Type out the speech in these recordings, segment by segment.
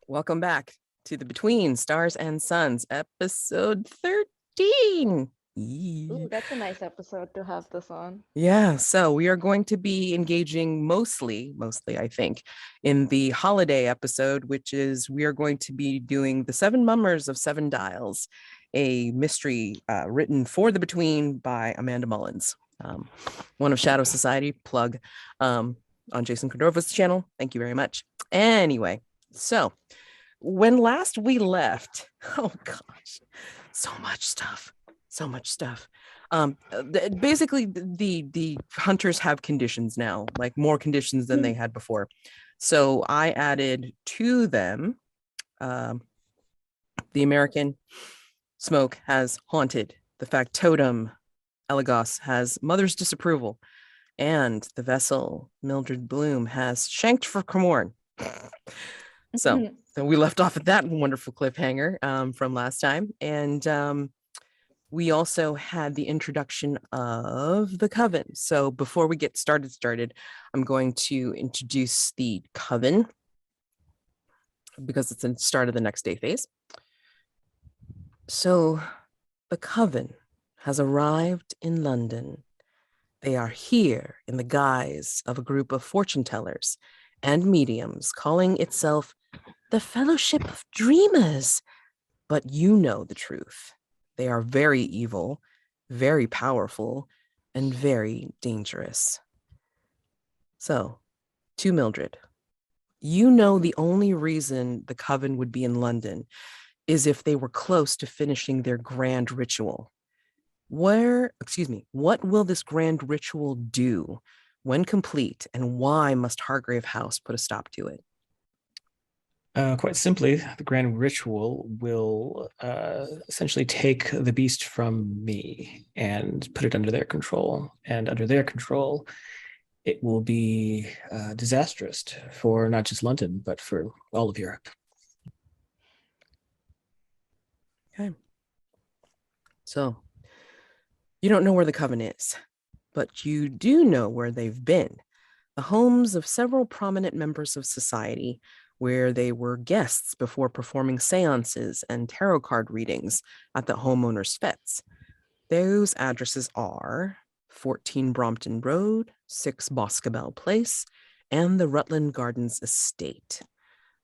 Welcome back to the Between Stars and Suns, episode 13. Ooh, that's a nice episode to have this on. Yeah, so we are going to be engaging mostly, I think, in the holiday episode, which is we are going to be doing The Seven Mummers of Seven Dials, a mystery written for the Between by Amanda Mullins, one of Shadow Society, plug on Jason Cordova's channel. Thank you very much. Anyway, so when last we left, oh gosh, so much stuff. Basically the hunters have conditions now, like more conditions than they had before. So I added to them, the American smoke has haunted, the Factotum Eligos has mother's disapproval, and the vessel Mildred Bloom has shanked for Cremorne. So we left off at that wonderful cliffhanger from last time. And we also had the introduction of the Coven. So before we get started, I'm going to introduce the Coven because it's the start of the next day phase. So the Coven has arrived in London. They are here in the guise of a group of fortune tellers and mediums calling itself the Fellowship of Dreamers. But you know the truth. They are very evil, very powerful, and very dangerous. So, to Mildred, you know the only reason the Coven would be in London is if they were close to finishing their grand ritual. What will this grand ritual do when complete, and why must Hargrave House put a stop to it? Quite simply, the grand ritual will essentially take the beast from me and put it under their control. And under their control, it will be disastrous for not just London, but for all of Europe. Okay. So, you don't know where the Coven is, but you do know where they've been. The homes of several prominent members of society, where they were guests before performing seances and tarot card readings at the homeowners' fetes. Those addresses are 14 Brompton Road, 6 Boscobel Place, and the Rutland Gardens Estate.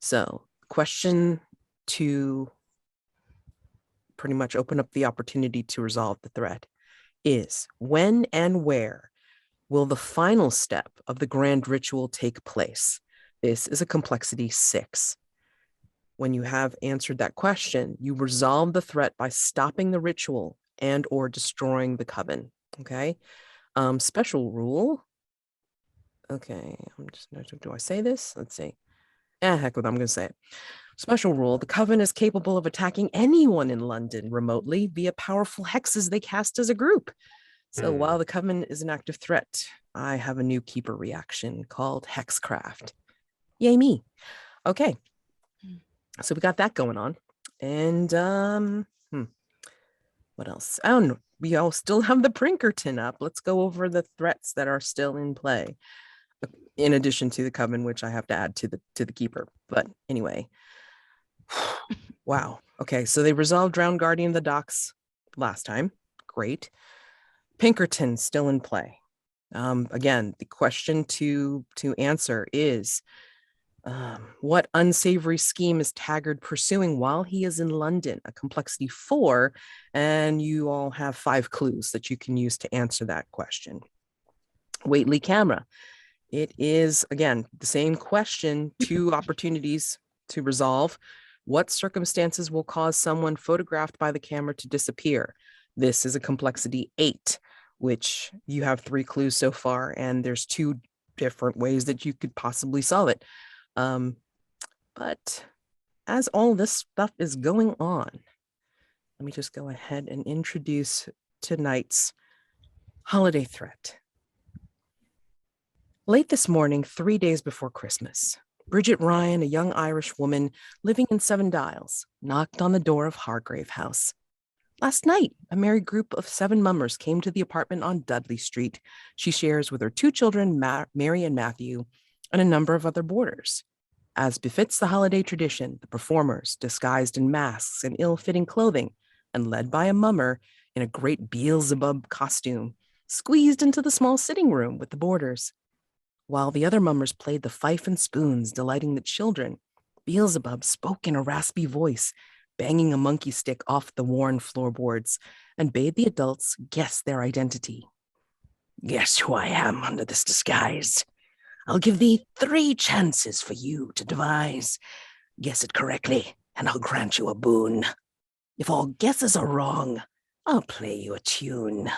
So, question to pretty much open up the opportunity to resolve the threat is, when and where will the final step of the grand ritual take place? This is a complexity 6. When you have answered that question, you resolve the threat by stopping the ritual and or destroying the Coven. Okay. Special rule. Okay. Do I say this? Let's see. Heck with it, I'm going to say it. Special rule. The Coven is capable of attacking anyone in London remotely via powerful hexes they cast as a group. So while the Coven is an active threat, I have a new keeper reaction called Hexcraft. Yay me. Okay. So we got that going on. And what else? I don't know. We all still have the Prinkerton up. Let's go over the threats that are still in play, in addition to the Coven, which I have to add to the keeper. But anyway. Wow. Okay, so they resolved Drowned Guardian of the Docks last time. Great. Pinkerton still in play. Again, the question to answer is, what unsavory scheme is Taggart pursuing while he is in London? A complexity 4, and you all have 5 clues that you can use to answer that question. Waitley camera. It is, again, the same question, 2 opportunities to resolve. What circumstances will cause someone photographed by the camera to disappear? This is a complexity 8, which you have 3 clues so far, and there's 2 different ways that you could possibly solve it. But as all this stuff is going on, let me just go ahead and introduce tonight's holiday threat. Late this morning, 3 days before Christmas, Bridget Ryan, a young Irish woman living in Seven Dials, knocked on the door of Hargrave House. Last night, a merry group of 7 mummers came to the apartment on Dudley Street. She shares with her 2 children, Mary and Matthew, and a number of other boarders. As befits the holiday tradition, the performers, disguised in masks and ill-fitting clothing, and led by a mummer in a great Beelzebub costume, squeezed into the small sitting room with the boarders. While the other mummers played the fife and spoons, delighting the children, Beelzebub spoke in a raspy voice, banging a monkey stick off the worn floorboards, and bade the adults guess their identity. Guess who I am under this disguise. I'll give thee 3 chances for you to devise. Guess it correctly, and I'll grant you a boon. If all guesses are wrong, I'll play you a tune.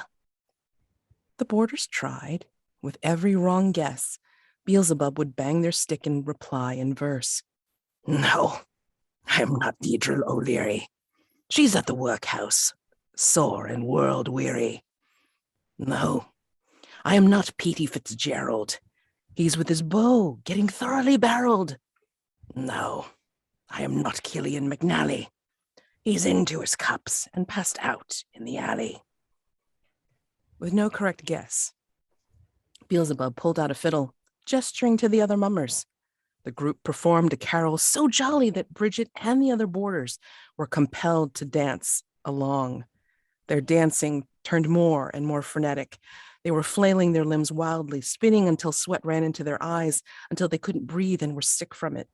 The boarders tried. With every wrong guess, Beelzebub would bang their stick in reply in verse. No, I am not Deidre O'Leary. She's at the workhouse, sore and world-weary. No, I am not Petey Fitzgerald. He's with his bow, getting thoroughly barreled. No, I am not Killian McNally. He's into his cups and passed out in the alley. With no correct guess, Beelzebub pulled out a fiddle, gesturing to the other mummers. The group performed a carol so jolly that Bridget and the other boarders were compelled to dance along. Their dancing turned more and more frenetic. They were flailing their limbs wildly, spinning until sweat ran into their eyes, until they couldn't breathe and were sick from it.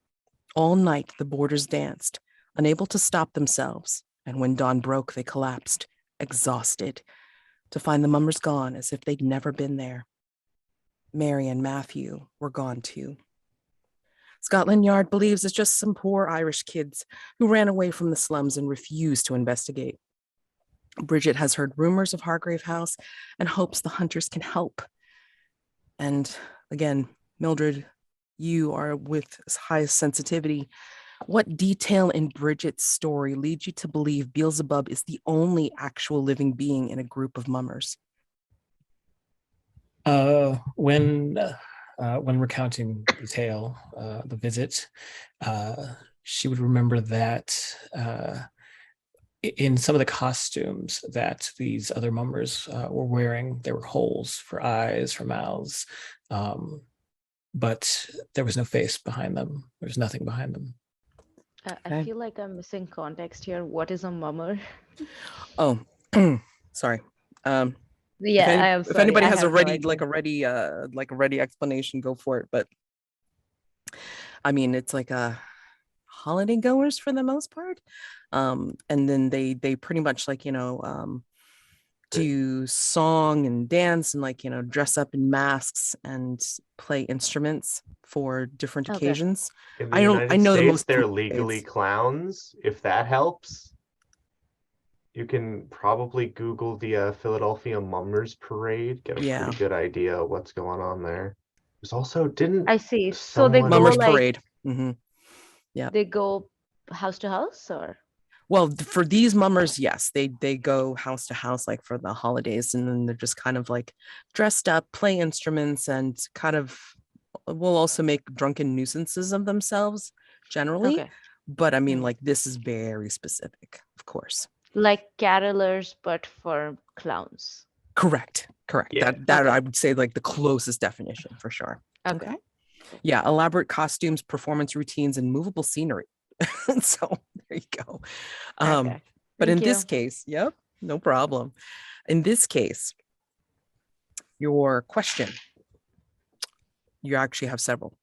All night the boarders danced, unable to stop themselves, and when dawn broke, they collapsed, exhausted, to find the mummers gone as if they'd never been there. Mary and Matthew were gone too. Scotland Yard believes it's just some poor Irish kids who ran away from the slums and refused to investigate. Bridget has heard rumors of Hargrave House and hopes the hunters can help. And again, Mildred, you are with high sensitivity. What detail in Bridget's story leads you to believe Beelzebub is the only actual living being in a group of mummers? When recounting the tale, the visit, she would remember that in some of the costumes that these other mummers were wearing, there were holes for eyes, for mouths, but there was no face behind them. There was nothing behind them. I feel like I'm missing context here. What is a mummer? Oh, sorry. Yeah, if anybody has a ready, no like a ready explanation, go for it. But I mean, it's like a holiday goers for the most part. And then they pretty much like, do song and dance and dress up in masks and play instruments for different occasions. In the I United know the States, most they're legally clowns, if that helps. You can probably Google the Philadelphia Mummers Parade, get a pretty good idea of what's going on there. There's also, I see. So they go Mummers like Parade. Mm-hmm. Yeah. They go house to house, or? Well, for these mummers, yes, they go house to house like for the holidays, and then they're just kind of like dressed up, play instruments, and kind of will also make drunken nuisances of themselves generally. Okay. But I mean, like this is very specific, of course. Like carolers, but for clowns. Correct. Yeah. That I would say like the closest definition for sure. Okay. Yeah, elaborate costumes, performance routines, and movable scenery. So there you go. Okay. But in Thank this you. case, yep, no problem. In this case, your question, you actually have several.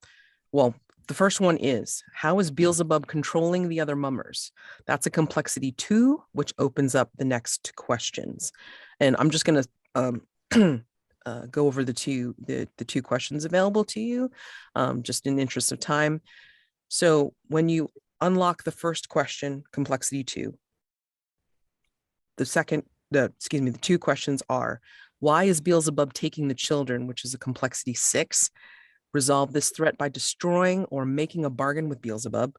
Well, the first one is, how is Beelzebub controlling the other mummers? That's a complexity 2, which opens up the next questions. And I'm just going to go over the two questions available to you, just in the interest of time. So when you unlock the first question, complexity 2, the two questions are, why is Beelzebub taking the children, which is a complexity 6? Resolve this threat by destroying or making a bargain with Beelzebub.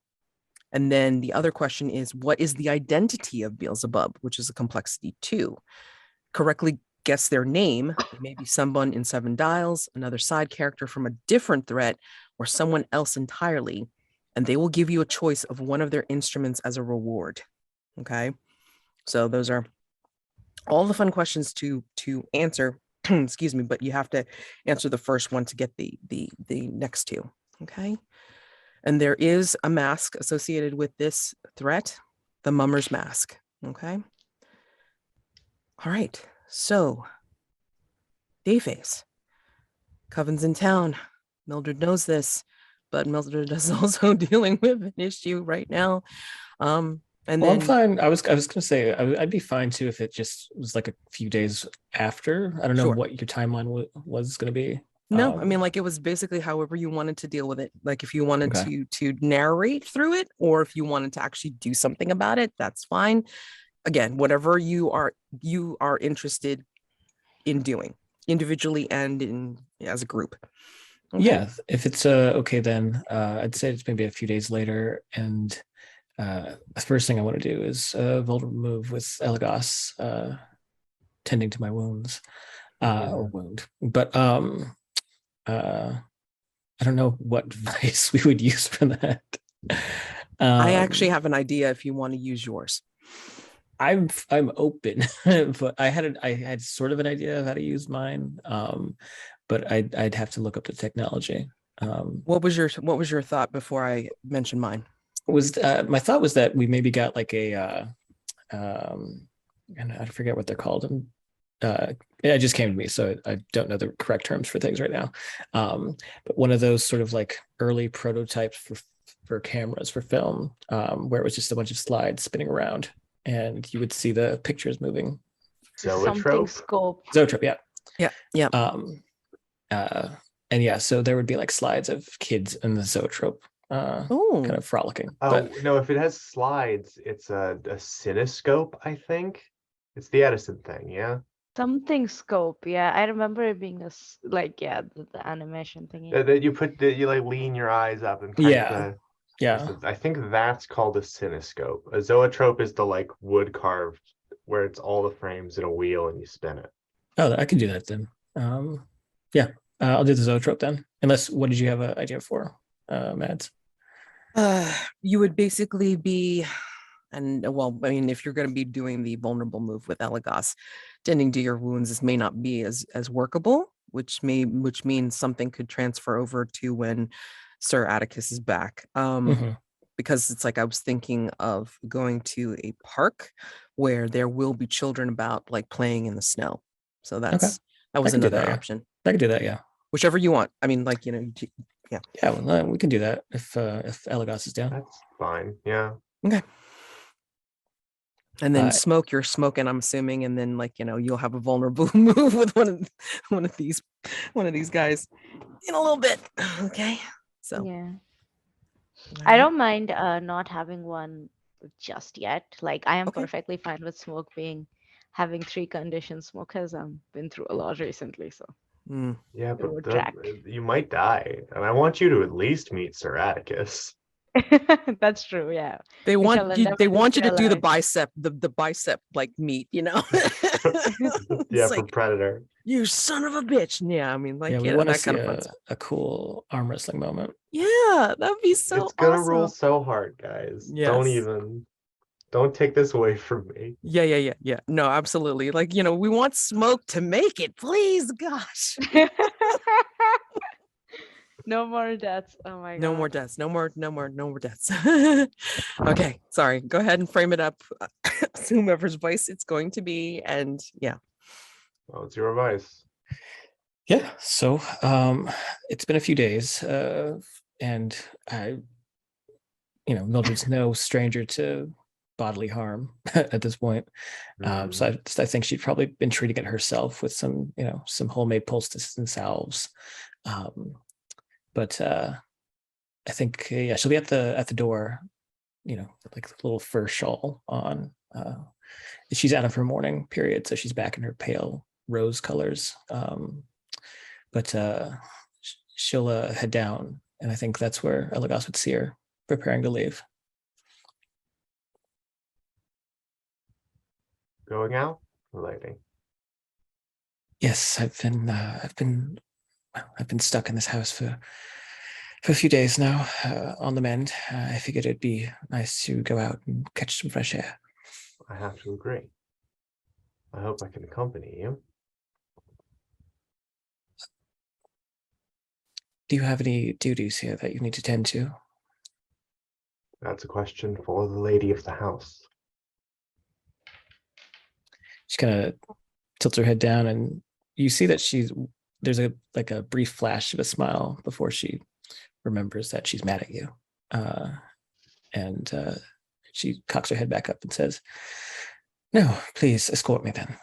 And then the other question is, what is the identity of Beelzebub, which is a complexity 2? Correctly guess their name. It may be someone in Seven Dials, another side character from a different threat, or someone else entirely. And they will give you a choice of one of their instruments as a reward. Okay. So those are all the fun questions to answer. Excuse me, but you have to answer the first one to get the next two. Okay. And there is a mask associated with this threat, the Mummer's Mask. Okay. All right. So, Dayface. Coven's in town. Mildred knows this, but Mildred is also dealing with an issue right now. And Well, then I'm fine. I was gonna say I'd be fine too if it just was like a few days after. I don't know Sure. what your timeline was gonna be. no, I mean, like, it was basically however you wanted to deal with it. Like, if you wanted Okay. to narrate through it, or if you wanted to actually do something about it, that's fine. Again, whatever you are interested in doing individually and in as a group. Okay. Yeah, if it's okay, then I'd say it's maybe a few days later, and the first thing I want to do is vulnerable move with Eligos, tending to my wounds, or wound. But I don't know what device we would use for that. I actually have an idea if you want to use yours. I'm open, but I had sort of an idea of how to use mine, but I'd have to look up the technology. What was your thought before I mentioned mine? Was my thought was that we maybe got like a and I forget what they're called. It just came to me, so I don't know the correct terms for things right now. But one of those sort of like early prototypes for cameras for film, where it was just a bunch of slides spinning around, and you would see the pictures moving. Something scope. Zoetrope, yeah. Yeah. And yeah, so there would be like slides of kids in the zoetrope, kind of frolicking. Oh, but no, if it has slides, it's a cinescope, I think. It's the Edison thing, yeah? Something scope, yeah. I remember it being the animation thingy. That you like lean your eyes up and yeah. I think that's called a cinescope. A zoetrope is the like wood carved where it's all the frames in a wheel and you spin it. Oh, I can do that then. Yeah, I'll do the zoetrope then. Unless, what did you have an idea for, Mads? You would basically be, and well, I mean, if you're going to be doing the vulnerable move with Eligos, tending to your wounds, this may not be as workable, which means something could transfer over to when Sir Atticus is back. Because it's like I was thinking of going to a park where there will be children about like playing in the snow. So that was another option. I could do that, yeah. Whichever you want. I mean, like, yeah. Yeah, well, we can do that if Eligos is down. That's fine, yeah. Okay. And then you're smoking, I'm assuming, and then you'll have a vulnerable move with one of these guys in a little bit. Okay. So yeah. I don't mind not having one just yet. Like, I am perfectly fine with having 3 conditions. Smoke has been through a lot recently, so yeah, but you might die, and I want you to at least meet Sir Atticus. That's true, yeah. They want you to do the bicep like meat, Yeah, for like, Predator. You son of a bitch. Yeah, I mean, like, we want to that see kind of fun stuff. a cool arm wrestling moment. Yeah, that'd be so It's gonna awesome. roll so hard, guys. Yes. Don't take this away from me. Yeah. No, absolutely. Like, we want Smoke to make it, please. Gosh. No more deaths. Oh my god. No more deaths. No more deaths. Okay, sorry. Go ahead and frame it up. Whomever's voice it's going to be, and yeah. Well, it's your advice. Yeah. So it's been a few days, and Mildred's no stranger to bodily harm at this point. So I think she'd probably been treating it herself with some homemade poultices and salves. But I think she'll be at the door, like a little fur shawl on. She's out of her mourning period, so she's back in her pale rose colors. But she'll head down, and I think that's where Eligos would see her preparing to leave. Going out or lighting? Yes, I've been stuck in this house for a few days now, on the mend. I figured it'd be nice to go out and catch some fresh air. I have to agree. I hope I can accompany you. Do you have any duties here that you need to tend to? That's a question for the lady of the house. She kind of tilts her head down, and you see that there's a brief flash of a smile before she remembers that she's mad at you. And she cocks her head back up and says, "No, please escort me then."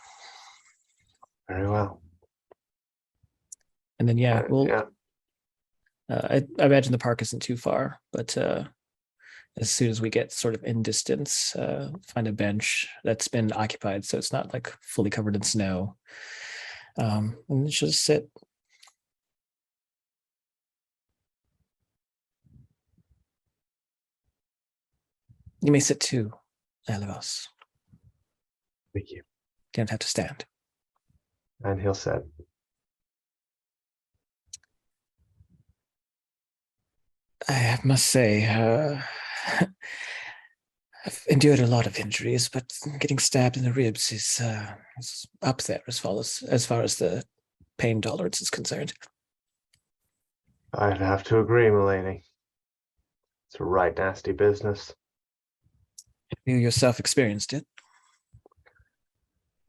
Very well. And then, yeah, Yeah. I imagine the park isn't too far, but as soon as we get sort of in distance, find a bench that's been occupied, so it's not like fully covered in snow. And then she'll just sit. You may sit too, Eligos. Thank you. You don't have to stand. And he'll sit. I must say, I've endured a lot of injuries, but getting stabbed in the ribs is up there as far as the pain tolerance is concerned. I'd have to agree, milady. It's a right nasty business. You yourself experienced it.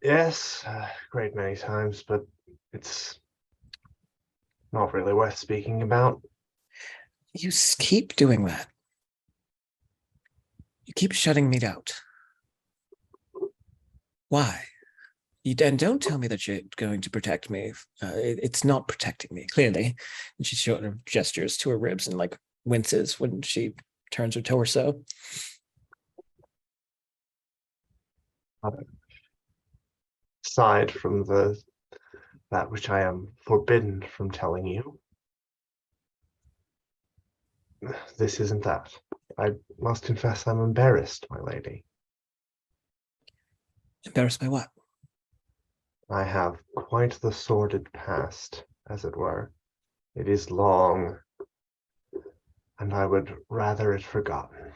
Yes, a great many times, but it's not really worth speaking about. You keep doing that. You keep shutting me out. Why? And don't tell me that you're going to protect me. It's not protecting me, clearly. And she sort of gestures to her ribs and like winces when she turns her torso. Aside from that which I am forbidden from telling you, this isn't that. I must confess I'm embarrassed, my lady. Embarrassed by what? I have quite the sordid past, as it were. It is long, and I would rather it forgotten.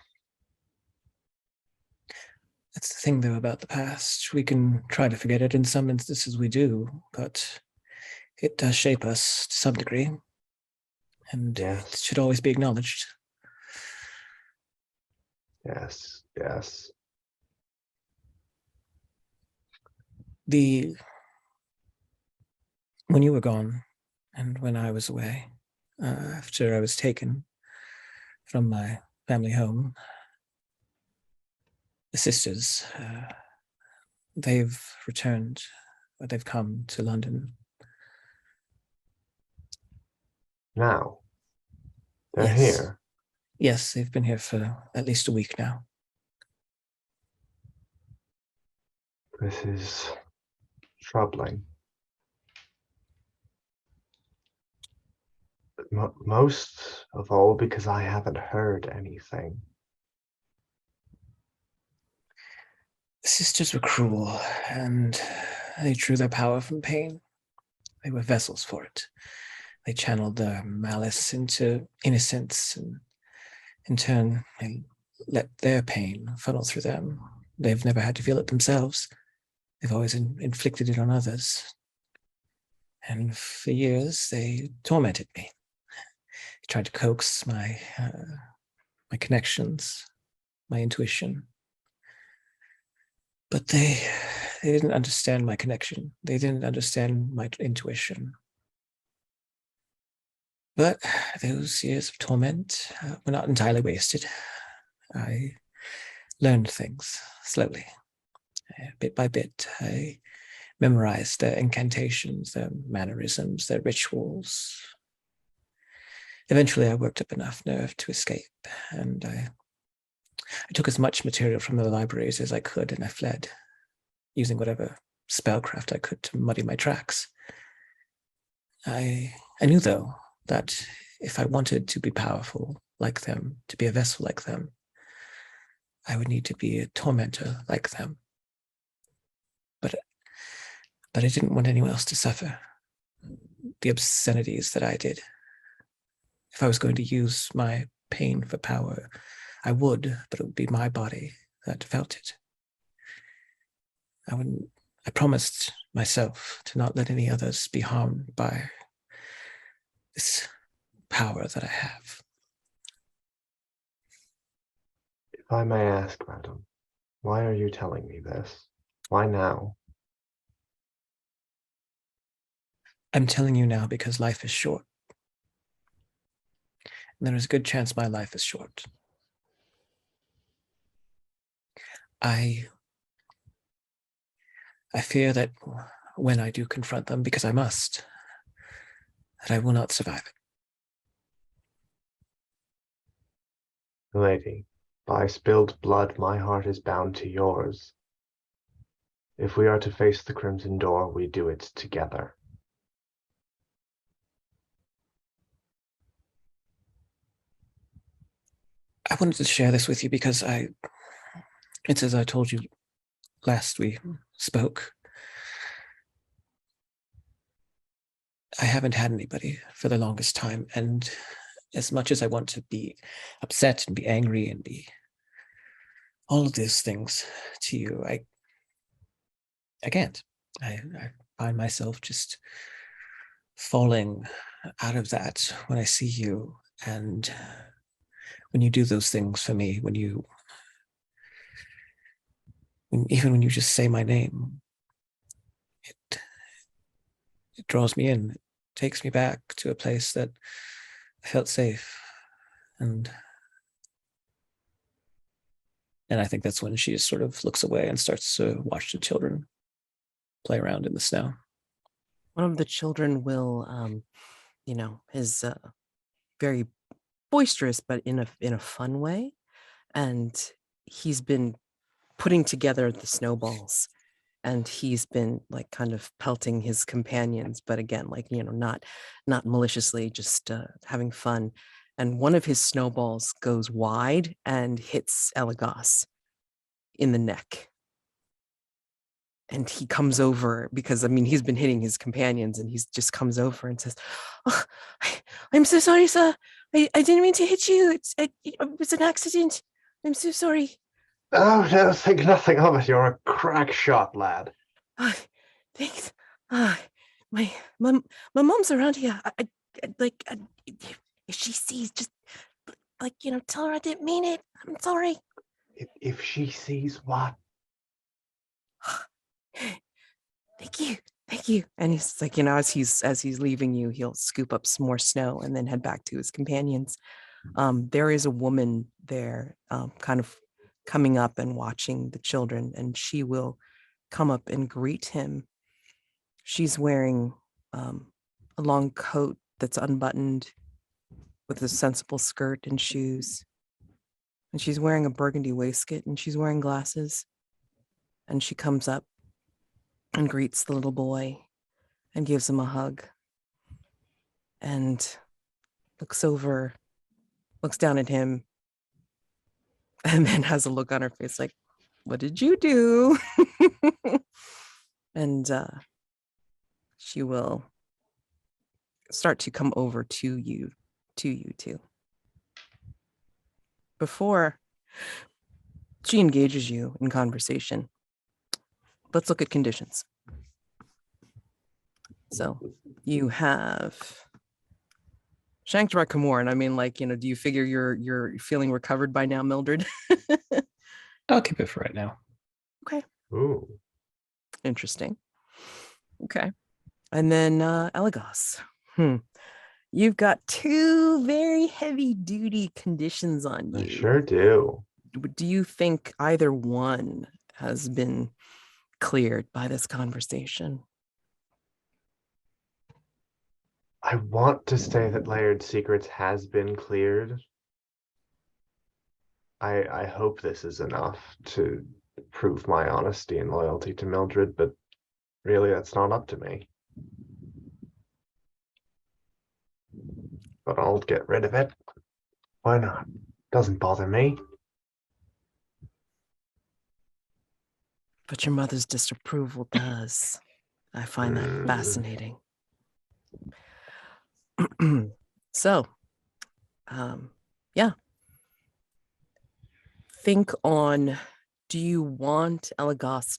That's the thing, though, about the past. We can try to forget it. In some instances we do, but it does shape us to some degree. And yes. It should always be acknowledged. Yes, yes. When you were gone, and when I was away, after I was taken from my family home, the sisters, they've returned, or they've come to London. Now, they're Yes. here. Yes, they've been here for at least a week now. This is troubling. Most of all because I haven't heard anything. The sisters were cruel, and they drew their power from pain. They were vessels for it. They channeled their malice into innocence, and in turn, they let their pain funnel through them. They've never had to feel it themselves. They've always inflicted it on others. And for years, they tormented me. They tried to coax my connections, my intuition. But they didn't understand my connection. They didn't understand my intuition. But those years of torment were not entirely wasted. I learned things slowly, bit by bit. I memorized their incantations, their mannerisms, their rituals. Eventually, I worked up enough nerve to escape, and I took as much material from the libraries as I could, and I fled, using whatever spellcraft I could to muddy my tracks. I knew, though, that if I wanted to be powerful like them, to be a vessel like them, I would need to be a tormentor like them. But I didn't want anyone else to suffer the obscenities that I did. If I was going to use my pain for power, I would, but it would be my body that felt it. I promised myself to not let any others be harmed by this power that I have. If I may ask, madam, why are you telling me this? Why now? I'm telling you now because life is short. And there is a good chance my life is short. I fear that when I do confront them, because I must, that I will not survive it. Lady, by spilled blood my heart is bound to yours. If we are to face the Crimson Door, we do it together. I wanted to share this with you because it's as I told you last we spoke. I haven't had anybody for the longest time, and as much as I want to be upset and be angry and be all of these things to you, I can't. I find myself just falling out of that when I see you, and when you do those things for me, even when you just say my name, it draws me in, it takes me back to a place that I felt safe, and I think that's when she just sort of looks away and starts to watch the children play around in the snow. One of the children will, is very boisterous, but in a fun way, and he's been putting together the snowballs, and he's been like kind of pelting his companions, but again, like, not maliciously, just having fun. And one of his snowballs goes wide and hits Eligos in the neck. And he comes over because, he's been hitting his companions, and he just comes over and says, "Oh, I'm so sorry, sir. I didn't mean to hit you. It was an accident. I'm so sorry." Oh, no, think nothing of it. You're a crack shot, lad. Thanks. My mom's around here. If she sees, just tell her I didn't mean it. I'm sorry. If she sees what? Thank you. And he's like, as he's leaving you, he'll scoop up some more snow and then head back to his companions. There is a woman there, kind of coming up and watching the children, and she will come up and greet him. She's wearing a long coat that's unbuttoned with a sensible skirt and shoes. And she's wearing a burgundy waistcoat, and she's wearing glasses. And she comes up and greets the little boy and gives him a hug and looks down at him, and then has a look on her face like, "What did you do?" And she will start to come over to you two. Before she engages you in conversation, let's look at conditions. So you have shanked Rakamor, and do you figure you're feeling recovered by now, Mildred? I'll keep it for right now. Okay. Ooh. Interesting. Okay. And then Eligos. You've got two very heavy duty conditions on you. I sure do. Do you think either one has been cleared by this conversation? I want to say that Layered Secrets has been cleared. I hope this is enough to prove my honesty and loyalty to Mildred, but really that's not up to me. But I'll get rid of it. Why not? Doesn't bother me. But your mother's disapproval does. I find that fascinating. So, yeah. Think on, do you want Eligos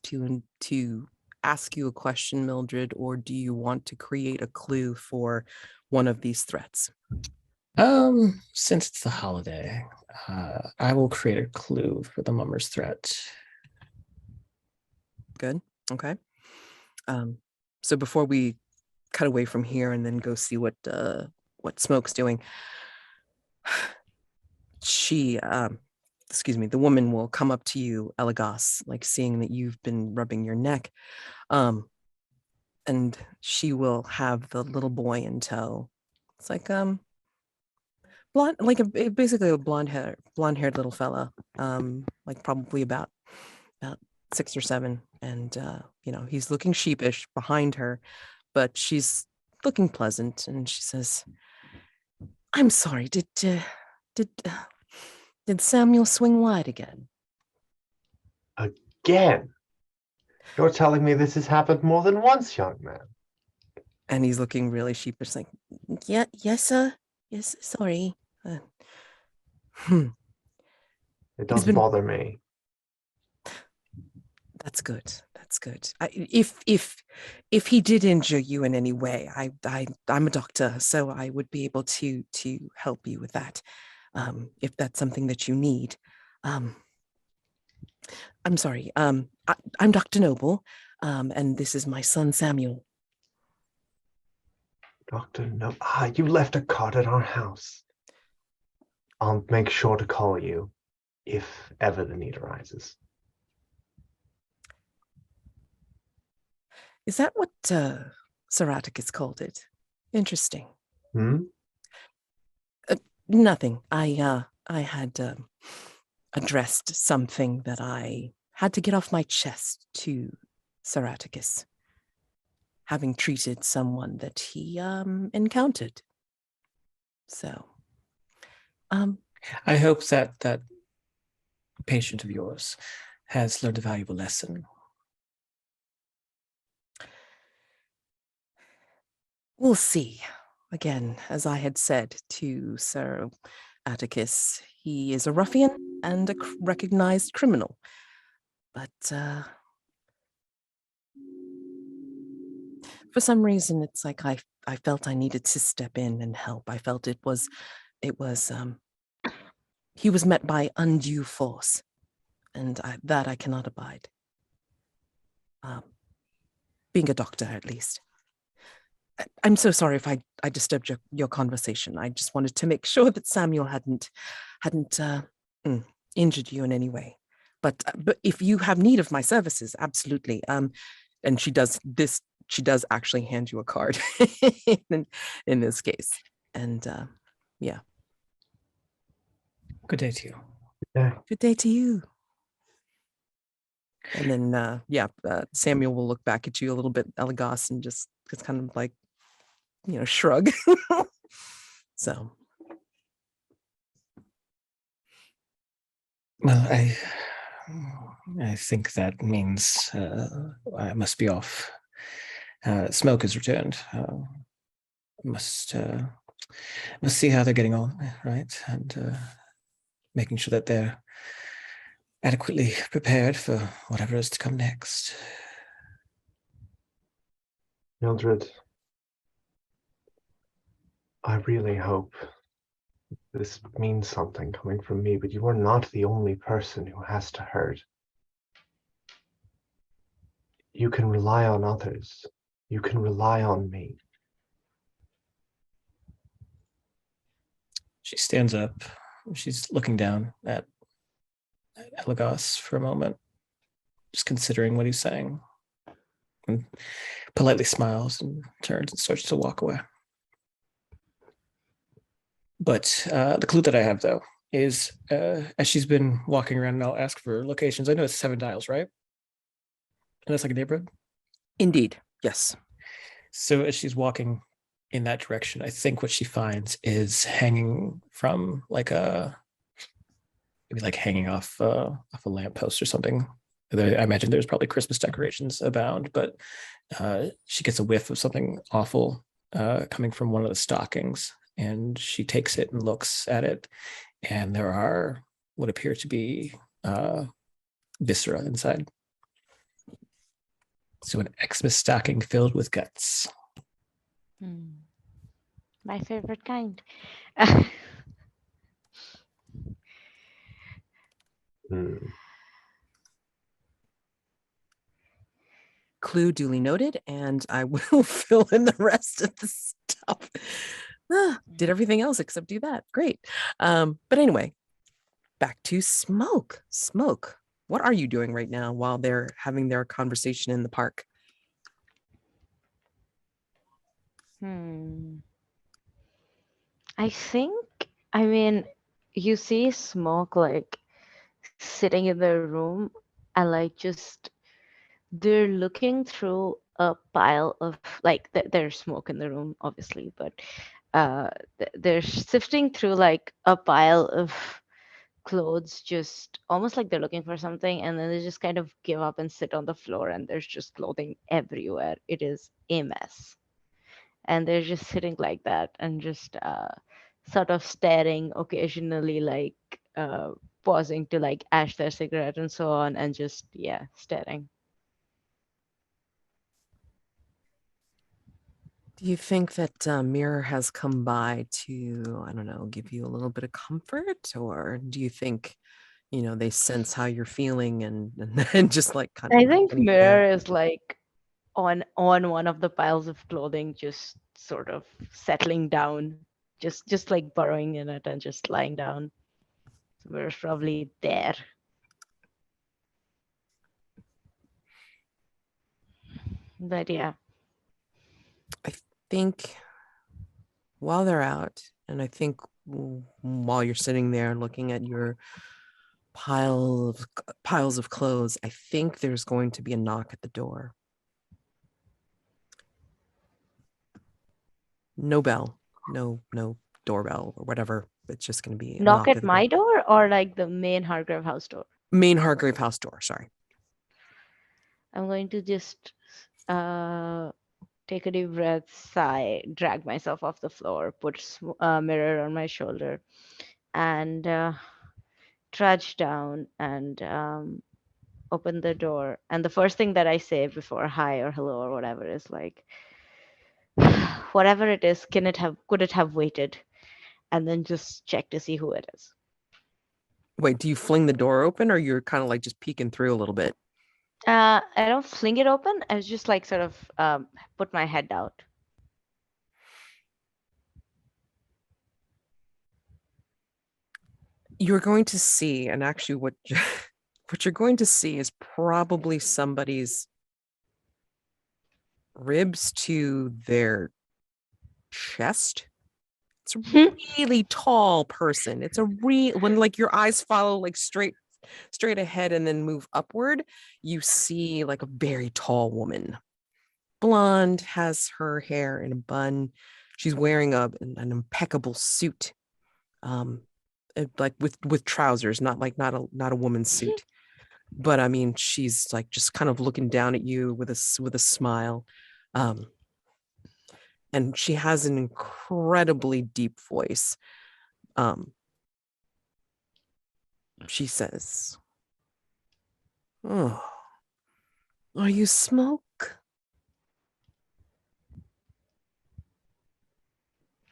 to ask you a question, Mildred, or do you want to create a clue for one of these threats? Since it's the holiday, I will create a clue for the mummer's threat. Good. Okay. So before we cut away from here and then go see what Smoke's doing, she, the woman will come up to you, Eligos, like seeing that you've been rubbing your neck, and she will have the little boy in tow. It's like blonde, like basically a blonde-haired little fella, like probably about 6 or 7, and he's looking sheepish behind her, but she's looking pleasant, and she says, "I'm sorry. Did Samuel swing wide again?" Again? You're telling me this has happened more than once, young man. And he's looking really sheepish, like, "Yeah, yes, sir. Yes, sorry." It doesn't bother me. That's good. That's good. If he did injure you in any way, I'm a doctor, so I would be able to help you with that, if that's something that you need. I'm sorry. I'm Dr. Noble, and this is my son Samuel. Dr. Noble. You left a card at our house. I'll make sure to call you if ever the need arises. Is that what Sir Atticus called it? Interesting. Nothing. I had addressed something that I had to get off my chest to Sir Atticus, having treated someone that he encountered. So, I hope that patient of yours has learned a valuable lesson. We'll see. Again, as I had said to Sir Atticus, he is a ruffian and a recognized criminal. But for some reason, it's like I felt I needed to step in and help. I felt it was he was met by undue force, and that I cannot abide. Being a doctor, at least. I'm so sorry if I disturbed your conversation. I just wanted to make sure that Samuel hadn't injured you in any way. But if you have need of my services, absolutely. And she does this. She does actually hand you a card in this case. And yeah. Good day to you. Good day to you. And then Samuel will look back at you a little bit, Eligos, and just kind of like, shrug. So. Well, I think that means I must be off. Smoke has returned. Must see how they're getting on, right? And making sure that they're adequately prepared for whatever is to come next. Mildred, I really hope this means something coming from me, but you are not the only person who has to hurt. You can rely on others. You can rely on me. She stands up. She's looking down at Eligos for a moment, just considering what he's saying, and politely smiles and turns and starts to walk away. But the clue that I have, though, is as she's been walking around, and I'll ask for locations. I know it's 7 dials, right? And that's like a neighborhood? Indeed, yes. So as she's walking in that direction, I think what she finds is hanging from like hanging off a lamppost or something. I imagine there's probably Christmas decorations abound, but she gets a whiff of something awful coming from one of the stockings, and she takes it and looks at it, and there are what appear to be viscera inside. So an Xmas stocking filled with guts. My favorite kind. Clue duly noted, and I will fill in the rest of the stuff. Did everything else except do that. Great. But anyway, back to Smoke. Smoke, what are you doing right now while they're having their conversation in the park? I think, you see Smoke like sitting in their room and like just they're looking through a pile of like there's smoke in the room obviously, but they're sifting through like a pile of clothes, just almost like they're looking for something, and then they just kind of give up and sit on the floor, and there's just clothing everywhere. It is a mess, and they're just sitting like that and just sort of staring occasionally, like pausing to like ash their cigarette and so on, and just staring. Do you think that Mirror has come by to, I don't know, give you a little bit of comfort? Or do you think, they sense how you're feeling and just like kind of I think putting you Mirror down? is like on one of the piles of clothing, just sort of settling down, just like burrowing in it and just lying down. So Mirror's probably there. But yeah. I think while they're out, and I think while you're sitting there looking at your piles of clothes, I think there's going to be a knock at the door. No bell, no doorbell or whatever. It's just going to be a Knock knock at at the my door. door or like the main Hargrave House door? Main Hargrave House door, sorry. I'm going to just take a deep breath, sigh, drag myself off the floor, put a mirror on my shoulder, and trudge down and open the door. And the first thing that I say before hi or hello or whatever is like, whatever it is, could it have waited? And then just check to see who it is. Wait, do you fling the door open or you're kind of like just peeking through a little bit? I don't fling it open. I was just like sort of put my head out. You're going to see, and actually what you're going to see is probably somebody's ribs to their chest. It's a really tall person. It's a when like your eyes follow like straight ahead and then move upward, you see like a very tall woman. Blonde, has her hair in a bun. She's wearing an impeccable suit. Like with trousers, not a woman's suit. But I mean, she's like just kind of looking down at you with a smile. And she has an incredibly deep voice. She says, "Oh, are you Smoke?"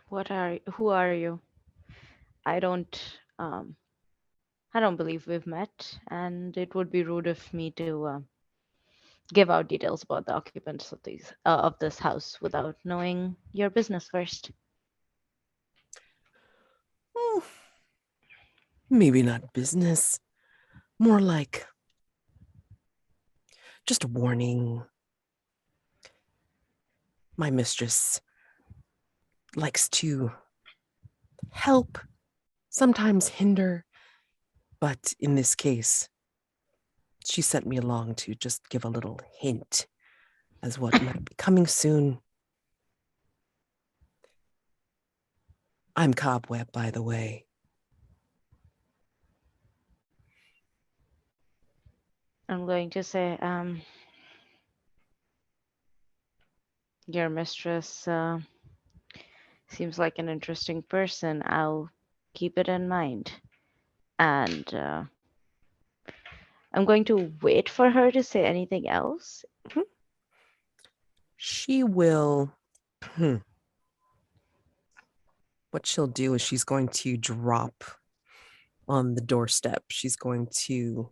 Who are you? I don't believe we've met, and it would be rude of me to give out details about the occupants of this house without knowing your business first. Maybe not business, more like just a warning. My mistress likes to help, sometimes hinder, but in this case, she sent me along to just give a little hint as what might be coming soon. I'm Cobweb, by the way. I'm going to say, your mistress seems like an interesting person. I'll keep it in mind. And I'm going to wait for her to say anything else. She will what she'll do is she's going to drop on the doorstep. She's going to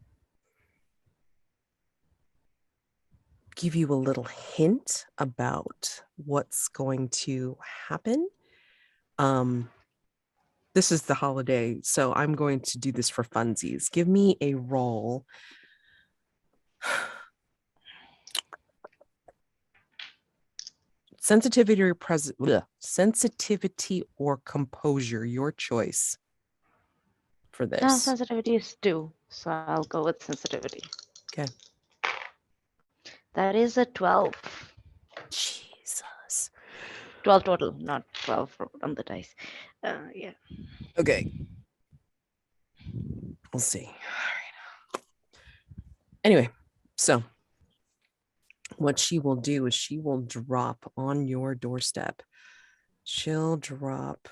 give you a little hint about what's going to happen. This is the holiday, so I'm going to do this for funsies. Give me a roll. Sensitivity or composure, your choice for this. No, sensitivity is 2, so I'll go with sensitivity. Okay. That is a 12. Jesus. 12 total, not 12 on the dice. Yeah. Okay. We'll see. All right. Anyway, so what she will do is she will drop on your doorstep. She'll drop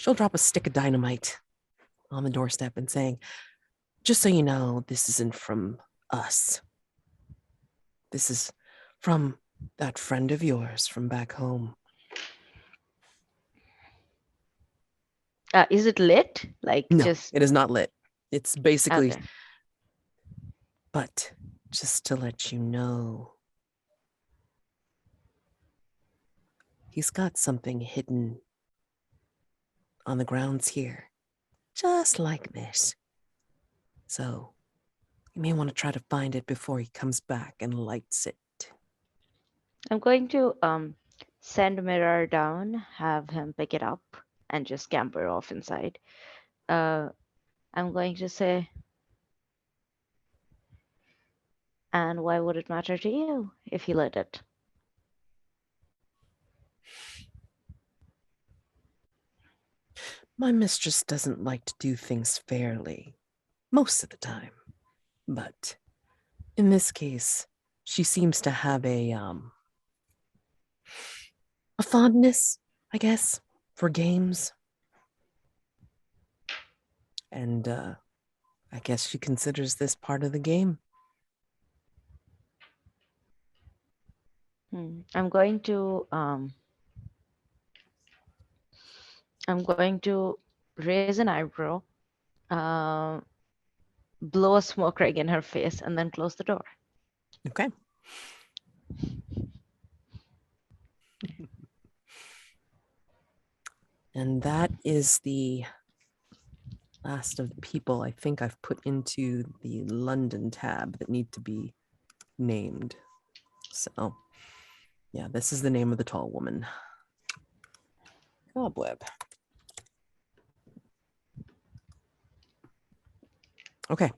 a stick of dynamite on the doorstep and saying, just so you know, this isn't from us. This is from that friend of yours from back home. Is it lit? Like No, just it is not lit. It's basically, okay. But just to let you know, he's got something hidden on the grounds here, just like this. So you may want to try to find it before he comes back and lights it. I'm going to send Mirror down, have him pick it up, and just scamper off inside. I'm going to say, and why would it matter to you if he lit it? My mistress doesn't like to do things fairly most of the time, but in this case, she seems to have a fondness, I guess, for games. And I guess she considers this part of the game. I'm going to raise an eyebrow, blow a smoke ring in her face, and then close the door. Okay. And that is the last of the people I think I've put into the London tab that need to be named. So, yeah, this is the name of the tall woman. Cobweb. Okay,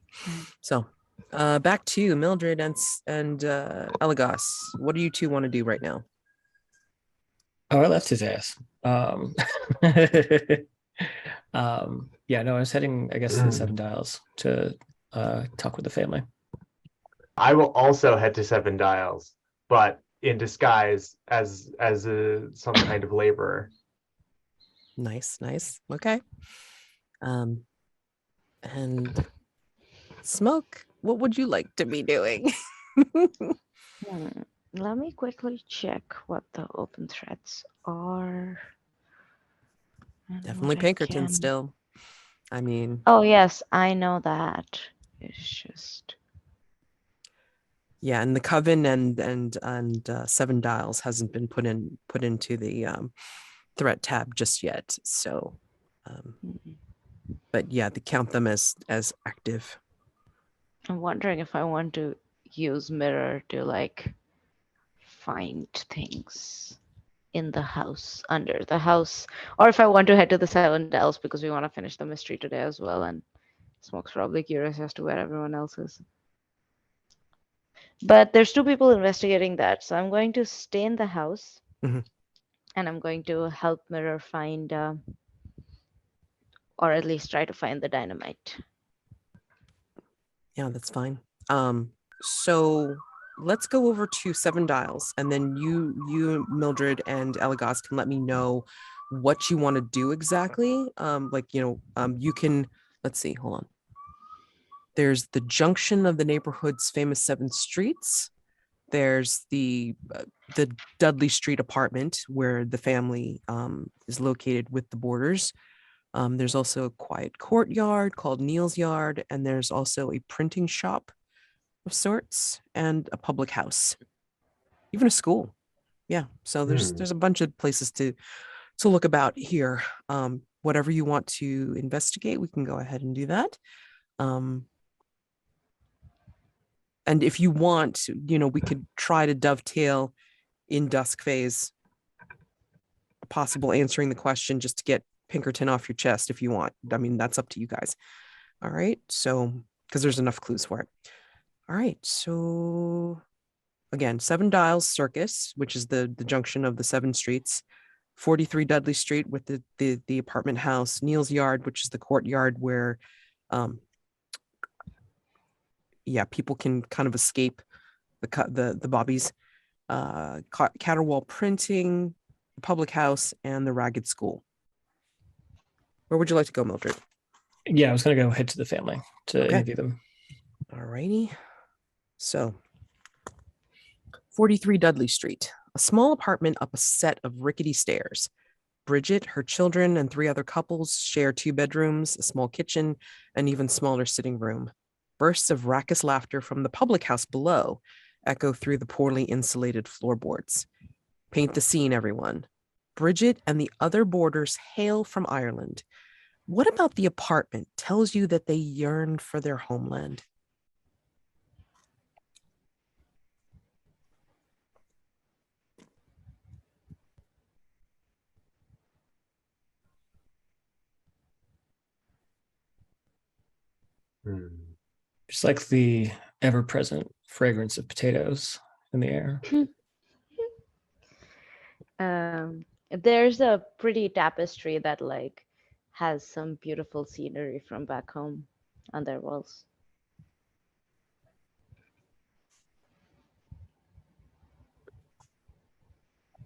so back to Mildred and Eligos. What do you two want to do right now? Oh, I left his ass. Yeah, no, I was heading, I guess, to the 7 Dials to talk with the family. I will also head to 7 Dials, but in disguise as some kind of laborer. Nice. Okay. And Smoke, what would you like to be doing? Let me quickly check what the open threads are. Definitely Pinkerton still. I mean. Oh yes, I know that. It's just. Yeah, and the Coven and 7 Dials hasn't been put into the threat tab just yet. So, but yeah, they count them as active. I'm wondering if I want to use Mirror to like find things in the house, under the house, or if I want to head to the 7 Dials because we want to finish the mystery today as well, and Smoke's probably curious as to where everyone else is. But there's 2 people investigating that, so I'm going to stay in the house, and I'm going to help Mirror find, or at least try to find the dynamite. Yeah, that's fine. So let's go over to 7 Dials, and then you Mildred and Eligos can let me know what you want to do exactly. You can, let's see, hold on. There's the junction of the neighborhood's famous 7 streets, There's the Dudley Street apartment where the family is located with the boarders. There's also a quiet courtyard called Neil's Yard, and there's also a printing shop of sorts and a public house, even a school. Yeah, so there's a bunch of places to look about here. Whatever you want to investigate, we can go ahead and do that. And if you want, we could try to dovetail in Dusk phase, possible answering the question just to get Pinkerton off your chest if you want. I mean, that's up to you guys. All right. So, because there's enough clues for it. All right. So, again, 7 Dials Circus, which is the junction of the 7 streets. 43 Dudley Street with the apartment house. Neil's Yard, which is the courtyard where people can kind of escape the bobbies. Caterwall Printing, the public house, and the Ragged School. Where would you like to go, Mildred? Yeah, I was going to go head to the family to interview them. All righty. So, 43 Dudley Street, a small apartment up a set of rickety stairs. Bridget, her children, and 3 other couples share 2 bedrooms, a small kitchen, and even smaller sitting room. Bursts of raucous laughter from the public house below echo through the poorly insulated floorboards. Paint the scene, everyone. Bridget and the other boarders hail from Ireland. What about the apartment tells you that they yearn for their homeland? Just like the ever-present fragrance of potatoes in the air. There's a pretty tapestry that has some beautiful scenery from back home on their walls.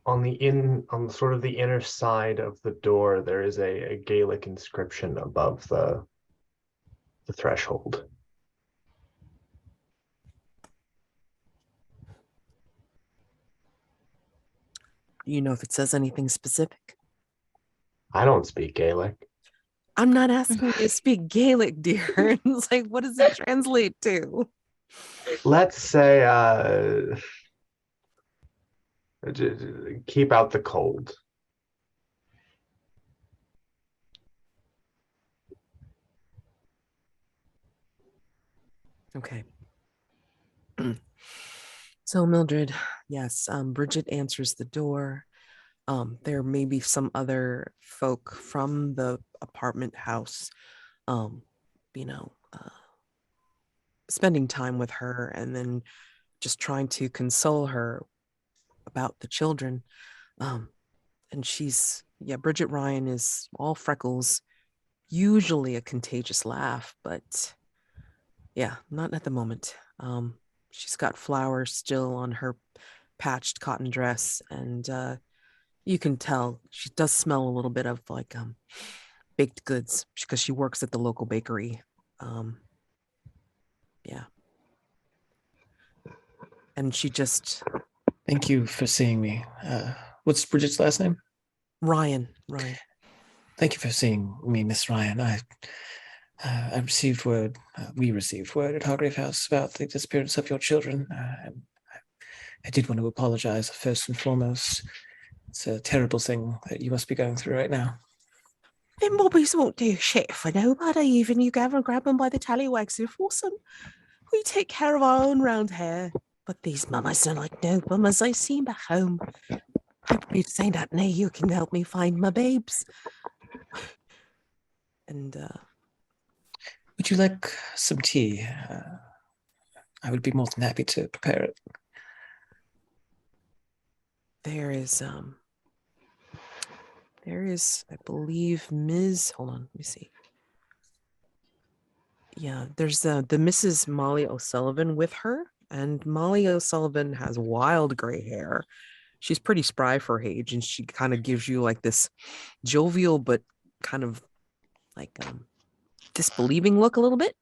On sort of the inner side of the door, there is a Gaelic inscription above the threshold. Do you know if it says anything specific? I don't speak Gaelic. I'm not asking you to speak Gaelic, dear. It's like, what does it translate to? Let's say, keep out the cold. Okay. So Mildred, yes, Bridget answers the door. There may be some other folk from the apartment house, spending time with her and then just trying to console her about the children. And Bridget Ryan is all freckles, usually a contagious laugh, but yeah, not at the moment. She's got flowers still on her patched cotton dress, and you can tell she does smell a little bit of baked goods because she works at the local bakery. Yeah. And she just... Thank you for seeing me. What's Bridget's last name? Ryan. Thank you for seeing me, Miss Ryan. I received word, we received word at Hargrave House about the disappearance of your children. I did want to apologize first and foremost. It's a terrible thing that you must be going through right now. Them bobbies won't do shit for nobody, even you go and grab them by the tallywags and force them. We take care of our own round here. But these mamas are like no mamas I see back home. Happy to say that now you can help me find my babes. And would you like some tea? I would be more than happy to prepare it. There is, I believe, Ms. Hold on, let me see. Yeah, there's the Mrs. Molly O'Sullivan with her, and Molly O'Sullivan has wild gray hair. She's pretty spry for her age, and she kind of gives you this jovial but kind of disbelieving look a little bit.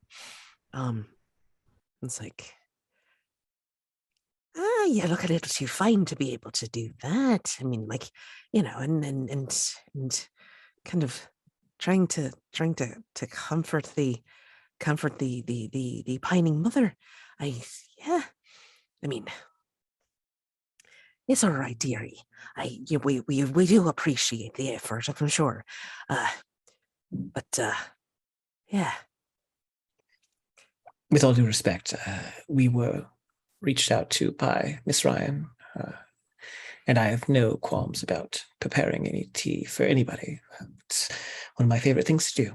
It's like, You look a little too fine to be able to do that. I mean, like, and kind of trying to comfort the pining mother. Yeah. I mean, it's all right, dearie. We do appreciate the effort, I'm sure. But yeah. With all due respect, we were reached out to by Miss Ryan, and I have no qualms about preparing any tea for anybody. It's one of my favorite things to do.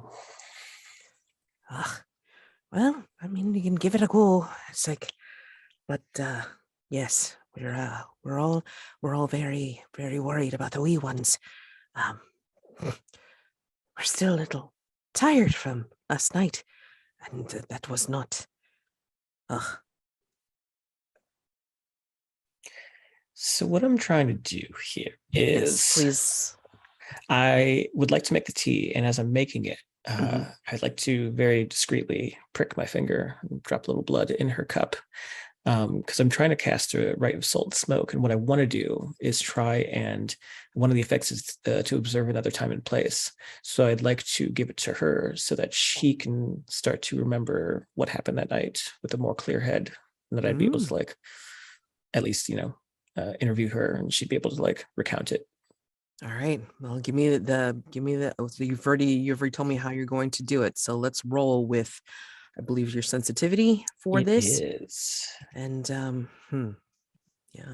Well, I mean, you can give it a go. It's like, but yes, we're all very, very worried about the wee ones. We're still a little tired from last night, and that was not. So what I'm trying to do here is, yes, please. I would like to make the tea, and as I'm making it, I'd like to very discreetly prick my finger and drop a little blood in her cup, because I'm trying to cast a rite of salt and smoke. And what I want to do is try and one of the effects is to observe another time and place. So I'd like to give it to her so that she can start to remember what happened that night with a more clear head, and that I'd be able to like at least interview her, and she'd be able to like recount it. All right. Well, give me the. So you've already told me how you're going to do it. So let's roll with, I believe, your sensitivity for this. It is. And yeah.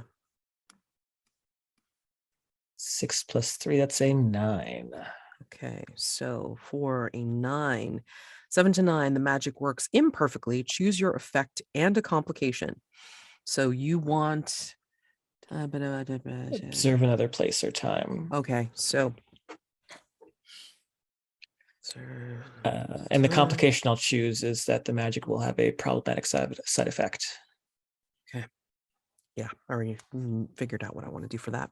6 + 3, that's a 9. Okay, so for a 9, 7 to 9, the magic works imperfectly. Choose your effect and a complication. So you want Observe another place or time. Okay, so and the complication I'll choose is that the magic will have a problematic side effect. Okay. Yeah, I already figured out what I want to do for that.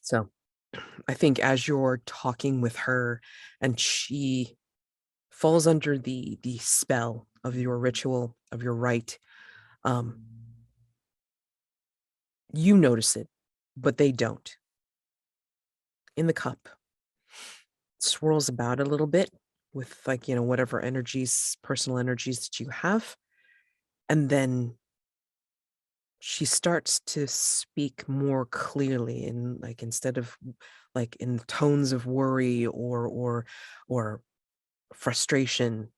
So I think as you're talking with her and she falls under the spell of your ritual, of your rite, you notice it, but they don't. In the cup, swirls about a little bit with whatever energies, personal energies that you have. And then she starts to speak more clearly in instead of in tones of worry or frustration,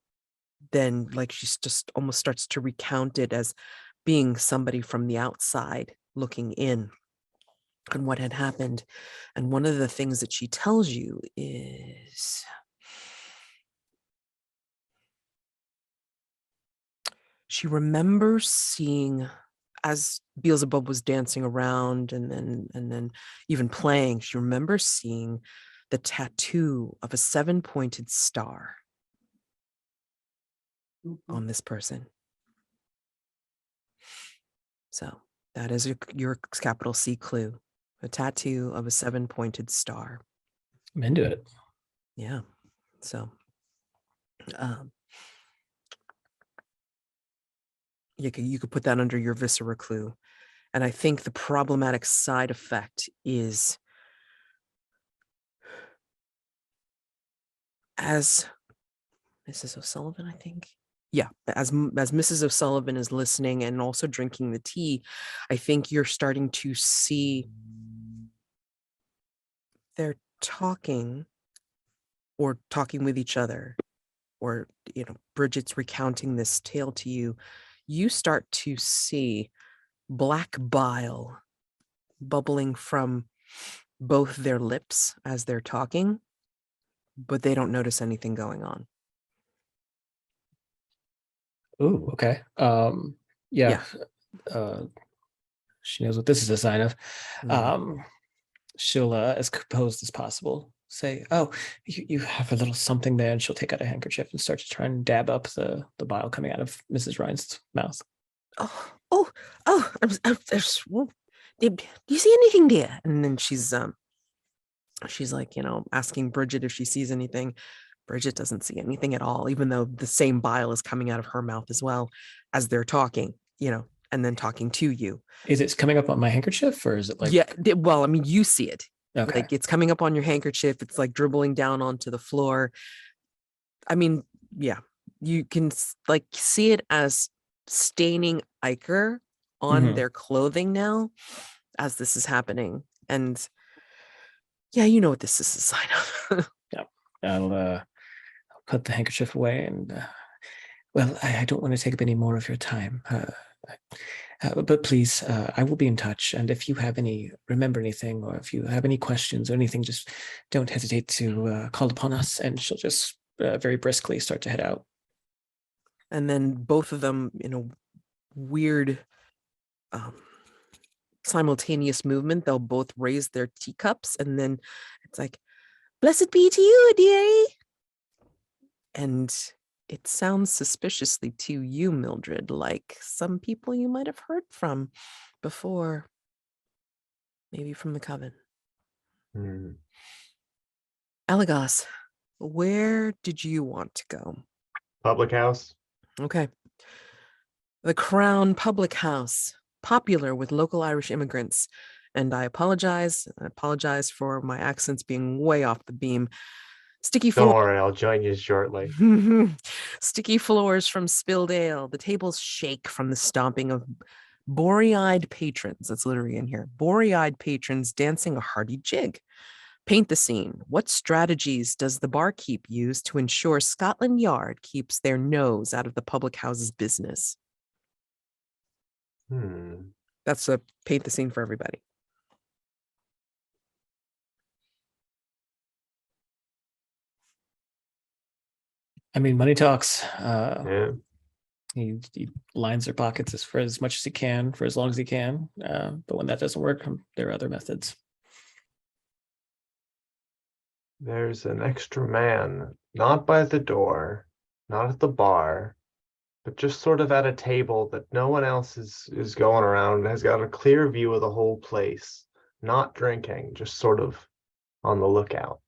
then she just almost starts to recount it as being somebody from the outside looking in on what had happened. And one of the things that she tells you is she remembers seeing, as Beelzebub was dancing around and then even playing, she remembers seeing the tattoo of a 7-pointed star on this person. So that is your capital C clue, a tattoo of a 7-pointed star. I'm into it. Yeah. So you could put that under your viscera clue. And I think the problematic side effect is, as Mrs. O'Sullivan, I think. Yeah, as Mrs. O'Sullivan is listening and also drinking the tea, I think you're starting to see they're talking with each other, or Bridget's recounting this tale to you. You start to see black bile bubbling from both their lips as they're talking, but they don't notice anything going on. Oh, okay. Yeah. She knows what this is a sign of. She'll, as composed as possible, say, "Oh, you have a little something there," and she'll take out a handkerchief and start to try and dab up the bile coming out of Mrs. Ryan's mouth. Oh! Do you see anything, dear? And then she's like, asking Bridget if she sees anything. Bridget doesn't see anything at all, even though the same bile is coming out of her mouth as well as they're talking. and then talking to you. Is it coming up on my handkerchief, or is it like? Yeah, well, I mean, you see it. Okay. Like it's coming up on your handkerchief. It's like dribbling down onto the floor. I mean, yeah, you can like see it as staining ichor on their clothing now as this is happening. And yeah, you know what this is a sign of. Yeah. I'll put the handkerchief away and well, I don't want to take up any more of your time. But please, I will be in touch. And if you remember anything, or if you have any questions or anything, just don't hesitate to call upon us. And she'll just very briskly start to head out. And then both of them, in a weird simultaneous movement, they'll both raise their teacups, and then it's like, "Blessed be to you, dearie." And it sounds suspiciously to you, Mildred, like some people you might have heard from before, maybe from the Coven. Eligos, where did you want to go? Public house. Okay. The Crown Public House, popular with local Irish immigrants. And I apologize for my accents being way off the beam. Sticky Don't floor. worry, I'll join you shortly. Sticky floors from spilled ale. The tables shake from the stomping of bory-eyed patrons. That's literally in here. Bory-eyed patrons dancing a hearty jig. Paint the scene. What strategies does the barkeep use to ensure Scotland Yard keeps their nose out of the public house's business? That's a paint the scene for everybody. I mean, money talks. Yeah. He lines their pockets for as much as he can, for as long as he can. But when that doesn't work, there are other methods. There's an extra man, not by the door, not at the bar, but just sort of at a table that no one else is going around, has got a clear view of the whole place, not drinking, just sort of on the lookout.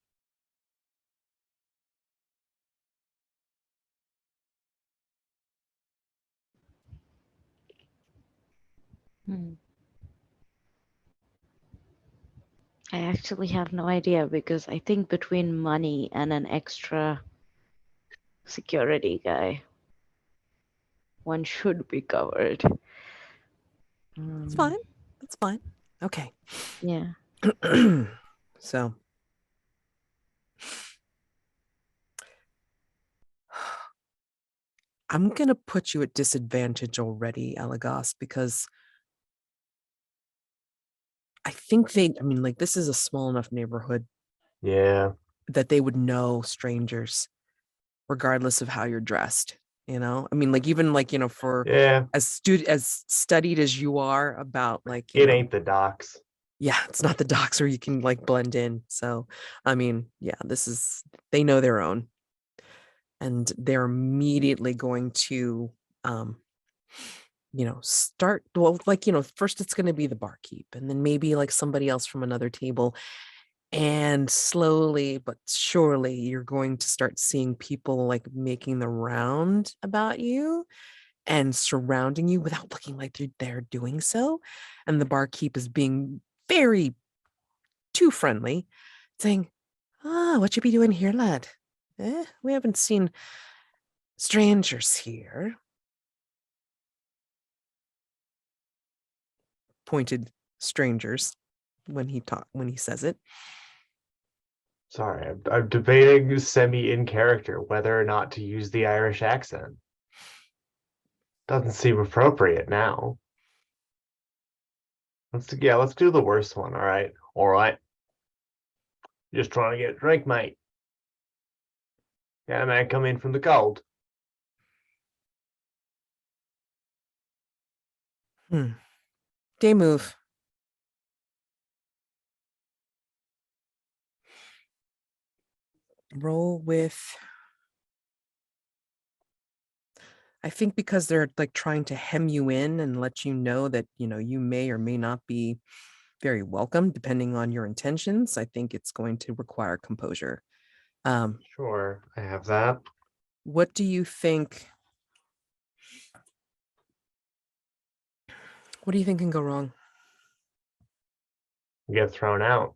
I actually have no idea, because I think between money and an extra security guy, one should be covered. It's fine. It's fine. Okay. Yeah. So I'm going to put you at disadvantage already, Eligos, because I think this is a small enough neighborhood. Yeah. That they would know strangers, regardless of how you're dressed. Even for as studied as you are about it ain't the docks. Yeah, it's not the docks where you can blend in. So, they know their own. And they're immediately going to, start, first it's going to be the barkeep, and then maybe somebody else from another table. And slowly but surely, you're going to start seeing people making the round about you and surrounding you without looking like they're doing so. And the barkeep is being very too friendly, saying, "What you be doing here, lad? We haven't seen strangers here." Pointed strangers when he says it. Sorry, I'm debating semi in character whether or not to use the Irish accent. Doesn't seem appropriate now. Let's do the worst one. All right. Just trying to get a drink, mate. Yeah, man, come in from the cold. Day move. Roll with, I think, because they're trying to hem you in and let you know that you may or may not be very welcome depending on your intentions. I think it's going to require composure. Sure, I have that. What do you think What do you think can go wrong? You get thrown out.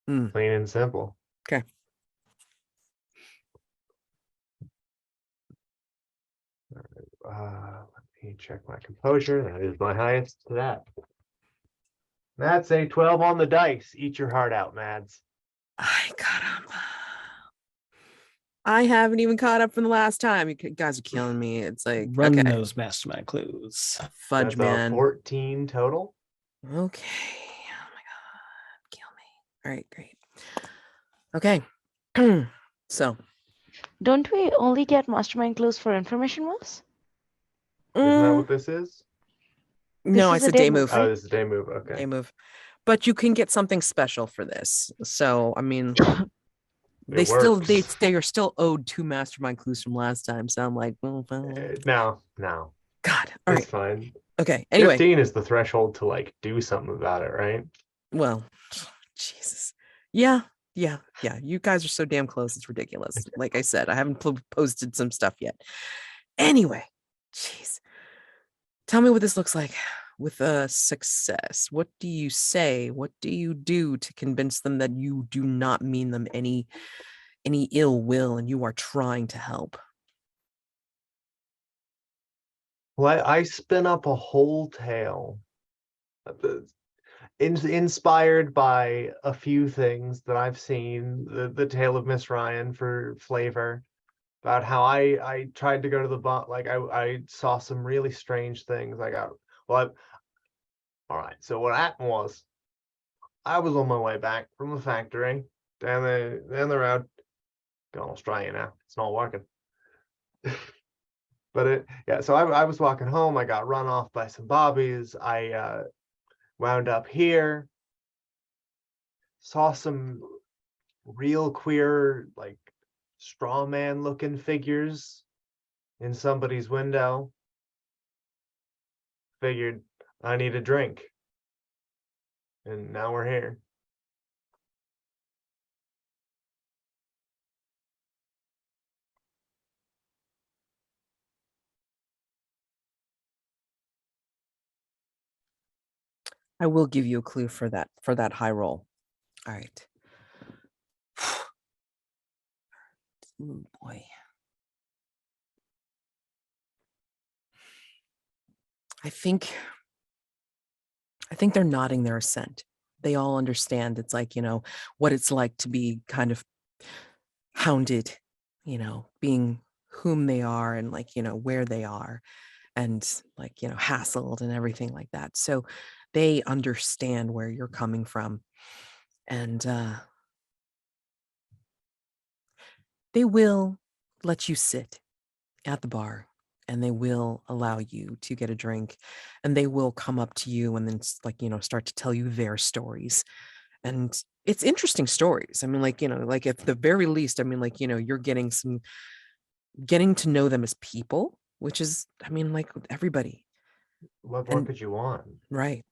Hmm. Plain and simple. Okay. Let me check my composure. That is my highest to that. That's a 12 on the dice. Eat your heart out, Mads. I got up. I haven't even caught up from the last time. You guys are killing me. It's like, Run okay, those mastermind clues. fudge, That's man. 14 total. Okay. Oh my God. Kill me. All right, great. Okay. So. Don't we only get mastermind clues for information moves? Isn't that mm, what this is? no, This I is a said day day move, move. Oh, right? this is a day move. Okay. Day move. But you can get something special for this. So, I mean, they are still owed 2 mastermind clues from last time. So I'm like, well, No. God. All It's right. fine. Okay. Anyway. 15 is the threshold to like do something about it, right? Well, Jesus. Yeah. You guys are so damn close. It's ridiculous. Like I said, I haven't posted some stuff yet. Anyway, jeez. Tell me what this looks like with a success. What do you say? What do you do to convince them that you do not mean them any ill will and you are trying to help? Well, I spin up a whole tale, inspired by a few things that I've seen. The tale of Miss Ryan for flavor, about how I tried to go to the bar. Like I saw some really strange things. All right. So what happened was, I was on my way back from the factory down the road, going Australia now. It's not working. But so I was walking home. I got run off by some bobbies. I wound up here, saw some real queer, like straw man looking figures in somebody's window. Figured I need a drink. And now we're here. I will give you a clue for that high roll. All right. Oh boy. I think they're nodding their assent. They all understand it's like, what it's like to be kind of hounded, being whom they are and like, where they are and like, hassled and everything like that. So they understand where you're coming from. And they will let you sit at the bar and they will allow you to get a drink and they will come up to you and then like, start to tell you their stories. And it's interesting stories. I mean, like, like at the very least, I mean, like, you're getting to know them as people, which is, I mean, like with everybody. What more could you want? Right.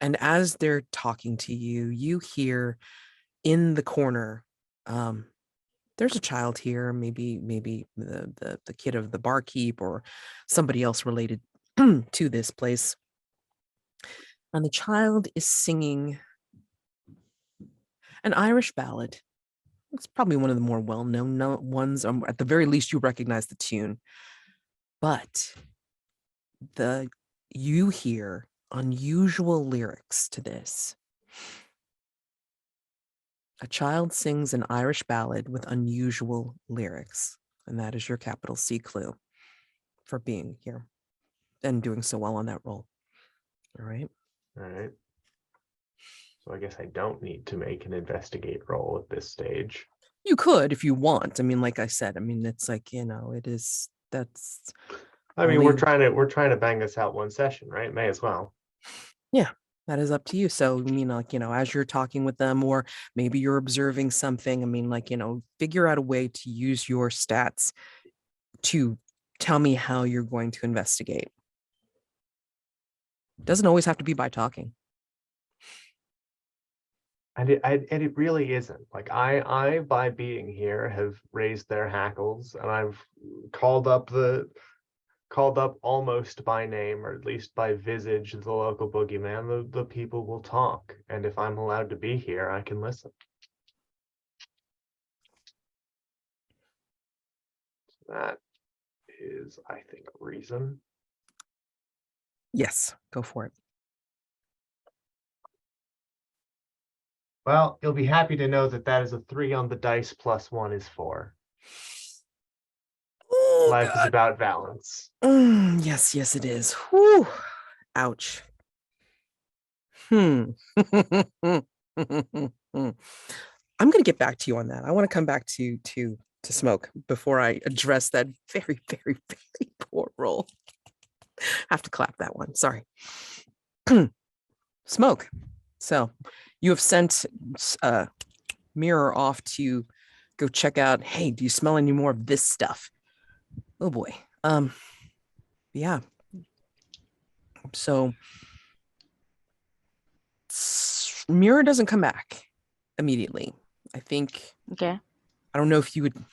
And as they're talking to you, you hear in the corner, there's a child here, maybe the kid of the barkeep or somebody else related to this place. And the child is singing an Irish ballad. It's probably one of the more well-known ones. At the very least, you recognize the tune. But you hear unusual lyrics to this. A child sings an Irish ballad with unusual lyrics. And that is your capital C clue for being here and doing so well on that roll. All right. All right. So I guess I don't need to make an investigate roll at this stage. You could if you want. I mean, like I said, I mean, it's like, that's. I mean, we're trying to bang this out one session, right? May as well. Yeah, that is up to you. So, I mean, like, as you're talking with them, or maybe you're observing something, I mean, like, figure out a way to use your stats to tell me how you're going to investigate. Doesn't always have to be by talking. And it really isn't. Like I by being here have raised their hackles, and I've called up the called up almost by name, or at least by visage, the local boogeyman, the people will talk. And if I'm allowed to be here, I can listen. That is, I think, reason. Yes, go for it. Well, you'll be happy to know that that is a 3 on the dice plus 1 is 4. Oh, Life is God. about balance. Yes, yes, it is. Whew. Ouch. I'm gonna get back to you on that. I want to come back to Smoke before I address that very, very, very poor roll. I have to clap that one. Sorry. Smoke. So you have sent Mirror off to go check out, hey, do you smell any more of this stuff? Oh boy. Yeah. So Mirror doesn't come back immediately. I think. Okay. I don't know if you would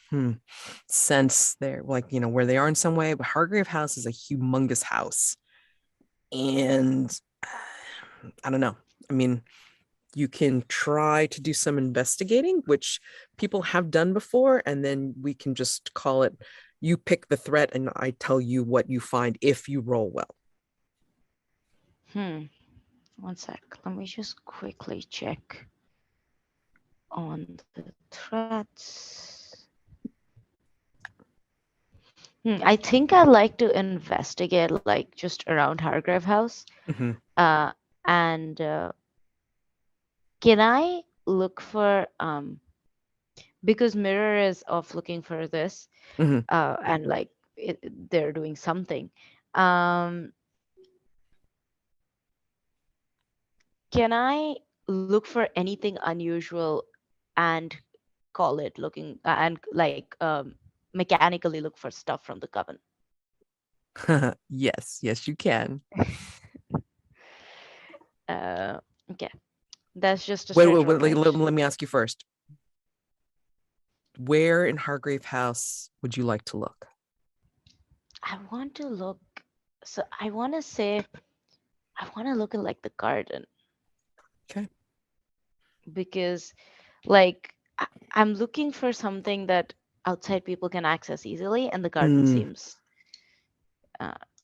sense there, like, you know, where they are in some way, but Hargrave House is a humongous house. And I don't know. I mean, you can try to do some investigating, which people have done before, and then we can just call it, you pick the threat and I tell you what you find if you roll well. 1 sec. Let me just quickly check on the threats. I think I like to investigate, like, just around Hargrave House. Mm-hmm. And can I look for because Mirror is off looking for this, Mm-hmm. and like they're doing something. Can I look for anything unusual and call it looking and like mechanically look for stuff from the Coven? Yes, you can. Okay, that's just a Wait, straight roll, let right? me ask you first. Where in Hargrave House would you like to look? I want to look. So I want to say, I want to look at like the garden. Okay. Because, like, I'm looking for something that outside people can access easily, and the garden seems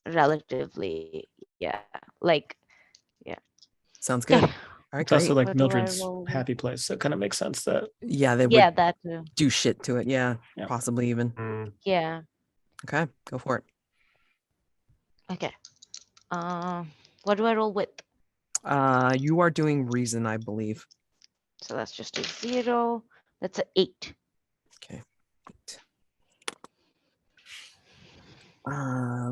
relatively, like, yeah. Sounds good. Okay. All right, It's also great. like Mildred's happy place, so it kind of makes sense that they would that too. do shit to it. Yeah. Possibly even. Yeah. Okay, go for it. Okay. What do I roll with? You are doing reason, I believe. So that's just a 0. That's an 8. Okay. 8.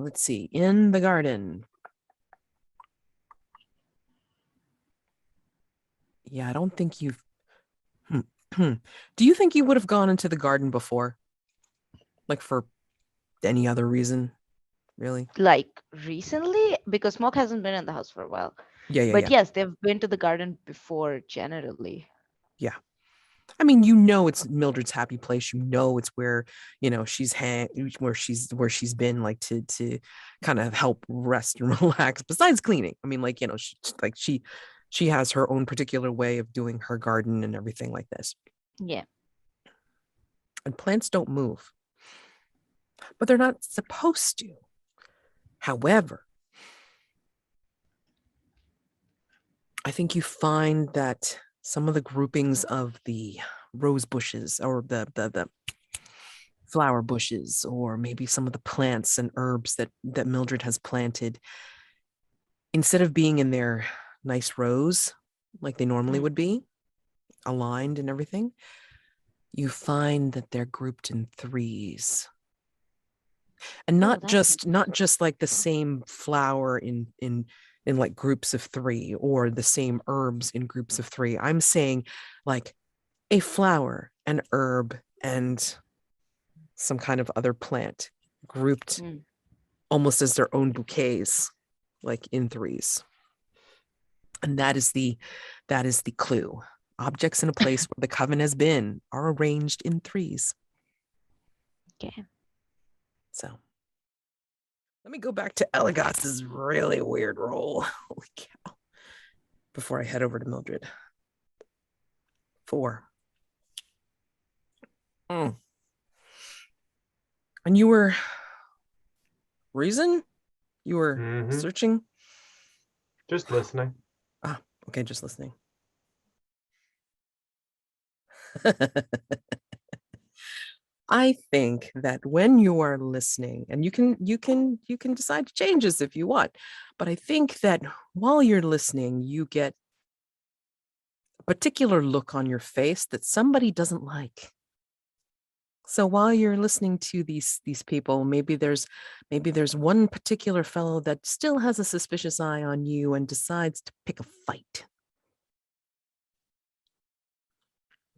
Let's see. In the garden. Yeah, I don't think you've. Do you think you would have gone into the garden before? Like for any other reason? Really? Like recently? Because Smoke hasn't been in the house for a while. Yeah. Yes, they've been to the garden before generally. Yeah. I mean, you know, it's Mildred's happy place. You know, it's where, you know, where she's been, like to kind of help rest and relax. Besides cleaning, I mean, like, you know, she has her own particular way of doing her garden and everything like this. Yeah. And plants don't move, but they're not supposed to. However, I think you find that some of the groupings of the rose bushes or the flower bushes, or maybe some of the plants and herbs that Mildred has planted, instead of being in their nice rows like they normally would be, aligned and everything, you find that they're grouped in 3s. And not just like the same flower in like groups of 3, or the same herbs in groups of 3. I'm saying like a flower, an herb, and some kind of other plant grouped almost as their own bouquets, like in 3s. And that is the clue. Objects in a place where the Coven has been are arranged in 3s. Okay. So Let me go back to Eligos's really weird roll. Holy cow. Before I head over to Mildred. 4. And you were reason? You were searching? Just listening. Ah, okay, just listening. I think that when you are listening, and you can decide to change this if you want, but I think that while you're listening, you get a particular look on your face that somebody doesn't like. So while you're listening to these people, maybe there's one particular fellow that still has a suspicious eye on you and decides to pick a fight.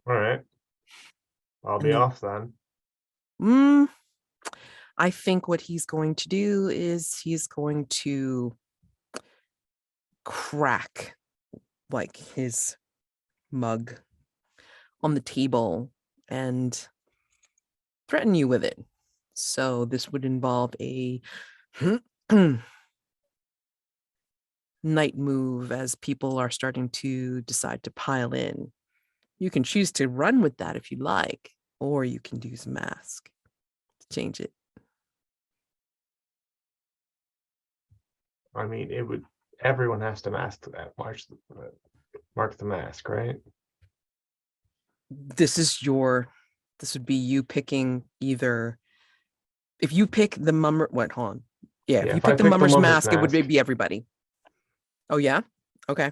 All right. I'll be off then. I think what he's going to do is he's going to crack like his mug on the table and threaten you with it. So this would involve a night move as people are starting to decide to pile in. You can choose to run with that if you like, or you can use a mask to change it. I mean, everyone has to mask that. Mark the mask, right? This would be you picking either, if you pick the mummer, hold on. Yeah, if you pick the mummer's mask, it would be everybody. Oh yeah? Okay.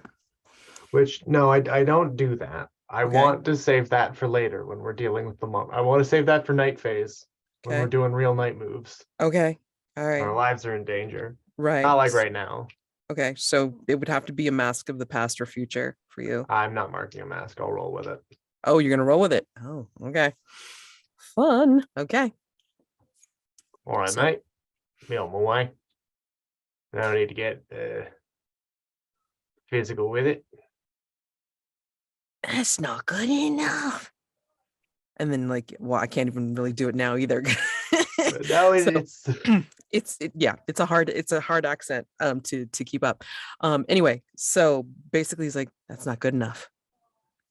Which, no, I don't do that. I want to save that for later when we're dealing with the mummer. I want to save that for night phase when we're doing real night moves. Okay. All right. Our lives are in danger. Right. Not like right now. Okay, so it would have to be a mask of the past or future for you. I'm not marking a mask. I'll roll with it. Oh, you're gonna roll with it. Oh, okay. Fun. Okay. All right, mate. Be on my way. I don't need to get physical with it. That's not good enough. And then, I can't even really do it now either. No, it's a hard accent to keep up. Anyway, so basically he's like, that's not good enough.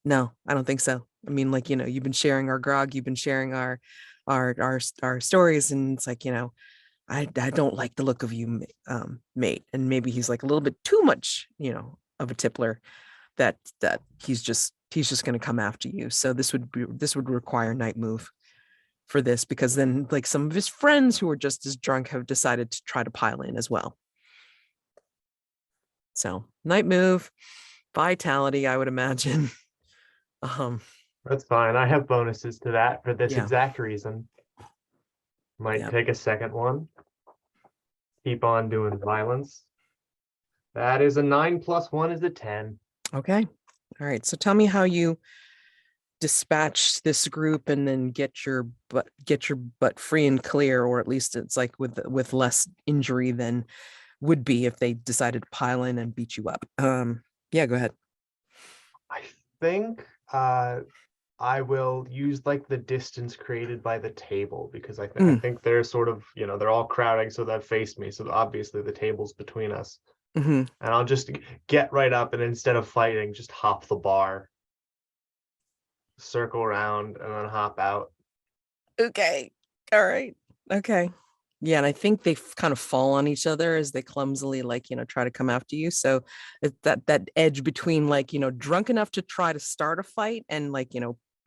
No, I don't think so. I mean, you've been sharing our grog, you've been sharing our stories, and it's like, I don't like the look of you, mate. And maybe he's like a little bit too much, of a tippler that he's just going to come after you. So this would require night move for this, because then some of his friends who are just as drunk have decided to try to pile in as well. So night move, vitality, I would imagine. That's fine. I have bonuses to that for this exact reason. Might take a second one. Keep on doing violence. That is a 9 + 1 is a 10. Okay. All right. So tell me how you dispatch this group and then get your butt free and clear, or at least it's with less injury than would be if they decided to pile in and beat you up. Yeah, go ahead. I think I will use the distance created by the table, because I think they're sort of, they're all crowding so that face me. So obviously the table's between us. And I'll just get right up, and instead of fighting, just hop the bar, circle around, and then hop out. Okay. All right. Okay. Yeah, and I think they kind of fall on each other as they clumsily try to come after you. So it's that edge between drunk enough to try to start a fight and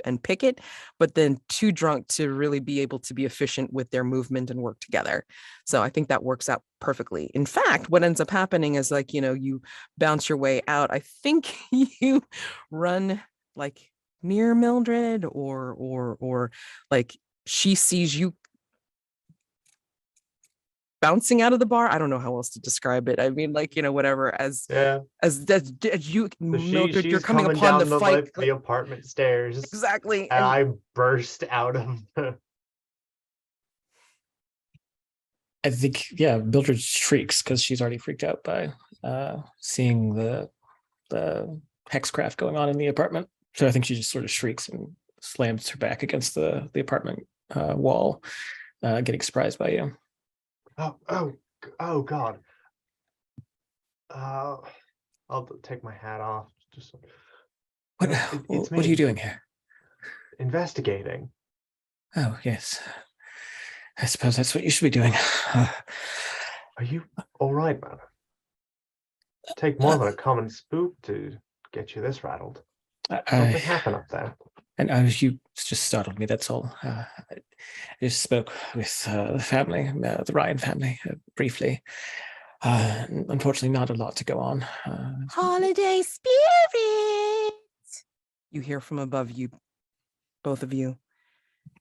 and pick it, but then too drunk to really be able to be efficient with their movement and work together. So I think that works out perfectly. In fact, what ends up happening is you bounce your way out. I think you run near Mildred, or she sees you bouncing out of the bar. I don't know how else to describe it. I mean, whatever, as you, Mildred, you're coming upon the fight, the apartment stairs. Exactly. And I burst out of the... I think, Mildred shrieks because she's already freaked out by seeing the hexcraft going on in the apartment. So I think she just sort of shrieks and slams her back against the apartment wall, getting surprised by you. Oh, Oh God. I'll take my hat off. Just What, it's what are me you doing here? investigating. Oh, yes. I suppose that's what you should be doing. Are you all right, man? Take more than a common spook to get you this rattled. Something happened up there. And you just startled me, that's all. I just spoke with the family, the Ryan family, briefly. Unfortunately, not a lot to go on. Holiday spirit! You hear from above you, both of you.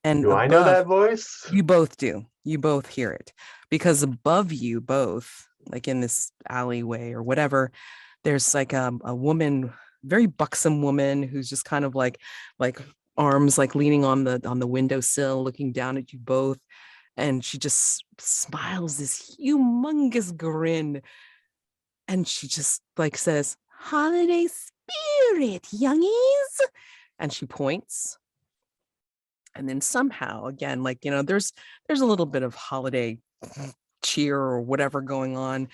And do above, I know that voice? You both do. You both hear it. Because above you both, like in this alleyway or whatever, there's like a woman, very buxom woman who's just kind of like arms like leaning on the windowsill, looking down at you both. And she just smiles this humongous grin. And she just like says, "Holiday spirit, youngies." And she points. And then somehow, again, like, there's a little bit of holiday cheer or whatever going on.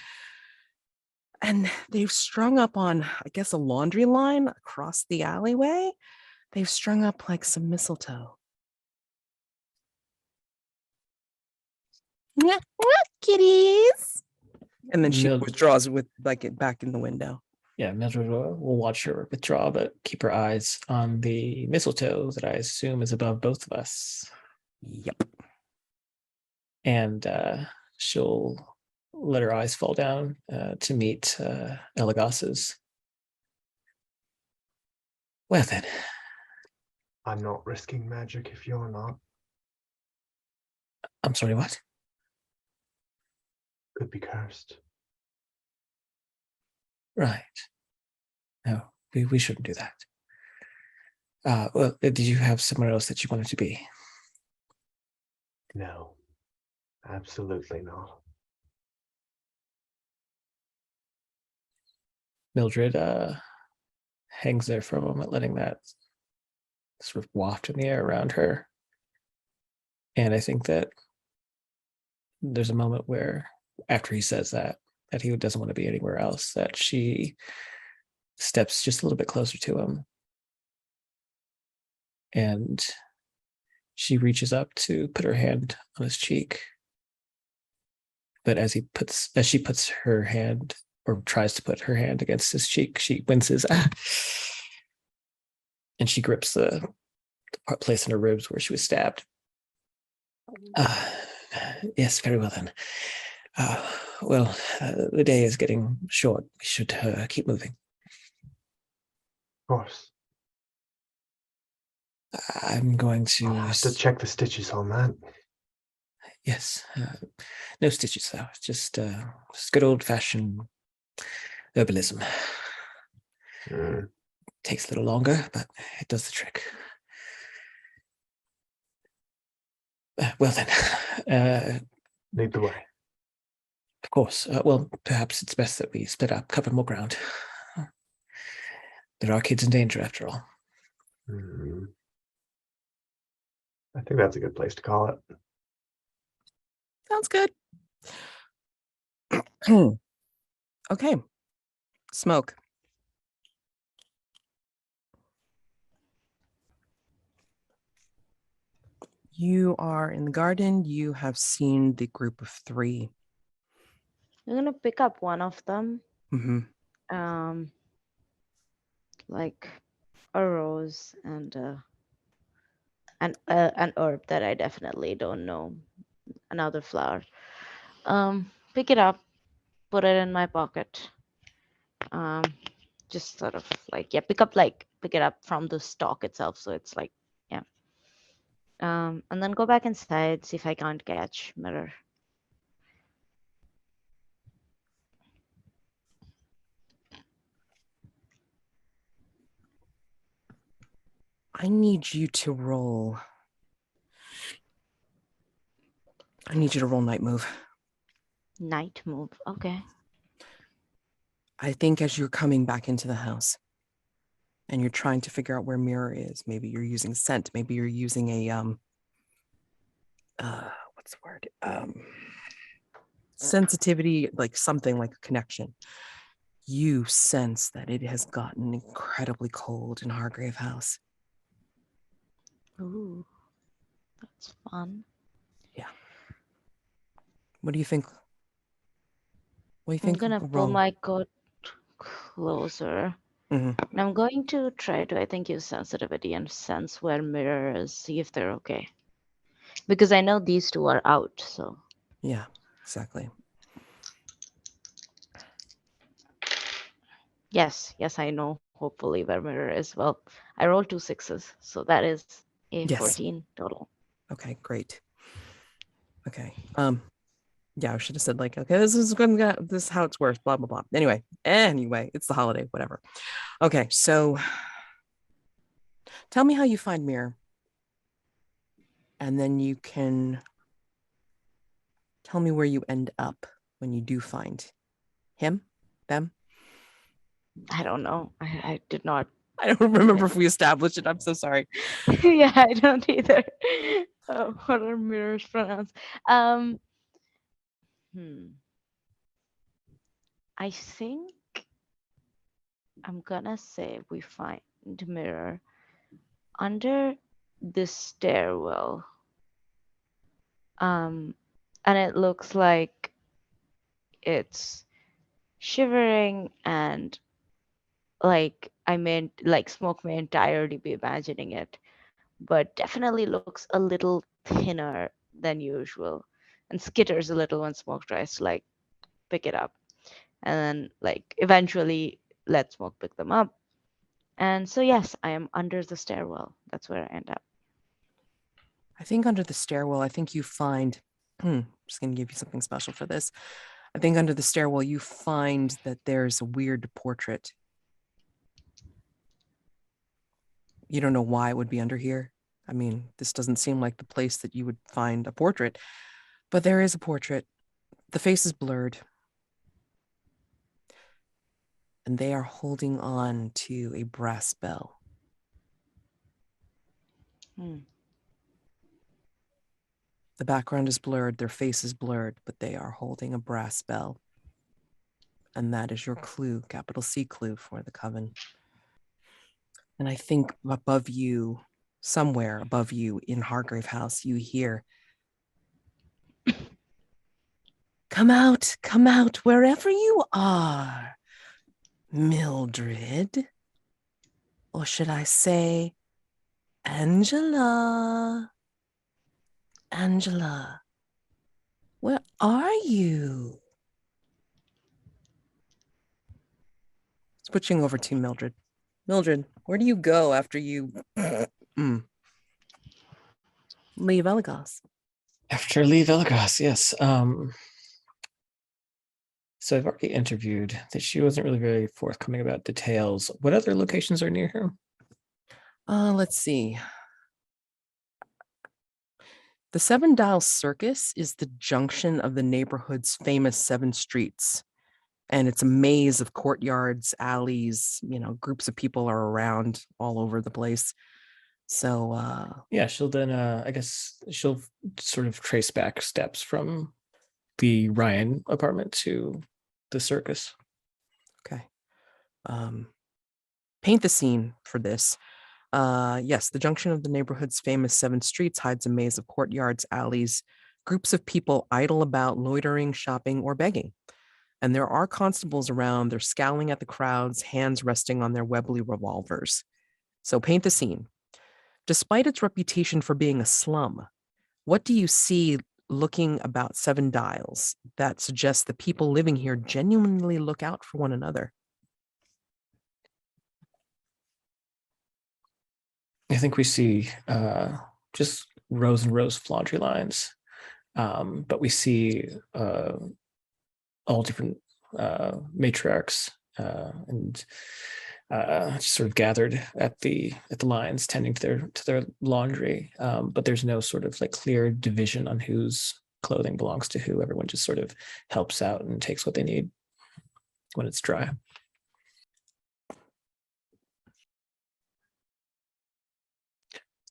And they've strung up on, I guess, a laundry line across the alleyway. They've strung up like some mistletoe. Kitties. And then she withdraws with like it back in the window. Yeah, Mildred will watch her withdraw, but keep her eyes on the mistletoe that I assume is above both of us. Yep. And she'll let her eyes fall down to meet Eligos's. Well then. I'm not risking magic if you're not. I'm sorry, what? Could be cursed. Right. No, we shouldn't do that. Well, did you have somewhere else that you wanted to be? No, absolutely not. Mildred hangs there for a moment, letting that sort of waft in the air around her. And I think that there's a moment where, after he says that he doesn't want to be anywhere else, that she steps just a little bit closer to him. And she reaches up to put her hand on his cheek. But as she puts her hand, or tries to put her hand against his cheek, she winces. And she grips the place in her ribs where she was stabbed. Yes, very well then. The day is getting short. We should keep moving. Of course. I'm going to... I'll have to check the stitches on that. Yes. No stitches, though. Just good old-fashioned herbalism. Takes a little longer, but it does the trick. Well then. Lead the way. Of course. Well, perhaps it's best that we split up, cover more ground. There are kids in danger, after all. I think that's a good place to call it. Sounds good. Okay. Smoke. You are in the garden. You have seen the group of 3. I'm gonna pick up one of them. Mm-hmm. Like a rose and an herb that I definitely don't know. Another flower. Pick it up, put it in my pocket. Just sort of like, yeah, pick it up from the stalk itself. So it's like, yeah. And then go back inside, see if I can't catch Mirror. I need you to roll. I need you to roll night move. Night move, okay. I think as you're coming back into the house and you're trying to figure out where Mirror is, maybe you're using scent, maybe you're using a what's the word? sensitivity, like something like a connection. You sense that it has gotten incredibly cold in Hargrave House. Ooh, that's fun. Yeah. What do you think? What do you I'm think? gonna pull my coat closer. Mhm. And I'm going to try to, I think, use sensitivity and sense where mirror is, see if they're okay. Because I know these two are out, so. Yeah, exactly. Yes, I know, hopefully, where mirror is. Well, I rolled 2 6s, so that is a Yes. 14 total. Okay, great. Okay. Yeah, I should have said like, okay, this is how it's worth, blah blah blah. Anyway, it's the holiday, whatever. Okay, so tell me how you find mirror. And then you can tell me where you end up when you do find him, them. I don't know. I did not. I don't remember if we established it. I'm so sorry. Yeah, I don't either. What are mirrors pronounced? I think I'm gonna say we find mirror under the stairwell. And it looks like it's shivering and like smoke may entirely be imagining it, but definitely looks a little thinner than usual and skitters a little when smoke tries to like pick it up, and then like eventually let smoke pick them up. And so yes, I am under the stairwell. That's where I end up. I think under the stairwell, I think you find, I'm just going to give you something special for this. I think under the stairwell, you find that there's a weird portrait. You don't know why it would be under here. I mean, this doesn't seem like the place that you would find a portrait, but there is a portrait. The face is blurred. And they are holding on to a brass bell. The background is blurred, their face is blurred, but they are holding a brass bell. And that is your clue, capital C clue for the Coven. And I think above you, somewhere above you in Hargrave House, you hear, come out, wherever you are, Mildred. Or should I say, Angela? Angela, where are you? Switching over to Mildred. Mildred, where do you go after you leave Eligos? After leave Eligos, yes. So I've already interviewed that she wasn't really very forthcoming about details. What other locations are near her? Let's see. The Seven Dial Circus is the junction of the neighborhood's famous 7 streets. And it's a maze of courtyards, alleys, groups of people are around all over the place. So yeah, she'll then I guess she'll sort of trace back steps from the Ryan apartment to the circus. Okay. Paint the scene for this. Yes, the junction of the neighborhood's famous 7 streets hides a maze of courtyards, alleys, groups of people idle about, loitering, shopping, or begging. And there are constables around. They're scowling at the crowds, hands resting on their Webley revolvers. So paint the scene. Despite its reputation for being a slum, what do you see looking about 7 Dials that suggests the people living here genuinely look out for one another? I think we see just rows and rows of laundry lines, but we see all different matriarchs and just sort of gathered at the lines, tending to their laundry. But there's no sort of like clear division on whose clothing belongs to who. Everyone just sort of helps out and takes what they need when it's dry.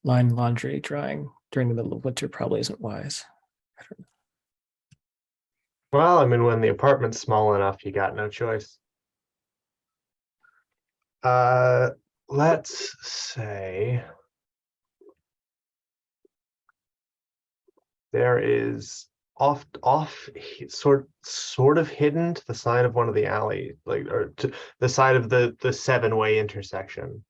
Line laundry drying during the middle of winter probably isn't wise. I don't know. Well, I mean, when the apartment's small enough, you got no choice. Let's say there is sort of hidden to the side of one of the alley, like, or to the side of the 7-way intersection.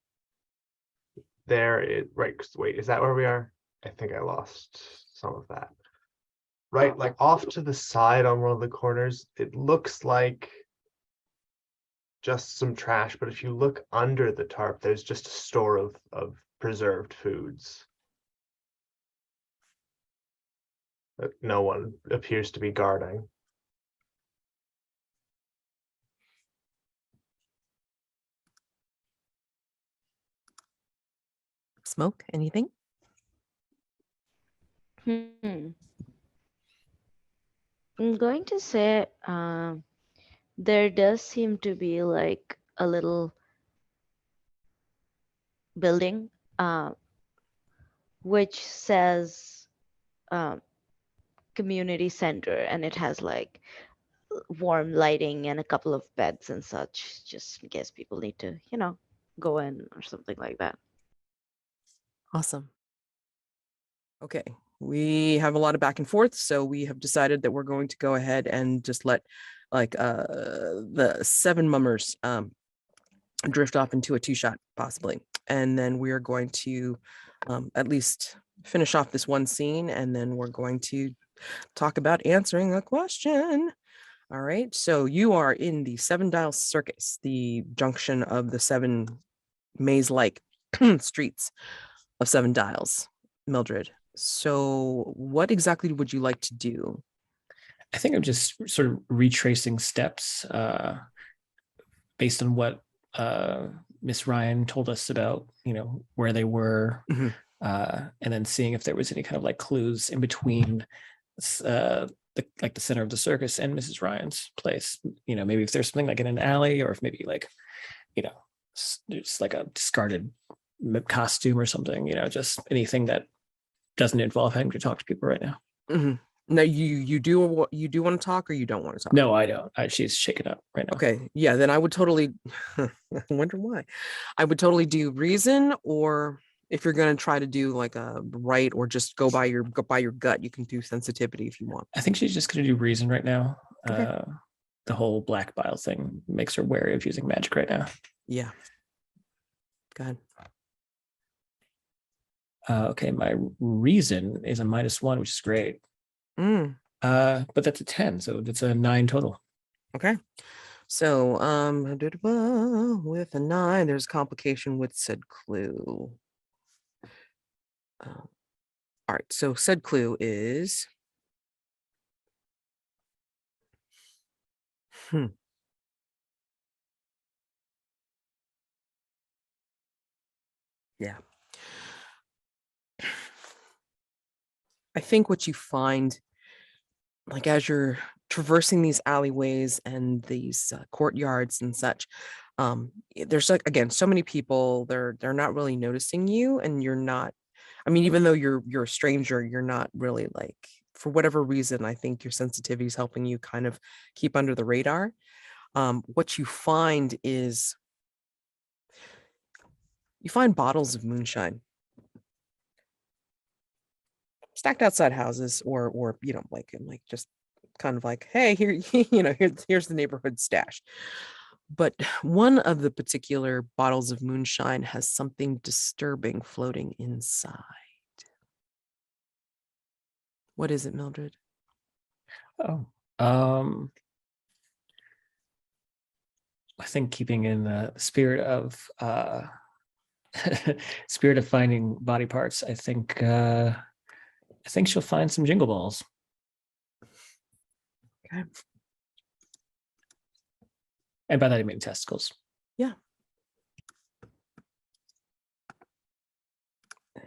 There is, right, wait, is that where we are? I think I lost some of that. Right, like off to the side on one of the corners, it looks like just some trash, but if you look under the tarp, there's just a store of preserved foods that no one appears to be guarding. Smoke, anything? I'm going to say there does seem to be like a little building which says community center, and it has like warm lighting and a couple of beds and such, just in case people need to, go in or something like that. Awesome. Okay, we have a lot of back and forth, so we have decided that we're going to go ahead and just let like the 7 mummers drift off into a 2-shot possibly, and then we are going to at least finish off this one scene, and then we're going to talk about answering a question. All right, so you are in the 7 Dial Circus, the junction of the 7 maze-like streets of 7 Dials, Mildred. So what exactly would you like to do? I think I'm just sort of retracing steps based on what Miss Ryan told us about, where they were, and then seeing if there was any kind of like clues in between the center of the circus and Mrs. Ryan's place. Maybe if there's something like in an alley, or if maybe like, just like a discarded costume or something, just anything that doesn't involve having to talk to people right now. Now you do want to talk, or you don't want to talk? No, I don't. She's shaken up right now. Okay, yeah, then I would totally I wonder why. I would totally do reason, or if you're going to try to do like a Rite, or just go by your gut, you can do sensitivity if you want. I think she's just going to do reason right now. Okay. The whole black bile thing makes her wary of using magic right now. Yeah. Go ahead. Okay, my reason is a -1, which is great. But that's a 10, so that's a 9 total. Okay. So with a 9, there's a complication with said clue. All right, so said clue is yeah. I think what you find, like as you're traversing these alleyways and these courtyards and such, there's like, again, so many people, they're not really noticing you, and you're not, I mean, even though you're a stranger, you're not really like, for whatever reason, I think your sensitivity is helping you kind of keep under the radar. What you find is you find bottles of moonshine stacked outside houses, or like just kind of like, hey, here, here's the neighborhood stash. But one of the particular bottles of moonshine has something disturbing floating inside. What is it, Mildred? Oh, I think keeping in the spirit of finding body parts, I think she'll find some jingle balls. Okay. And by that I mean testicles. Yeah.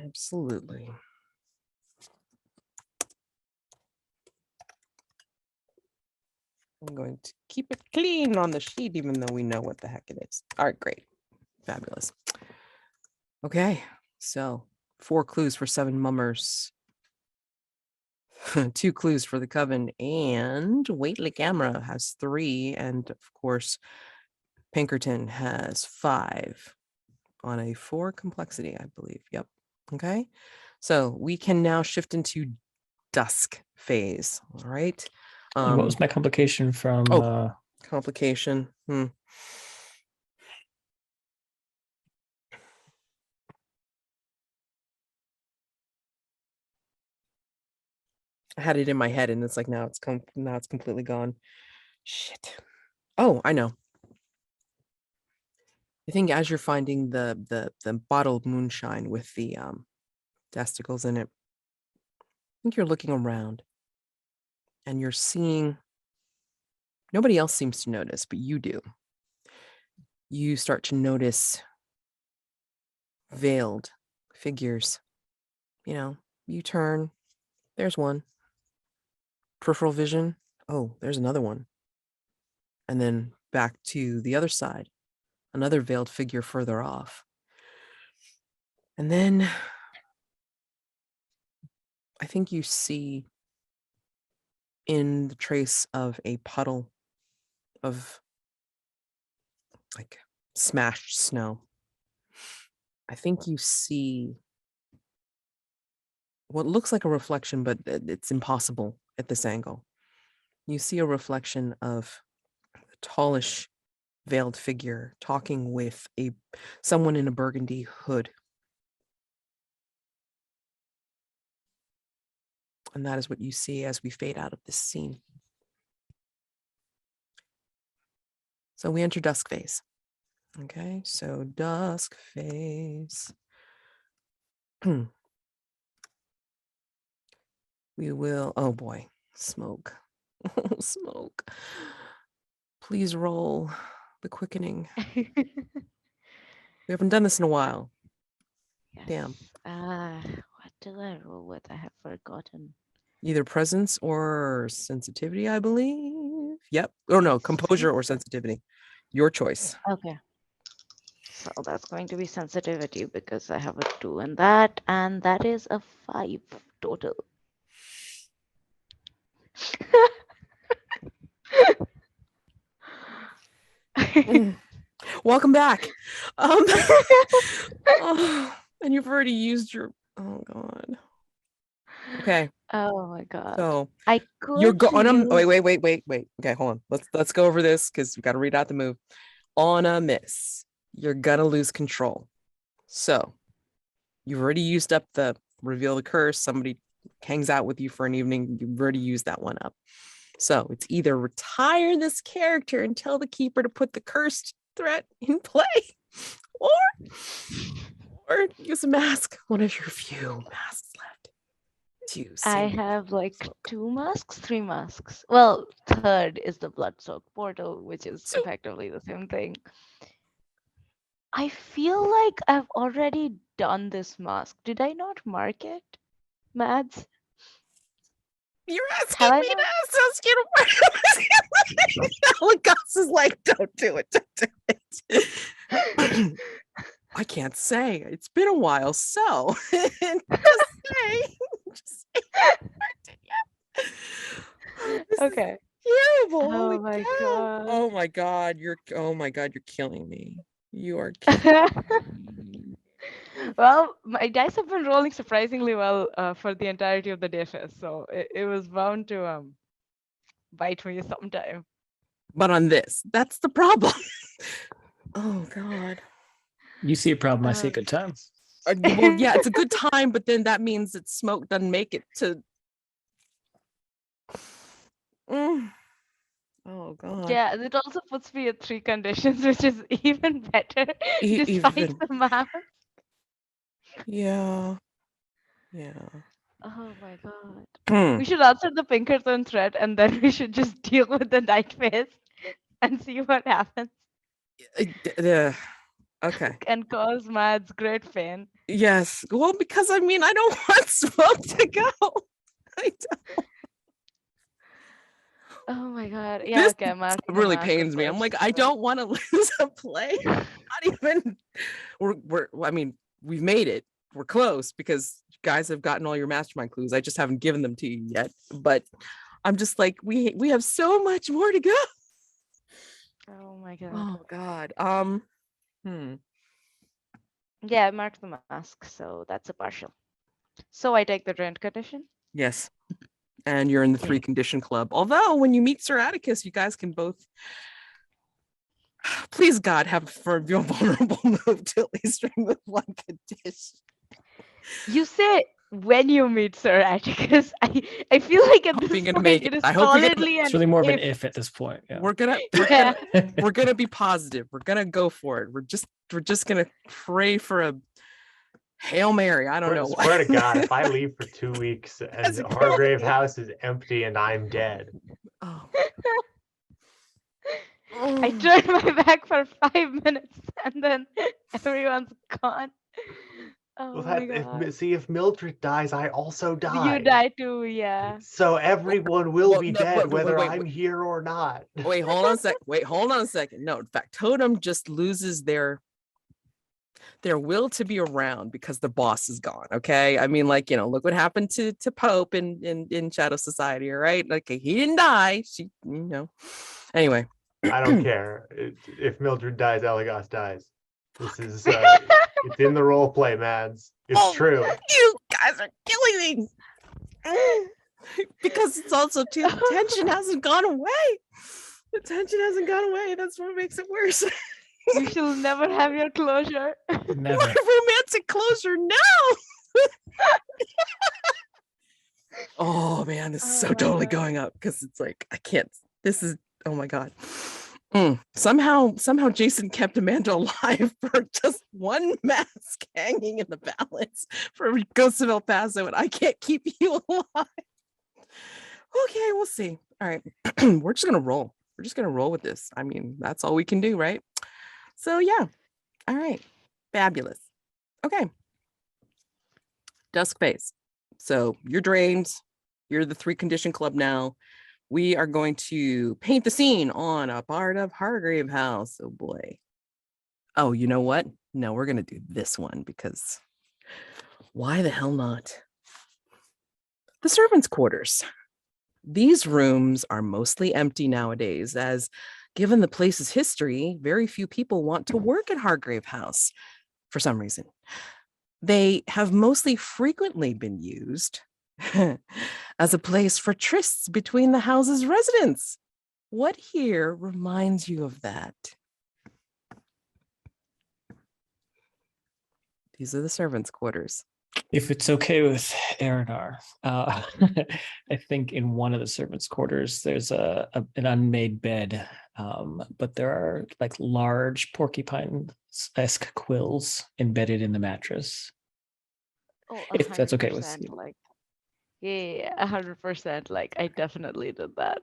Absolutely. I'm going to keep it clean on the sheet, even though we know what the heck it is. All right, great. Fabulous. Okay, so 4 clues for 7 mummers. 2 clues for the Coven, and Waitley Camera has 3, and of course, Pinkerton has 5 on a 4 complexity, I believe. Yep. Okay. So we can now shift into Dusk phase. All right. What was my complication from? Complication. I had it in my head, and it's like now it's completely gone. Shit. Oh, I know. I think as you're finding the bottled moonshine with the testicles in it, I think you're looking around, and you're seeing. Nobody else seems to notice, but you do. You start to notice veiled figures. You turn. There's one. Peripheral vision. Oh, there's another one. And then back to the other side. Another veiled figure further off. And then I think you see in the trace of a puddle of like smashed snow, I think you see what looks like a reflection, but it's impossible at this angle. You see a reflection of a tallish veiled figure talking with someone in a burgundy hood. And that is what you see as we fade out of this scene. So we enter Dusk phase. Okay, so Dusk phase. We will, oh boy, smoke. Smoke. Please roll the quickening. We haven't done this in a while. Yes. Damn. What did I roll with? I have forgotten. Either presence or sensitivity, I believe. Yep. Oh no, composure or sensitivity. Your choice. Okay. So that's going to be sensitivity because I have a 2 in that, and that is a 5 total. Welcome back. Oh, and you've already used your. Oh god. Okay. Oh my god. So I could. you're going. Use... Wait. Okay, hold on. Let's go over this because we got to read out the move. On a miss, you're gonna lose control. So you've already used up the reveal the curse. Somebody hangs out with you for an evening. You've already used that one up. So it's either retire this character and tell the keeper to put the cursed threat in play, or use a mask. One of your few masks left. I have like 2 masks, 3 masks. Well, third is the blood-soaked portal, which is effectively the same thing. I feel like I've already done this mask. Did I not mark it, Mads? You're asking me to ask you to mark. Eligos is like, don't do it. I can't say. It's been a while, so just say. Okay. Terrible. Oh my god. Oh my god. You're killing me. You are killing me. Well, my dice have been rolling surprisingly well for the entirety of the day fest, so it was bound to bite me sometime. But on this, that's the problem. Oh god. You see a problem, I see a good time. Well, yeah, it's a good time, but then that means that smoke doesn't make it to. Oh god. Yeah, it also puts me at 3 conditions, which is even better despite the map. Yeah. Oh my god. We should answer the Pinkerton threat, and then we should just deal with the night phase and see what happens. Okay. And cause Mads great pain. Yes. Well, because I don't want smoke to go. I don't. Oh my god. Yeah, okay. This really pains me. I'm like, I don't want to lose a play. Not even. We've made it. We're close because guys have gotten all your mastermind clues. I just haven't given them to you yet. But I'm just like, we have so much more to go. Oh my god. Oh God. Yeah, I marked the mask, so that's a partial. So I take the drained condition. Yes. And you're in the 3 condition club. Although when you meet Sir Atticus, you guys can both, please God, have for your vulnerable move to at least remove 1 condition. You say when you meet Sir Atticus. I feel like at this point it is solidly it's really more of an if at this point. Yeah. We're gonna be positive. We're gonna go for it. We're just gonna pray for a Hail Mary. I don't know. Swear to God, if I leave for 2 weeks and Hargrave House is empty and I'm dead. Oh. I turn my back for 5 minutes and then everyone's gone. Oh my God. If Mildred dies, I also die. You die too, yeah. So everyone will be dead, whether I'm here or not. Wait, hold on a second. No, Factotum just loses their will to be around because the boss is gone. Okay. I mean, like, look what happened to Pope in Shadow Society, all right? Like, he didn't die. She, Anyway. I don't care. If Mildred dies, Eligos dies. This is it's in the role play, Mads. It's true. You guys are killing me. Because it's also too, the tension hasn't gone away. The tension hasn't gone away. That's what makes it worse. You shall never have your closure. Never. My romantic closure, no. Oh man, this is so totally going up because it's like I can't. This is, oh my God. Somehow Jason kept Amanda alive for just 1 mask hanging in the balance for Ghost of El Paso, and I can't keep you alive. Okay, we'll see. All right, we're just gonna roll. We're just gonna roll with this. I mean, that's all we can do, right? So yeah. All right. Fabulous. Okay. Dusk phase. So you're drained. You're the 3 condition club now. We are going to paint the scene on a part of Hargrave House. Oh boy. Oh, you know what? No, we're going to do this one because why the hell not? The servants' quarters. These rooms are mostly empty nowadays, as given the place's history, very few people want to work at Hargrave House for some reason. They have mostly frequently been used as a place for trysts between the house's residents. What here reminds you of that? These are the servants' quarters. If it's okay with Eirinar, I think in one of the servants' quarters there's an unmade bed, but there are like large porcupine-esque quills embedded in the mattress. Oh, if that's okay with you. Like, yeah, 100%. Like, I definitely did that.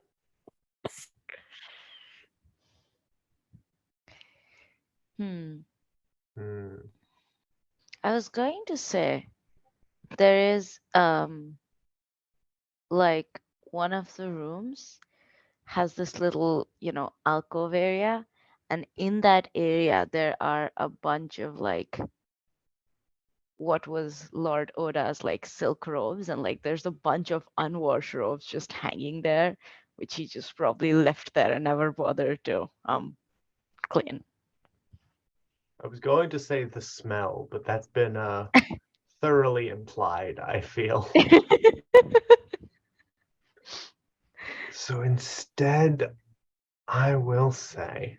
I was going to say there is like one of the rooms has this little, alcove area, and in that area there are a bunch of like what was Lord Oda's like silk robes, and like there's a bunch of unwashed robes just hanging there, which he just probably left there and never bothered to clean. I was going to say the smell, but that's been thoroughly implied, I feel. So instead, I will say,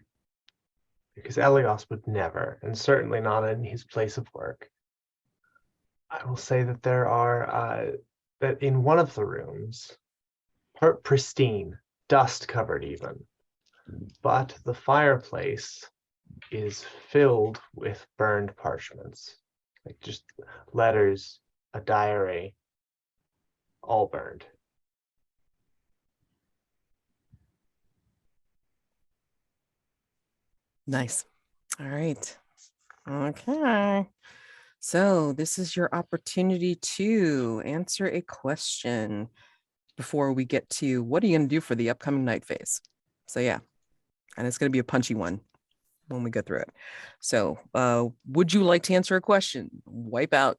because Eligos would never, and certainly not in his place of work, I will say that there are, that in one of the rooms, pristine, dust covered even, but the fireplace is filled with burned parchments, like just letters, a diary, all burned. Nice. All right. Okay. So this is your opportunity to answer a question before we get to what are you going to do for the upcoming night phase? So yeah, and it's going to be a punchy one when we go through it. So would you like to answer a question? Wipe out,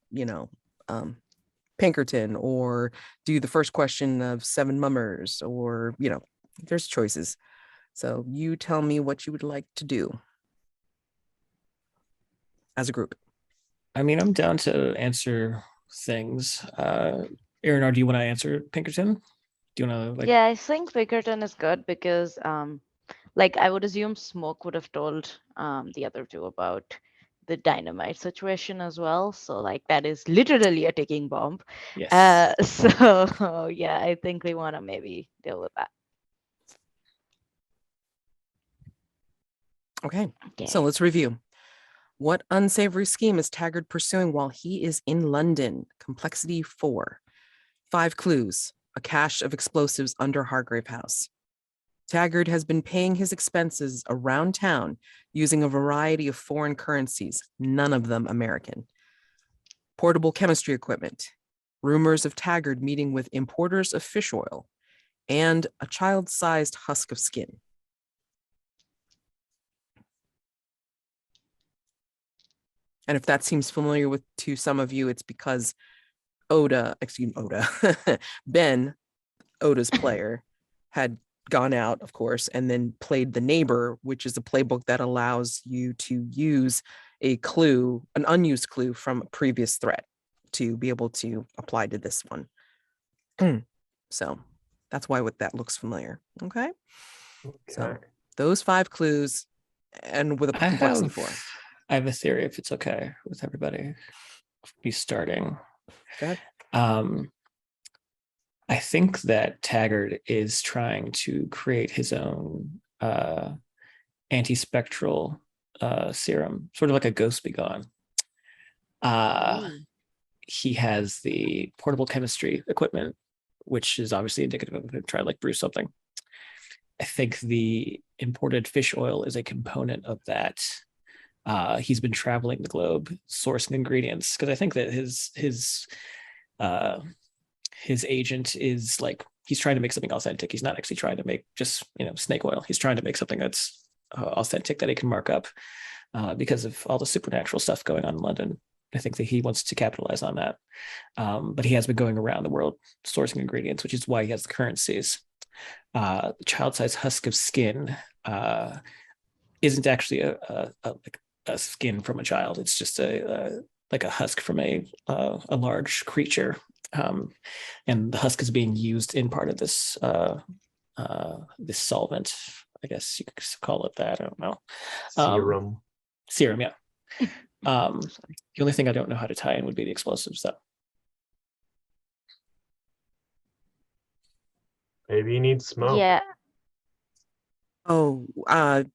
Pinkerton, or do the first question of Seven Mummers, or, there's choices. So you tell me what you would like to do as a group. I mean, I'm down to answer things. Eirinar, do you want to answer Pinkerton? Do you want to Yeah, I think Vickerton is good because I would assume Smoke would have told the other two about the dynamite situation as well. So that is literally a ticking bomb. Yes. So yeah, I think we want to maybe deal with that. Okay. So let's review. What unsavory scheme is Taggart pursuing while he is in London? Complexity 4. 5 clues. A cache of explosives under Hargrave House. Taggart has been paying his expenses around town using a variety of foreign currencies, none of them American. Portable chemistry equipment. Rumors of Taggart meeting with importers of fish oil. And a child-sized husk of skin. And if that seems familiar to some of you, it's because Ben, Oda's player, had gone out, of course, and then played the neighbor, which is a playbook that allows you to use a clue, an unused clue from a previous threat to be able to apply to this one. So that's why that looks familiar. Okay. So those 5 clues, and with a complexity 4. I have a theory, if it's okay with everybody. Be starting. Okay. I think that Taggart is trying to create his own anti-spectral serum, sort of like a Ghost Be Gone. He has the portable chemistry equipment, which is obviously indicative of him trying to brew something. I think the imported fish oil is a component of that. He's been traveling the globe sourcing ingredients, because I think that his agent is he's trying to make something authentic. He's not actually trying to make just snake oil. He's trying to make something that's authentic that he can mark up because of all the supernatural stuff going on in London. I think that he wants to capitalize on that. But he has been going around the world sourcing ingredients, which is why he has the currencies. The child-sized husk of skin isn't actually a skin from a child. It's just a husk from a large creature, and the husk is being used in part of this this solvent. I guess you could call it that. I don't know. Serum, yeah. The only thing I don't know how to tie in would be the explosives, though. Maybe you need smoke. Yeah. Oh, I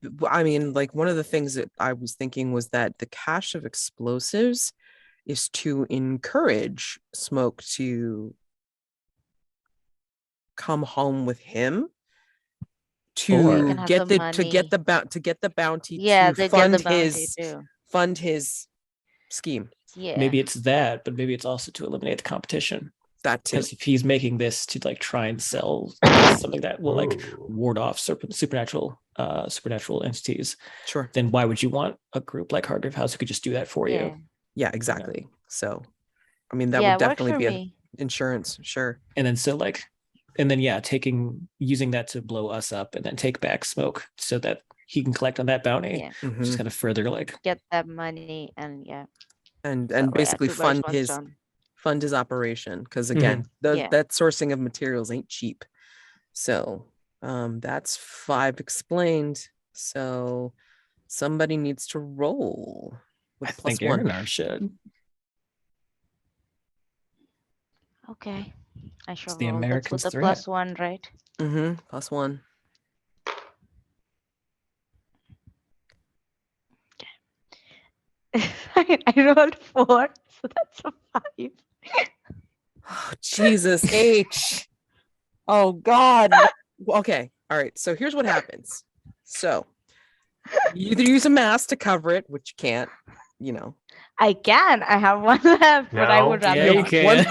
mean, one of the things that I was thinking was that the cache of explosives is to encourage Smoke to come home with him to get the bounty, to fund his scheme. Yeah. Maybe it's that, but maybe it's also to eliminate the competition. That too. Because if he's making this to try and sell something that will ward off supernatural entities, sure, then why would you want a group like Hargrave House who could just do that for you? Yeah, exactly. So, I mean, that would definitely be an insurance, sure. And then using that to blow us up, and then take back Smoke so that he can collect on that bounty. Just kind of further get that money and basically fund his operation, because again, that sourcing of materials ain't cheap. So that's 5 explained. So somebody needs to roll with I think Eirinar should. Okay, I shall It's the roll. American's That's with threat. the +1, right? +1. I rolled 4, so that's a 5. Oh, Jesus H. Oh God. Okay. All right. So here's what happens. So you either use a mask to cover it, which you can't, I can. I have 1 left, but I would rather. Yeah, you can.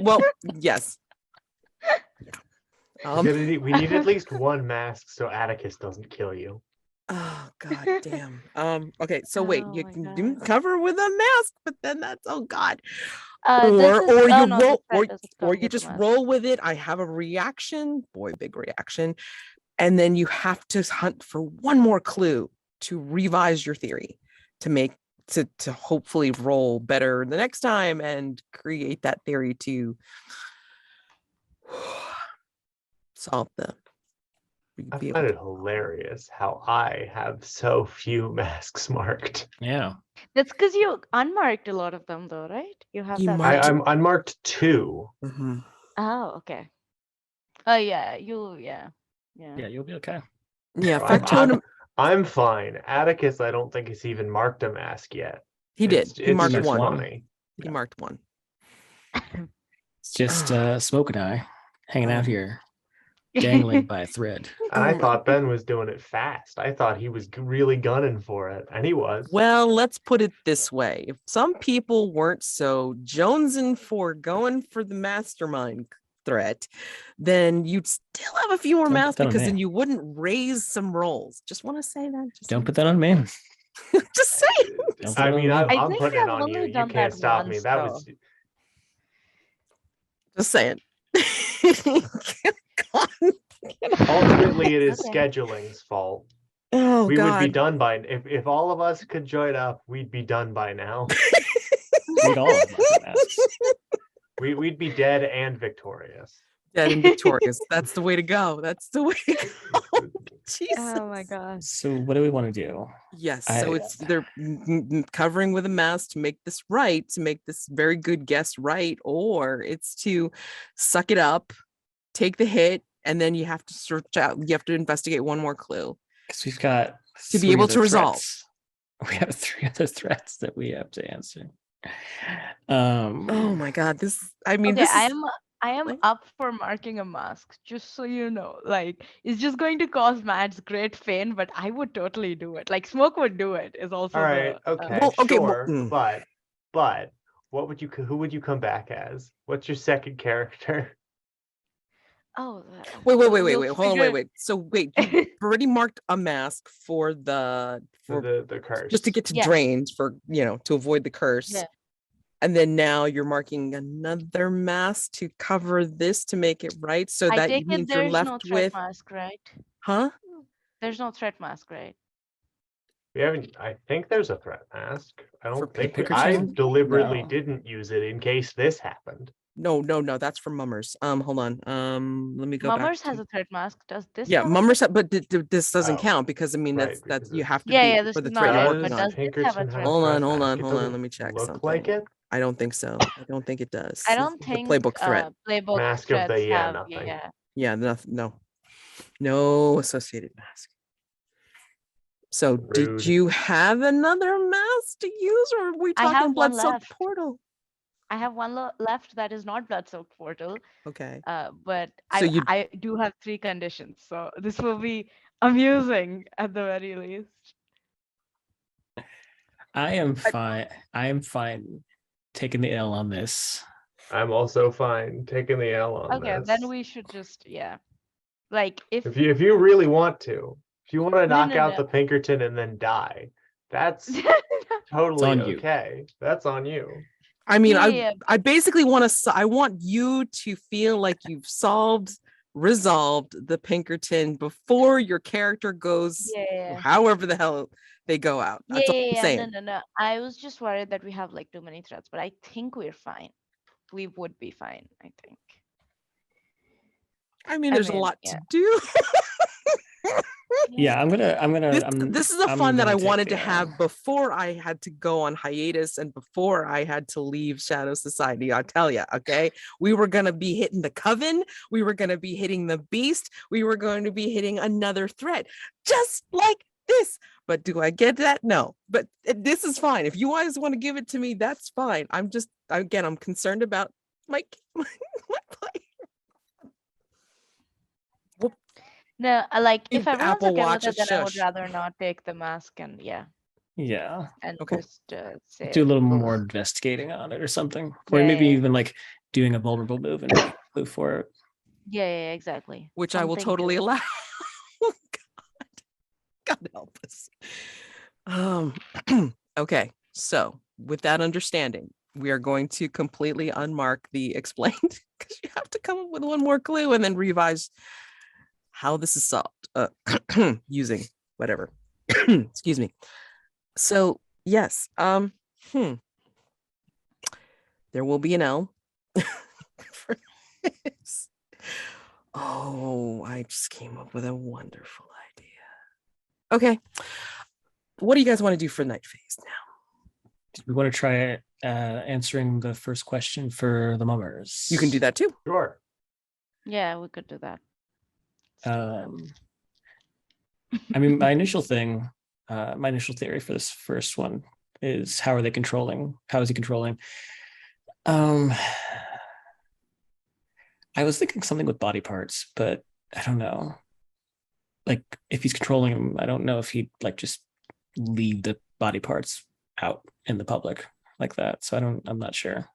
Well, yes. We need at least 1 mask so Atticus doesn't kill you. Oh god damn. Okay, so wait, Oh you my can do God. cover with a mask, but then that's oh god. This is Or oh you no, the roll threat doesn't or come you with the just mask. roll with it. I have a reaction, boy, big reaction. And then you have to hunt for one more clue to revise your theory to make to hopefully roll better the next time and create that theory to solve the I be able find to it hilarious how I have so few masks marked. Yeah. That's because you unmarked a lot of them, though, right? You have You that. marked- I'm unmarked 2. Mhm. Oh, okay. Oh yeah, yeah. Yeah, you'll be okay. Yeah, So I'm, Factotum. I'm fine. Atticus, I don't think has even marked a mask yet. He did. He marked just one. funny. He Yeah. marked one. It's just Smoke and I hanging out Oh. here, dangling by a thread. And I Oh. thought Ben was doing it fast. I thought he was really gunning for it, and he was. Well, let's put it this way. If some people weren't so jonesing for going for the mastermind threat, then you'd still have a few more Don't put masks that on because then me. you wouldn't raise some rolls. Just want to say that. Don't put that on me. Just saying. Don't put I it on mean, me. I'm, I I'm think putting it I've on you. only You done can't that stop me. once, That though. was Just saying. ultimately it is Okay. scheduling's fault. Oh We would be God. done by if all of us could join up, we'd be done by now. We'd all have market masks. We'd be dead and victorious. Dead and victorious. That's the way to go. That's the way to go. Jesus. Oh my God. So what do we want to do? Yes. So I- it's either covering with a mask to make this right, to make this very good guess right, or it's to suck it up, take the hit, and then you have to search out, you have to investigate one more clue. Because we've got To be three able other to resolve. threats. We have 3 other threats that we have to answer. Oh my God. This, I mean, Okay, this is, I am like- up for marking a mask, just so you know. Like, it's just going to cause Mads great pain, but I would totally do it. Like, Smoke would do it. Is also All right, the okay, Well, okay, sure, mm. but who would you come back as? What's your second character? Oh, wait. we'll Hold on, figure- wait. So wait, you already marked a mask for the, For for the curse. just to get to Yeah. drains for, to avoid the curse. Yeah. And then now you're marking another mask to cover this to make it right. So I that take it means you're there's left no threat with, mask, right? huh? There's no threat mask, right? We haven't. I think there's a threat mask. I For don't think I Pinkerton? deliberately No. didn't use it in case this happened. No, that's for Mummers. Hold on. Let me go Mummers back. has a threat mask. Does this? Yeah, have a Mummers, threat- but this doesn't Oh, count because I mean right, that's because you have to Yeah, be yeah, this for is the not threat it, you're but moving on. does this have a Pinkerton threat have Hold a on, threat hold mask? on, It hold on. doesn't Let me check look something. like it. I don't think so. I don't think it does. I This don't is the think playbook threat. playbook Mask of the- threats yeah, have nothing. yeah. Yeah, no associated mask. So did Rude. you have another mask to use, or are we I talking have one blood soaked left. portal? I have one left that is not blood soaked portal. Okay. But So you- I do have 3 conditions, so this will be amusing at the very least. I am fine taking the L on this. I'm also fine taking the L on Okay, this. then we should just like if If you really want to, if you want to knock no, out no. the Pinkerton and then die, that's totally on you. okay. That's on you. I mean, Yeah, I basically I want you to feel like you've resolved the Pinkerton before your character goes yeah. however the hell they go out. That's all I'm saying. No. I was just worried that we have like too many threats, but I think we're fine. We would be fine, I think. I mean, there's a lot yeah. to do. Yeah, This is a I'm fun that gonna I take wanted the to L. have before I had to go on hiatus and before I had to leave Shadow Society. I'll tell you, okay? We were going to be hitting the Coven. We were going to be hitting the Beast. We were going to be hitting another threat, just like this. But do I get that? No. But this is fine. If you guys want to give it to me, that's fine. I'm concerned about my play. No, like Give if everyone's Apple okay Watch with a it, then I would shush. rather not take the mask and Yeah, Okay. just say do a little we'll- more investigating on it or something, or maybe Yeah. even like doing a vulnerable move and making a clue for it. Yeah, exactly. Which I will Something totally to- allow. Oh, God help Okay, so with that understanding, we are going to completely unmark the explained because you have to come up with one more clue and then revise how this is solved using whatever. Excuse me. So yes, there will be an L for this. Oh, I just came up with a wonderful idea. Okay, what do you guys want to do for night phase now? We want to try answering the first question for the mummers. You can do that too. Sure. Yeah, we could do that. I mean, my initial theory for this first one is how are they controlling? How is he controlling? I was thinking something with body parts, but I don't know. Like if he's controlling him, I don't know if he'd like just leave the body parts out in the public like that. So I'm not sure.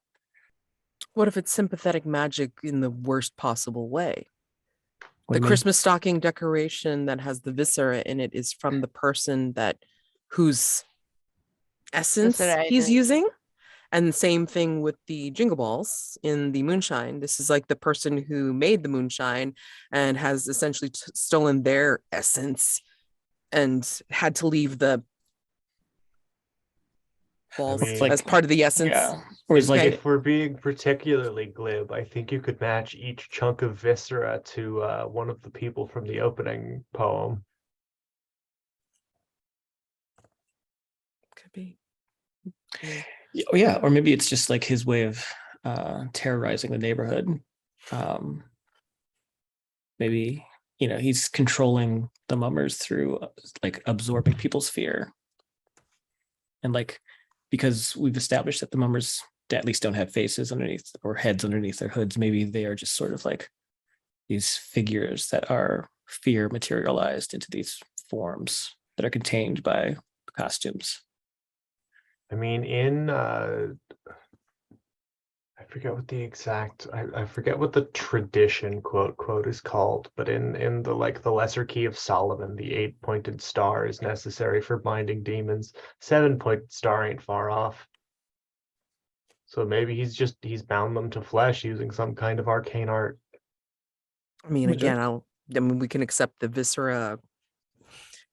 What if it's sympathetic magic in the worst possible way? What The do you mean? Christmas stocking decoration that has the viscera in it is from the person whose essence Viscera he's it is. using. And the same thing with the jingle balls in the moonshine. This is like the person who made the moonshine and has essentially stolen their essence and had to leave the balls mean, as part of the essence. Yeah. Or it's like If we're being particularly glib, I think you could match each chunk of viscera to one of the people from the opening poem. Could be. yeah, or maybe it's just like his way of terrorizing the neighborhood. Maybe he's controlling the mummers through like absorbing people's fear, and like because we've established that the mummers at least don't have faces underneath or heads underneath their hoods, maybe they are just sort of like these figures that are fear materialized into these forms that are contained by costumes. I mean, I forget what the exact, I forget what the tradition quote is called, but in the the lesser key of Solomon, the 8-pointed star is necessary for binding demons. 7-pointed star ain't far off. So maybe he's bound them to flesh using some kind of arcane art. I mean, again, we can accept the viscera.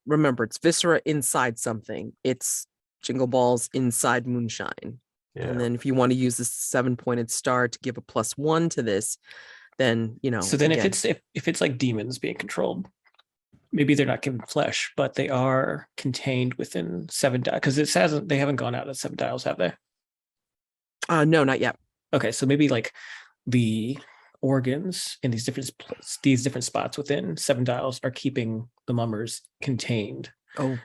Remember, it's viscera inside something. It's jingle balls inside moonshine. Yeah. And then if you want to use this 7-pointed star to give a +1 to this, then So then again, if it's like demons being controlled, maybe they're not given flesh, but they are contained within 7 dials, because they haven't gone out at 7 dials, have they? no, not yet. Okay, so maybe like the organs in these different spots within 7 dials are keeping the mummers contained. Oh.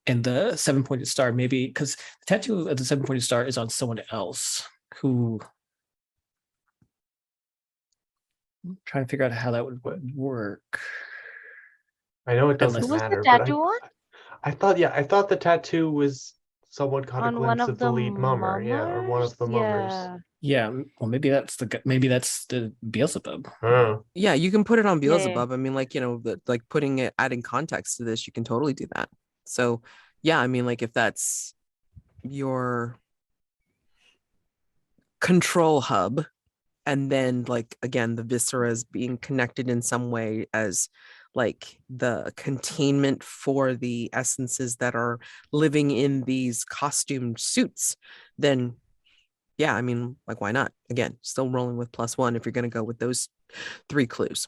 And the 7-pointed star, maybe because the tattoo of the 7-pointed star is on someone else who. I'm trying to figure out how that would work. I know it doesn't Who was matter, the but tattoo on? I thought the tattoo was someone caught a On one glimpse of of the the lead mummer, yeah, or one of the mummers. Yeah. Yeah, well, maybe that's the Beelzebub. Huh. Yeah, you can put it on Yeah. Beelzebub. I mean, putting it, adding context to this, you can totally do that. So yeah, I mean, like if that's your control hub, and then like again, the viscera is being connected in some way as like the containment for the essences that are living in these costumed suits, then yeah, I mean, like why not? Again, still rolling with +1 if you're going to go with those 3 clues.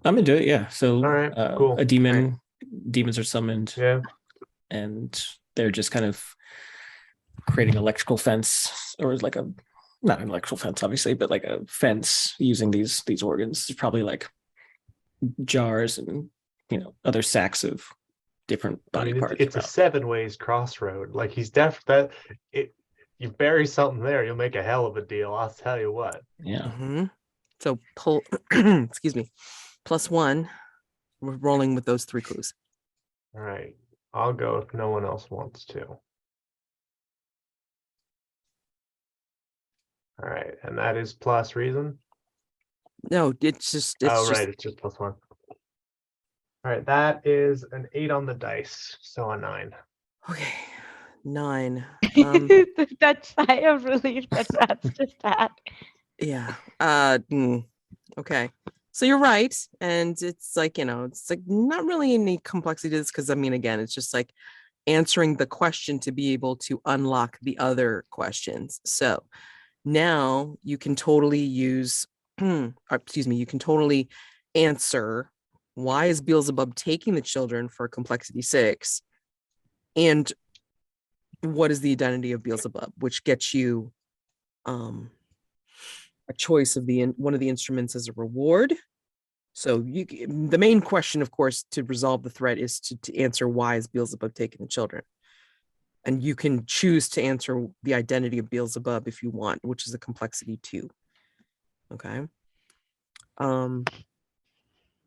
I'm into it, yeah. So All right, cool. a demons are summoned, Yeah. and they're just kind of creating an electrical fence, or like not an electrical fence, obviously, but like a fence using these organs. There's probably like jars and other sacks of different body parts. It's a 7-ways crossroad. Like he's you bury something there, you'll make a hell of a deal. I'll tell you what. Yeah. Mm-hmm. So pull, excuse me, +1. We're rolling with those 3 clues. All right, I'll go if no one else wants to. All right, and that is plus reason. No, it's just Right, it's just +1. All right, that is an 8 on the dice, so a 9. Okay, 9. That sigh of relief that Rat's just had. Yeah. Okay. So you're right, and it's like, it's like not really any complexity to this, because I mean, again, it's just like answering the question to be able to unlock the other questions. So now you can totally use, or excuse me, you can totally answer, why is Beelzebub taking the children for complexity 6? And what is the identity of Beelzebub, which gets you a choice of one of the instruments as a reward. So the main question, of course, to resolve the threat is to answer, why is Beelzebub taking the children? And you can choose to answer the identity of Beelzebub if you want, which is a complexity 2. Okay.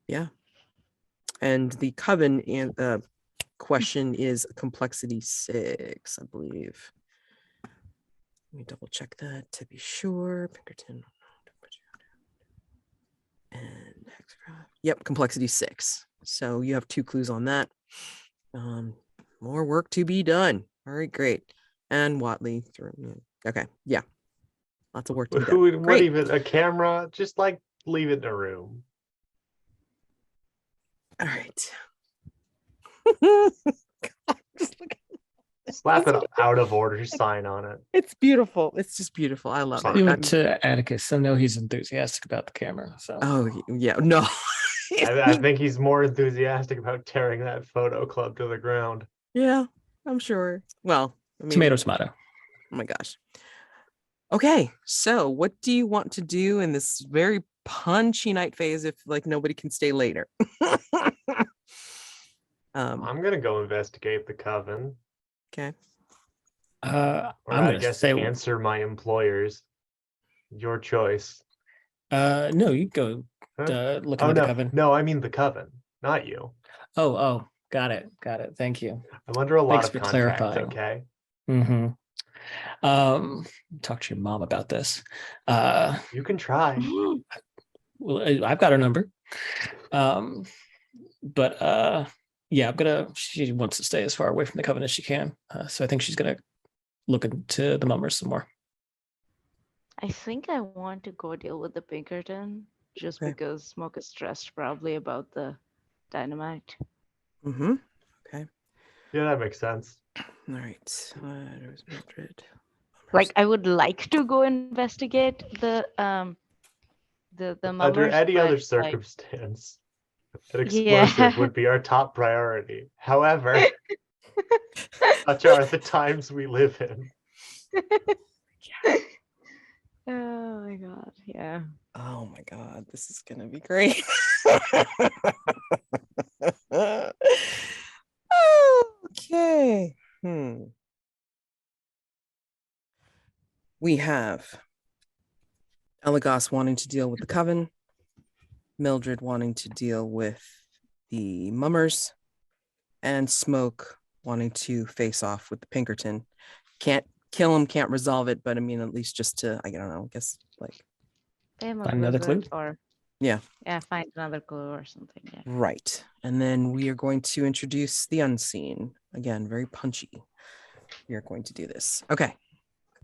Yeah. And the Coven and question is a complexity 6, I believe. Let me double check that to be sure. Pinkerton and Hexcraft. Yep, complexity 6. So you have 2 clues on that. More work to be done. All right, great. And Watley through. Okay, yeah. Lots of work to be done. What Great. even a camera? Just like leave it in a room. All right. God, just look at Slap an out of order sign on it. it's beautiful. It's just beautiful. I love Sorry. it. Do I'm- it to Atticus. I know he's enthusiastic about the camera. So Oh yeah, no. I think he's more enthusiastic about tearing that photo club to the ground. Yeah, I'm sure. Well, I mean, tomato, tomato. oh my gosh. Okay, so what do you want to do in this very punchy night phase if like nobody can stay later? I'm gonna go investigate the Coven. Okay. Or I'm I gonna guess say answer my employers. Your choice. no, you go Huh? look Oh into the no, Coven. no, I mean the Coven, not you. Oh, got it. Thank you. I'm under a lot Thanks of for contracts, clarifying. okay? Mm-hmm. Talk to your mom about this. You can try. Well, I've got her number. But yeah, she wants to stay as far away from the Coven as she can. So I think she's gonna look into the mummers some more. I think I want to go deal with the Pinkerton just Okay. because Smoke is stressed probably about the dynamite. Mm-hmm. Okay. Yeah, that makes sense. All right. There's Mildred. Like I would like to go investigate the Under mummers, any but other like, circumstance, an Yeah. explosive would be our top priority. However, such are the times we live in. oh my god, yeah. Oh my God, this is gonna be great. Okay. We have Eligos wanting to deal with the Coven, Mildred wanting to deal with the mummers, and Smoke wanting to face off with the Pinkerton. Can't kill him, can't resolve it, but I mean, at least just to, I don't know, I guess like, Pay him a Find another visit clue? or yeah, find another clue or something. Yeah. right. And then we are going to introduce the unseen. Again, very punchy. We are going to do this. Okay.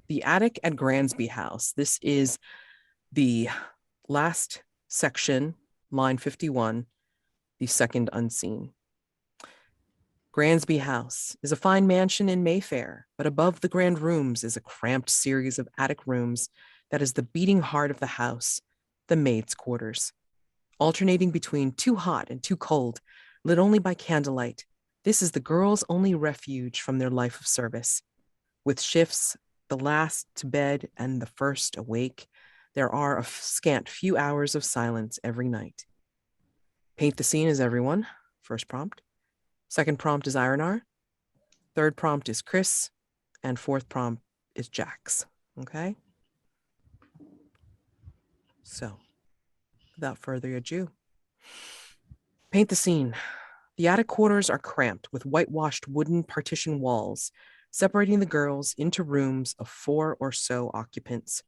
The attic at Gransby House. This is the last section, line 51, the second unseen. Gransby House is a fine mansion in Mayfair, but above the grand rooms is a cramped series of attic rooms that is the beating heart of the house, the maids' quarters. Alternating between too hot and too cold, lit only by candlelight, this is the girls' only refuge from their life of service. With shifts, the last to bed and the first awake, there are a scant few hours of silence every night. Paint the scene as everyone, first prompt. Second prompt is Eirinar. Third prompt is Chris. And fourth prompt is Jax. Okay? So, without further ado, paint the scene. The attic quarters are cramped with whitewashed wooden partition walls, separating the girls into rooms of 4 or so occupants.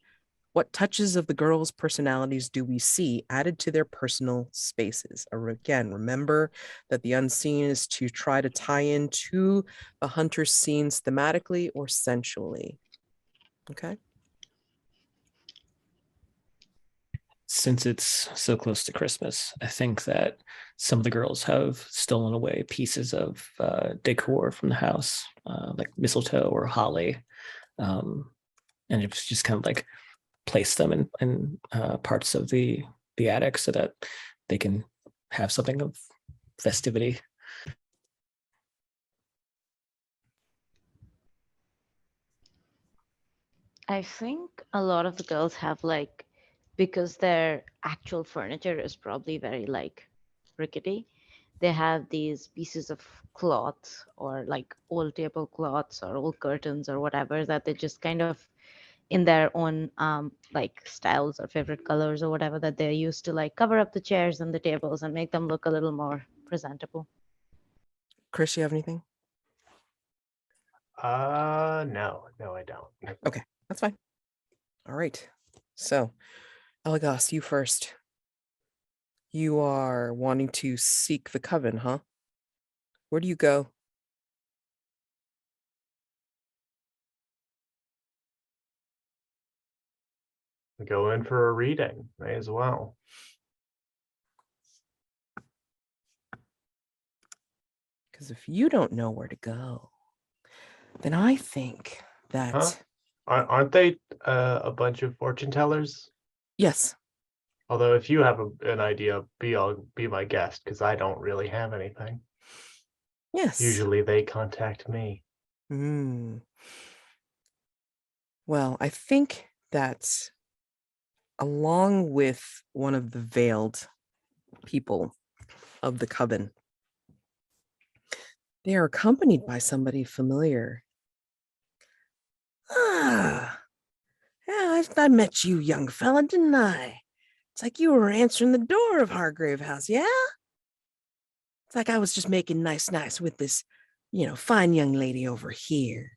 What touches of the girls' personalities do we see added to their personal spaces? Or again, remember that the unseen is to try to tie into the hunter's scenes thematically or sensually. Okay. Since it's so close to Christmas, I think that some of the girls have stolen away pieces of decor from the house, like mistletoe or holly, and it's just kind of like place them in parts of the attic so that they can have something of festivity. I think a lot of the girls have like, because their actual furniture is probably very like rickety, they have these pieces of cloth or like old tablecloths or old curtains or whatever that they just kind of in their own like styles or favorite colors or whatever that they used to like cover up the chairs and the tables and make them look a little more presentable. Chris, you have anything? No, I don't. Okay, that's fine. All right. So, Eligos, you first. You are wanting to seek the coven, huh? Where do you go? Go in for a reading, may as well. Because if you don't know where to go, then I think that Huh? Aren't they a bunch of fortune tellers? yes. Although if you have an idea, be my guest, because I don't really have anything. Yes. Usually they contact me. Well, I think that along with one of the veiled people of the coven, they are accompanied by somebody familiar. Ah, yeah, I met you, young fella, didn't I? It's like you were answering the door of Hargrave House, yeah? It's like I was just making nice with this, fine young lady over here.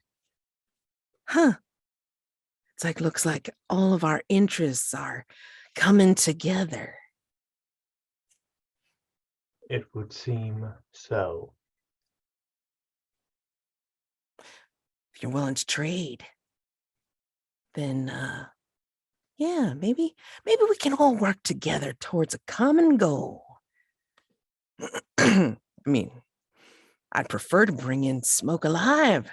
Huh. It's like, looks like all of our interests are coming together. It would seem so. If you're willing to trade, then yeah, maybe we can all work together towards a common goal. I mean, I'd prefer to bring in Smoke alive.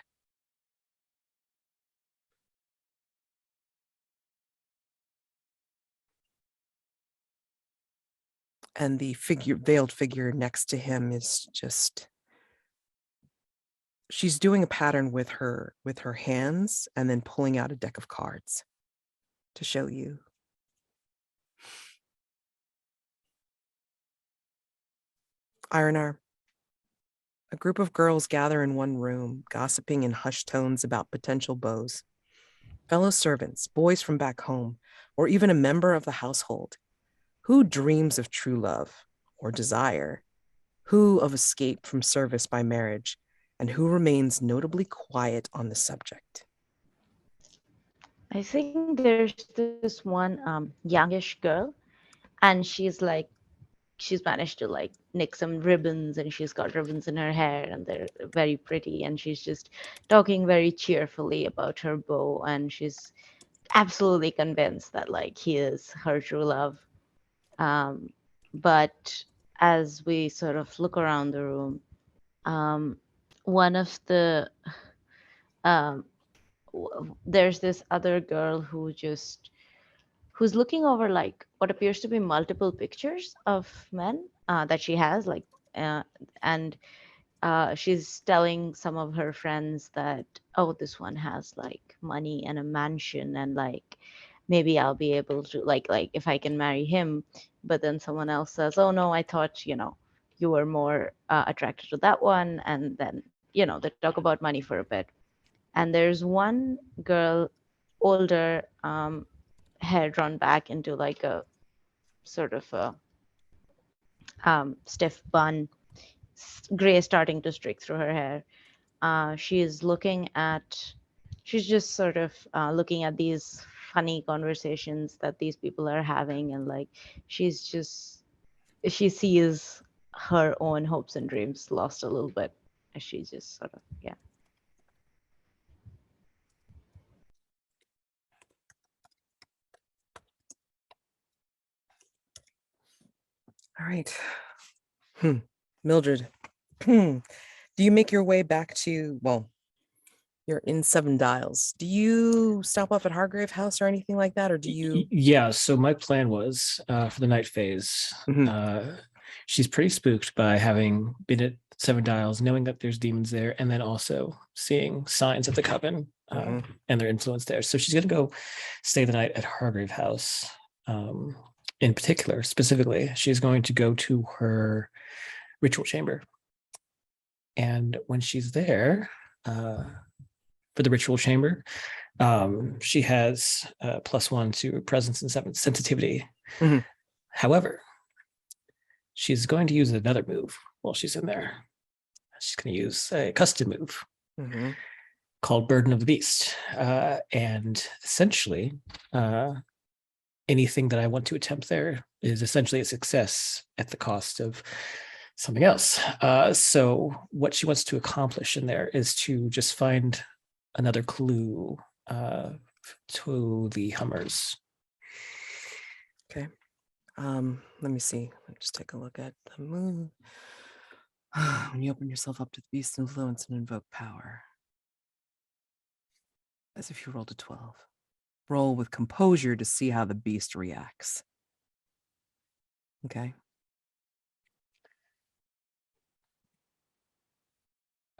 And the veiled figure next to him is just, she's doing a pattern with her hands and then pulling out a deck of cards to show you. Eirinar, a group of girls gather in one room, gossiping in hushed tones about potential beaux. Fellow servants, boys from back home, or even a member of the household. Who dreams of true love or desire? Who of escape from service by marriage? And who remains notably quiet on the subject? I think there's this one youngish girl, and she's managed to like nick some ribbons, and she's got ribbons in her hair and they're very pretty, and she's just talking very cheerfully about her beau, and she's absolutely convinced that like he is her true love. But as we sort of look around the room, one of the there's this other girl who's looking over like what appears to be multiple pictures of men that she has like and she's telling some of her friends that, oh, this one has like money and a mansion, and like maybe I'll be able to like if I can marry him. But then someone else says, oh no, I thought you were more attracted to that one. And then they talk about money for a bit. And there's one girl, older, hair drawn back into like a sort of a stiff bun, gray starting to streak through her hair. She's just sort of looking at these funny conversations that these people are having, and like she sees her own hopes and dreams lost a little bit as she just sort of All right. Mildred, do you make your way back to, well, you're in Seven Dials. Do you stop off at Hargrave House or anything like that? Or do you? Yeah, so my plan was for the night phase. She's pretty spooked by having been at Seven Dials, knowing that there's demons there, and then also seeing signs of the Coven and their influence there. So she's going to go stay the night at Hargrave House. In particular, specifically, she's going to go to her ritual chamber. And when she's there for the ritual chamber, she has +1 to presence and sensitivity. However, she's going to use another move while she's in there. She's going to use a custom move called Burden of the Beast. And essentially, anything that I want to attempt there is essentially a success at the cost of something else. So what she wants to accomplish in there is to just find another clue to the Hummers. Okay. Let me see. Let me just take a look at the move. When you open yourself up to the beast's influence and invoke power, as if you rolled a 12. Roll with composure to see how the beast reacts. Okay.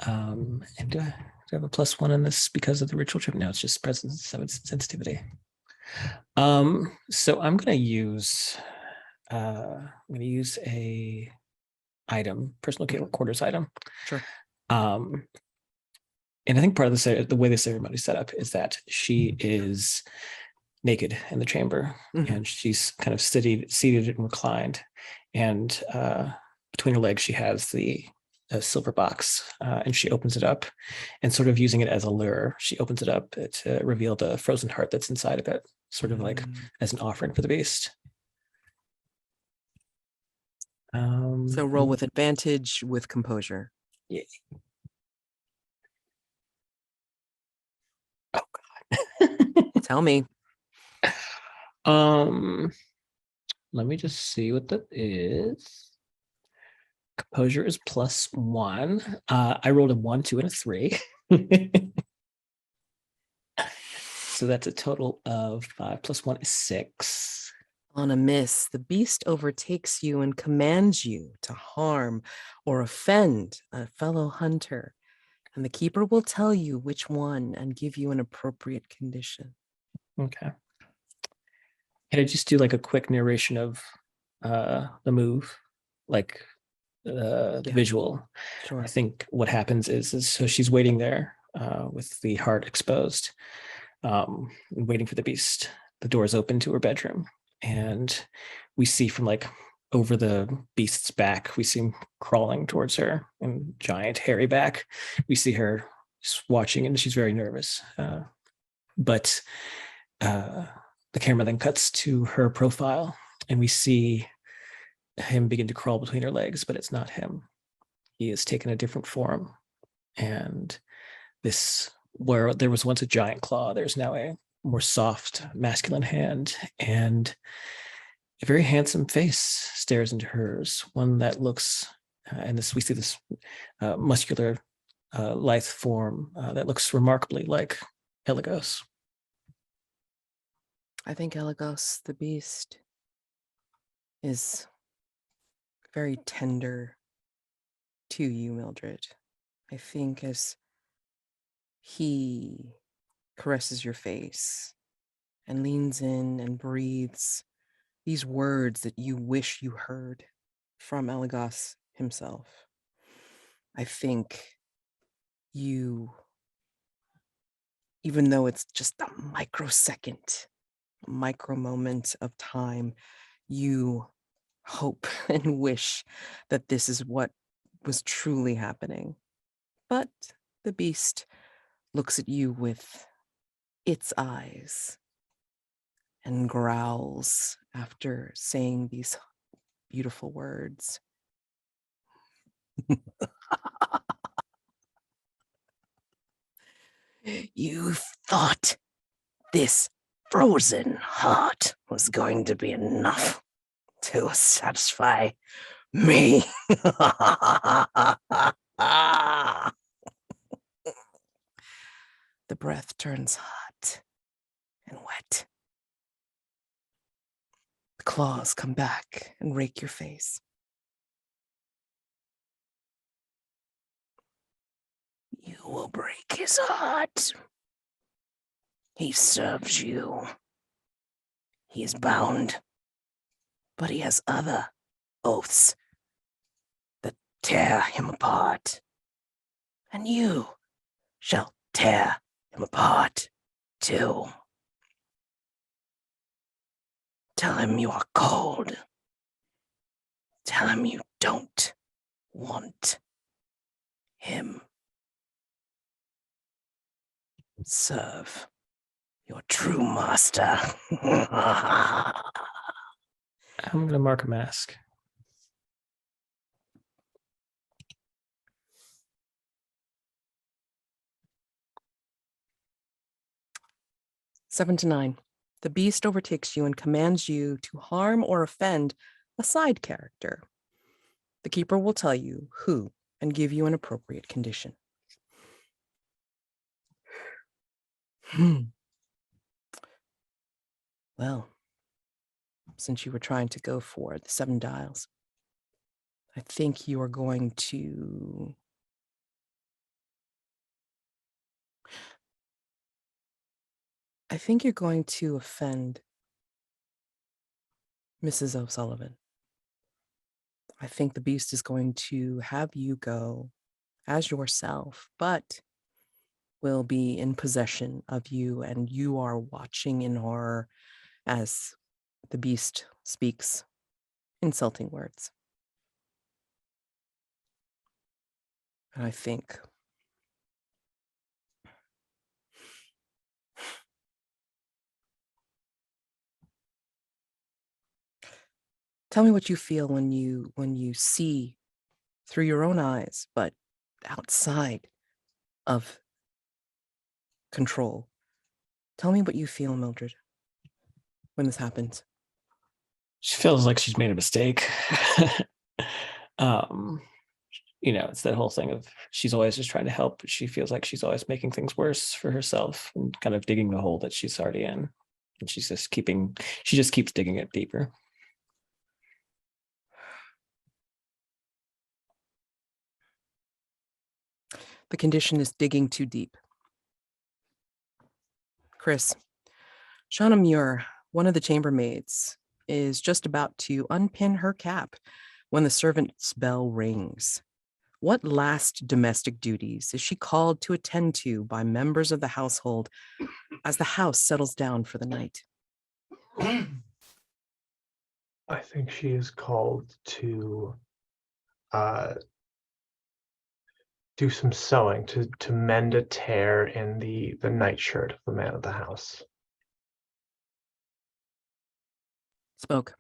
And do I have a +1 in this because of the ritual trip? No, it's just presence and sensitivity. So I'm going to use a item, personal quarters item. Sure. And I think part of the way the ceremony is set up is that she is naked in the chamber, and she's kind of seated and reclined, and between her legs she has a silver box, and she opens it up, and sort of using it as a lure, she opens it up to reveal the frozen heart that's inside of it, sort of like as an offering for the beast. So roll with advantage with composure. Yeah. Oh God. Tell me. Let me just see what that is. Composure is +1. I rolled a 1, 2, and a 3. So that's a total of 5 + 1 is 6. On a miss, the beast overtakes you and commands you to harm or offend a fellow hunter, and the keeper will tell you which one and give you an appropriate condition. Okay. Can I just do like a quick narration of the move, like the visual? Sure. I think what happens is so she's waiting there with the heart exposed, waiting for the beast. The doors open to her bedroom, and we see from like over the beast's back, we see him crawling towards her, and giant hairy back. We see her just watching, and she's very nervous. But the camera then cuts to her profile, and we see him begin to crawl between her legs, but it's not him. He has taken a different form. And this, where there was once a giant claw, there's now a more soft, masculine hand, and a very handsome face stares into hers, one that looks, and we see this muscular, lithe form that looks remarkably like Eligos. I think Eligos, the beast, is very tender to you, Mildred. I think as he caresses your face and leans in and breathes these words that you wish you heard from Eligos himself, I think you, even though it's just a microsecond, a micro moment of time, you hope and wish that this is what was truly happening. But the beast looks at you with its eyes and growls after saying these beautiful words. You thought this frozen heart was going to be enough to satisfy me. The breath turns hot and wet. The claws come back and rake your face. You will break his heart. He serves you. He is bound, but he has other oaths that tear him apart. And you shall tear him apart too. Tell him you are cold. Tell him you don't want him. Serve your true master. I'm going to mark a mask. Seven to 9. The beast overtakes you and commands you to harm or offend a side character. The keeper will tell you who and give you an appropriate condition. Well, since you were trying to go for the 7 dials, I think you are going to offend Mrs. O'Sullivan. I think the beast is going to have you go as yourself, but will be in possession of you, and you are watching in horror as the beast speaks insulting words. And I think tell me what you feel when you see through your own eyes, but outside of control. Tell me what you feel, Mildred, when this happens. She feels like she's made a mistake. It's that whole thing of she's always just trying to help, but she feels like she's always making things worse for herself and kind of digging the hole that she's already in. And she just keeps digging it deeper. The condition is digging too deep. Chris, Shauna Muir, one of the chambermaids, is just about to unpin her cap when the servant's bell rings. What last domestic duties is she called to attend to by members of the household as the house settles down for the night? I think she is called to do some sewing, to mend a tear in the nightshirt of the man of the house. Spoke.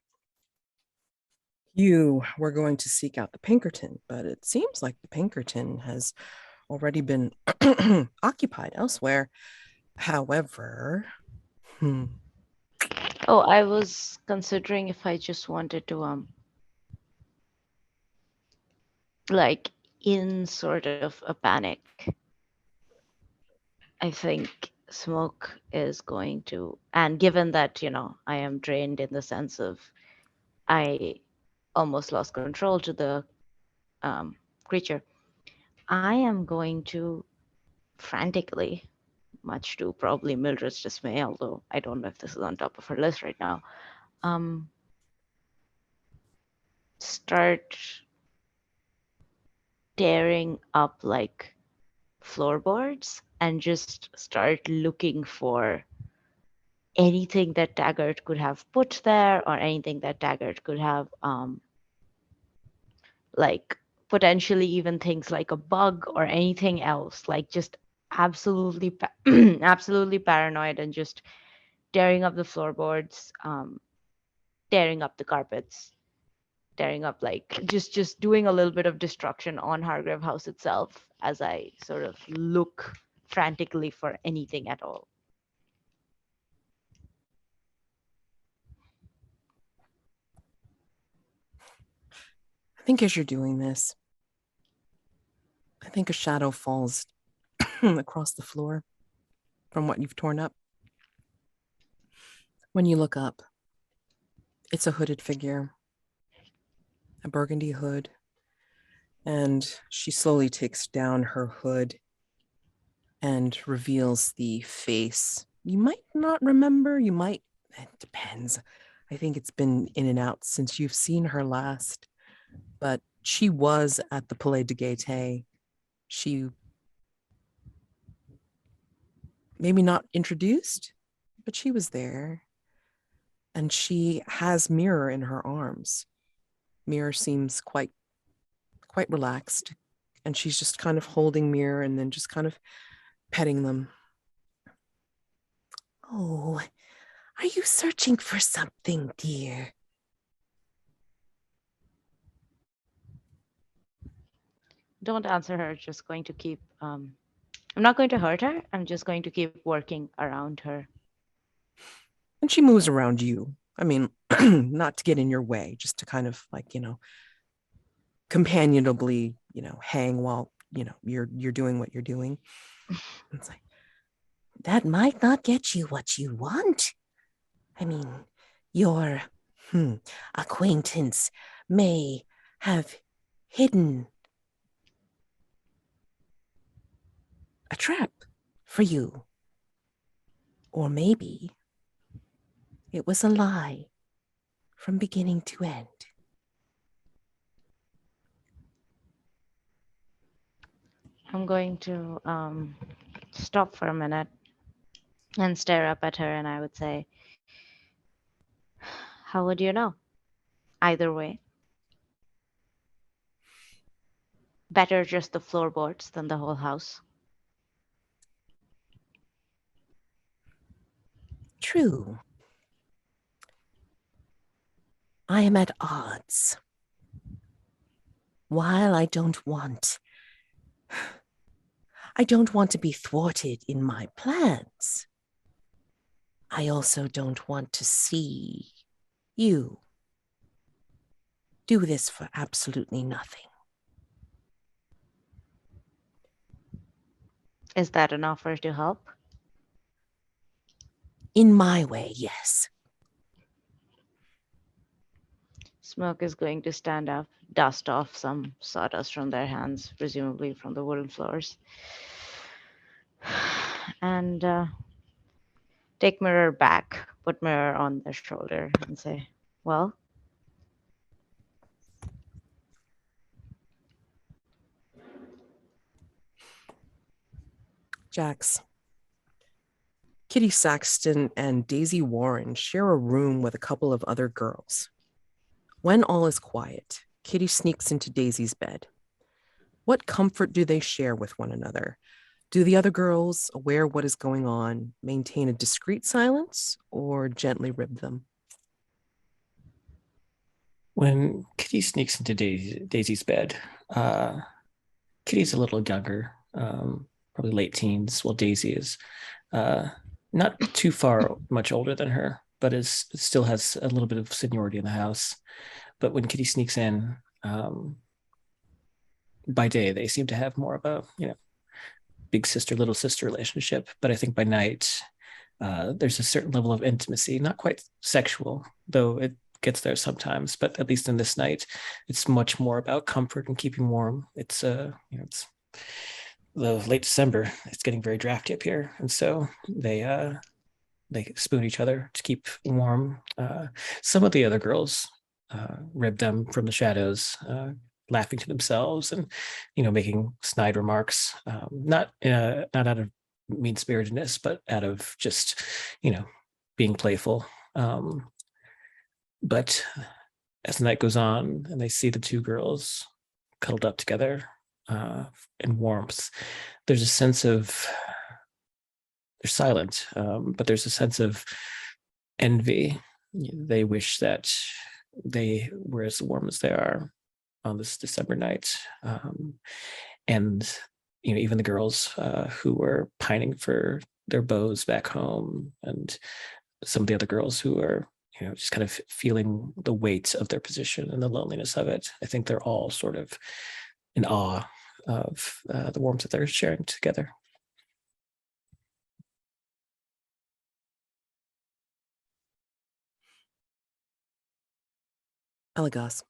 You were going to seek out the Pinkerton, but it seems like the Pinkerton has already been occupied elsewhere. However, Oh, I was considering if I just wanted to in sort of a panic. I think Smoke is going to, and given that, I am drained in the sense of I almost lost control to the creature, I am going to frantically, much to probably Mildred's dismay, although I don't know if this is on top of her list right now, start tearing up like floorboards and just start looking for anything that Taggart could have put there, or anything that Taggart could have potentially even things like a bug or anything else, like just absolutely absolutely paranoid, and just tearing up the floorboards, tearing up the carpets, tearing up, like just doing a little bit of destruction on Hargrave House itself as I sort of look frantically for anything at all. I think as you're doing this, I think a shadow falls across the floor from what you've torn up. When you look up, it's a hooded figure, a burgundy hood, and she slowly takes down her hood and reveals the face. You might not remember, you might, it depends. I think it's been in and out since you've seen her last, but she was at the Palais de Gaieté. She maybe not introduced, but she was there. And she has Mirror in her arms. Mirror seems quite relaxed, and she's just kind of holding Mirror and then just kind of petting them. Oh, are you searching for something, dear? Don't answer her. Just going to keep. I'm not going to hurt her. I'm just going to keep working around her. And she moves around you. I mean, not to get in your way, just to kind of like, companionably, hang while, you're doing what you're doing. It's like, that might not get you what you want. I mean, your acquaintance may have hidden a trap for you. Or maybe it was a lie from beginning to end. I'm going to stop for a minute and stare up at her, and I would say, how would you know? Either way. Better just the floorboards than the whole house. True. I am at odds. While I don't want to be thwarted in my plans, I also don't want to see you do this for absolutely nothing. Is that an offer to help? In my way, yes. Smoke is going to stand up, dust off some sawdust from their hands, presumably from the wooden floors, and take Mirror back, put Mirror on their shoulder, and say, well? Jax. Kitty Saxton and Daisy Warren share a room with a couple of other girls. When all is quiet, Kitty sneaks into Daisy's bed. What comfort do they share with one another? Do the other girls, aware what is going on, maintain a discreet silence or gently rib them? When Kitty sneaks into Daisy's bed, Kitty's a little younger, probably late teens, while Daisy is not too far much older than her, but still has a little bit of seniority in the house. But when Kitty sneaks in, by day they seem to have more of a big sister, little sister relationship. But I think by night there's a certain level of intimacy, not quite sexual, though it gets there sometimes. But at least in this night, it's much more about comfort and keeping warm. It's it's the late December. It's getting very drafty up here, and so they spoon each other to keep warm. Some of the other girls rib them from the shadows, laughing to themselves and making snide remarks, not out of mean-spiritedness, but out of just being playful. But as the night goes on and they see the two girls cuddled up together in warmth, there's a sense of, they're silent, but there's a sense of envy. They wish that they were as warm as they are on this December night. And even the girls who were pining for their beaux back home, and some of the other girls who are just kind of feeling the weight of their position and the loneliness of it. I think they're all sort of in awe of the warmth that they're sharing together. Eligos.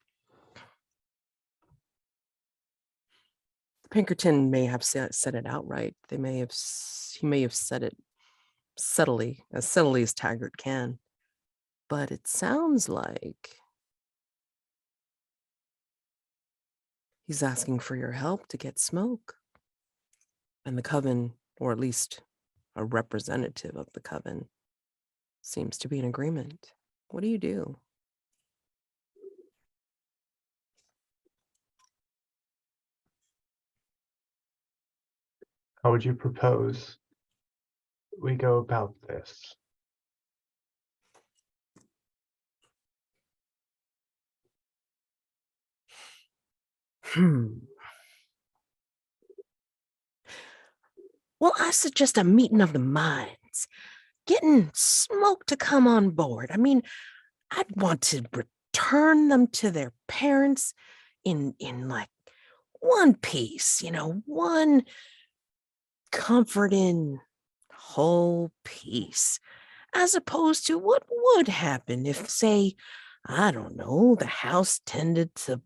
Pinkerton may have said it outright. He may have said it subtly as Taggart can. But it sounds like he's asking for your help to get smoke. And the Coven, or at least a representative of the Coven, seems to be in agreement. What do you do? How would you propose we go about this? Well, I suggest a meeting of the minds, getting Smoke to come on board. I mean, I'd want to return them to their parents in like one piece, one comforting whole piece, as opposed to what would happen if, say, I don't know, the house tended to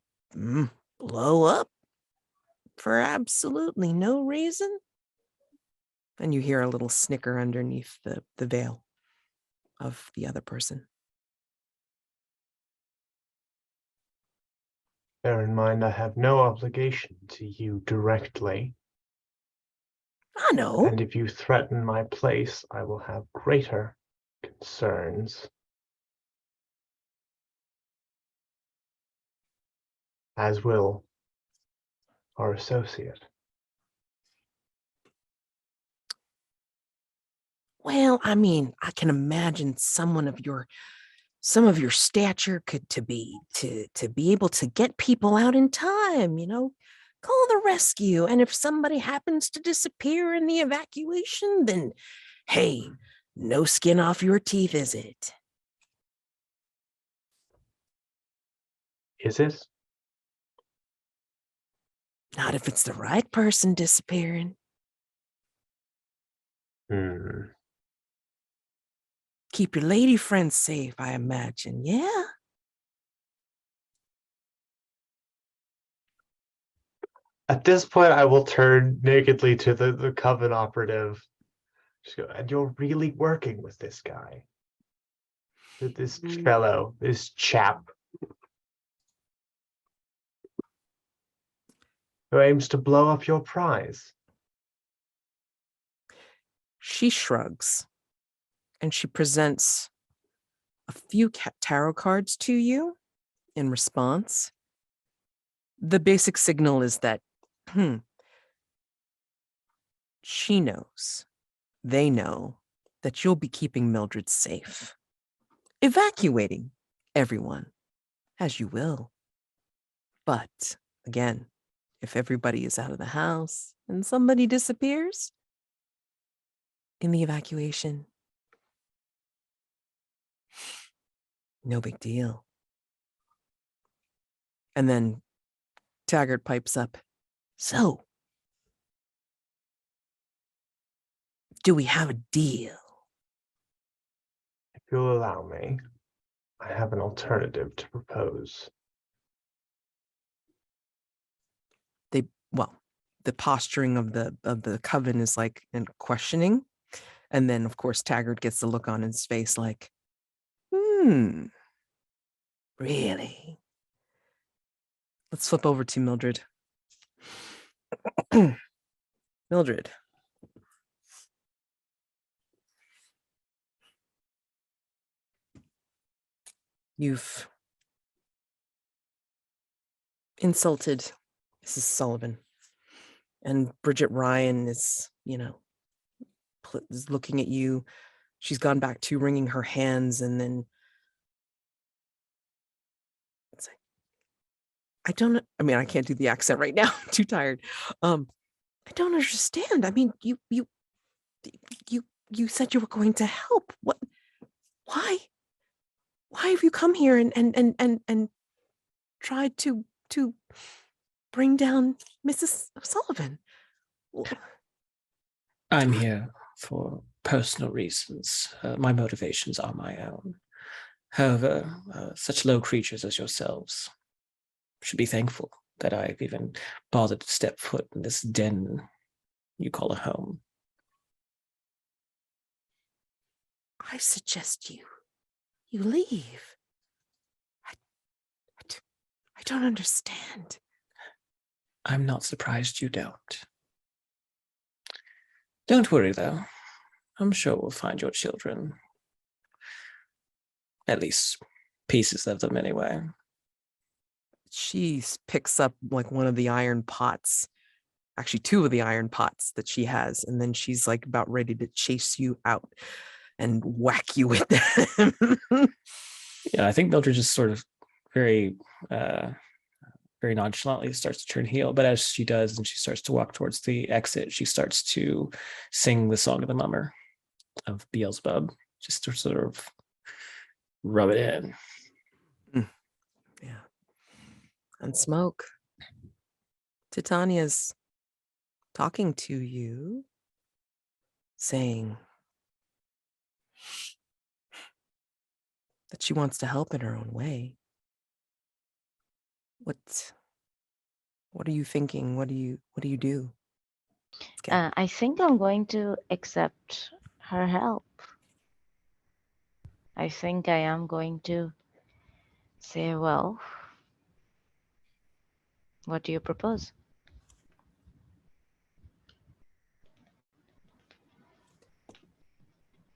blow up for absolutely no reason. And you hear a little snicker underneath the veil of the other person. Bear in mind, I have no obligation to you directly. I know. And if you threaten my place, I will have greater concerns. As will our associate. Well, I mean, I can imagine some of your stature could to be able to get people out in time, call the rescue. And if somebody happens to disappear in the evacuation, then hey, no skin off your teeth, is it? Is it? Not if it's the right person disappearing. Keep your lady friends safe, I imagine, yeah? At this point, I will turn nakedly to the Coven operative. Just go, and you're really working with this guy? This fellow, this chap, who aims to blow up your prize? She shrugs, and she presents a few tarot cards to you in response. The basic signal is that she knows, they know that you'll be keeping Mildred safe, evacuating everyone as you will. But again, if everybody is out of the house and somebody disappears in the evacuation, no big deal. And then Taggart pipes up, so, do we have a deal? If you'll allow me, I have an alternative to propose. The posturing of the Coven is like in questioning. And then, of course, Taggart gets the look on his face like, really? Let's flip over to Mildred. Mildred. You've insulted Mrs. Sullivan. And Bridget Ryan is, is looking at you she's gone back to wringing her hands, and then it's like, I mean, I can't do the accent right now. I'm too tired. I don't understand. I mean, you said you were going to help. What? Why have you come here and tried to bring down Mrs. Sullivan? I'm here for personal reasons. My motivations are my own. However, such low creatures as yourselves should be thankful that I've even bothered to step foot in this den you call a home. I suggest you leave. I don't understand. I'm not surprised you don't. Don't worry, though. I'm sure we'll find your children. At least pieces of them, anyway. She picks up like one of the iron pots, actually 2 of the iron pots that she has, and then she's like about ready to chase you out and whack you with them. Yeah, I think Mildred just sort of very nonchalantly starts to turn heel, but as she does and she starts to walk towards the exit, she starts to sing the Song of the Mummer of Beelzebub, just to sort of rub it in. Yeah. And Smoke, Titania's talking to you, saying that she wants to help in her own way. What are you thinking? What do you do? Okay. I think I'm going to accept her help. I think I am going to say, well, what do you propose?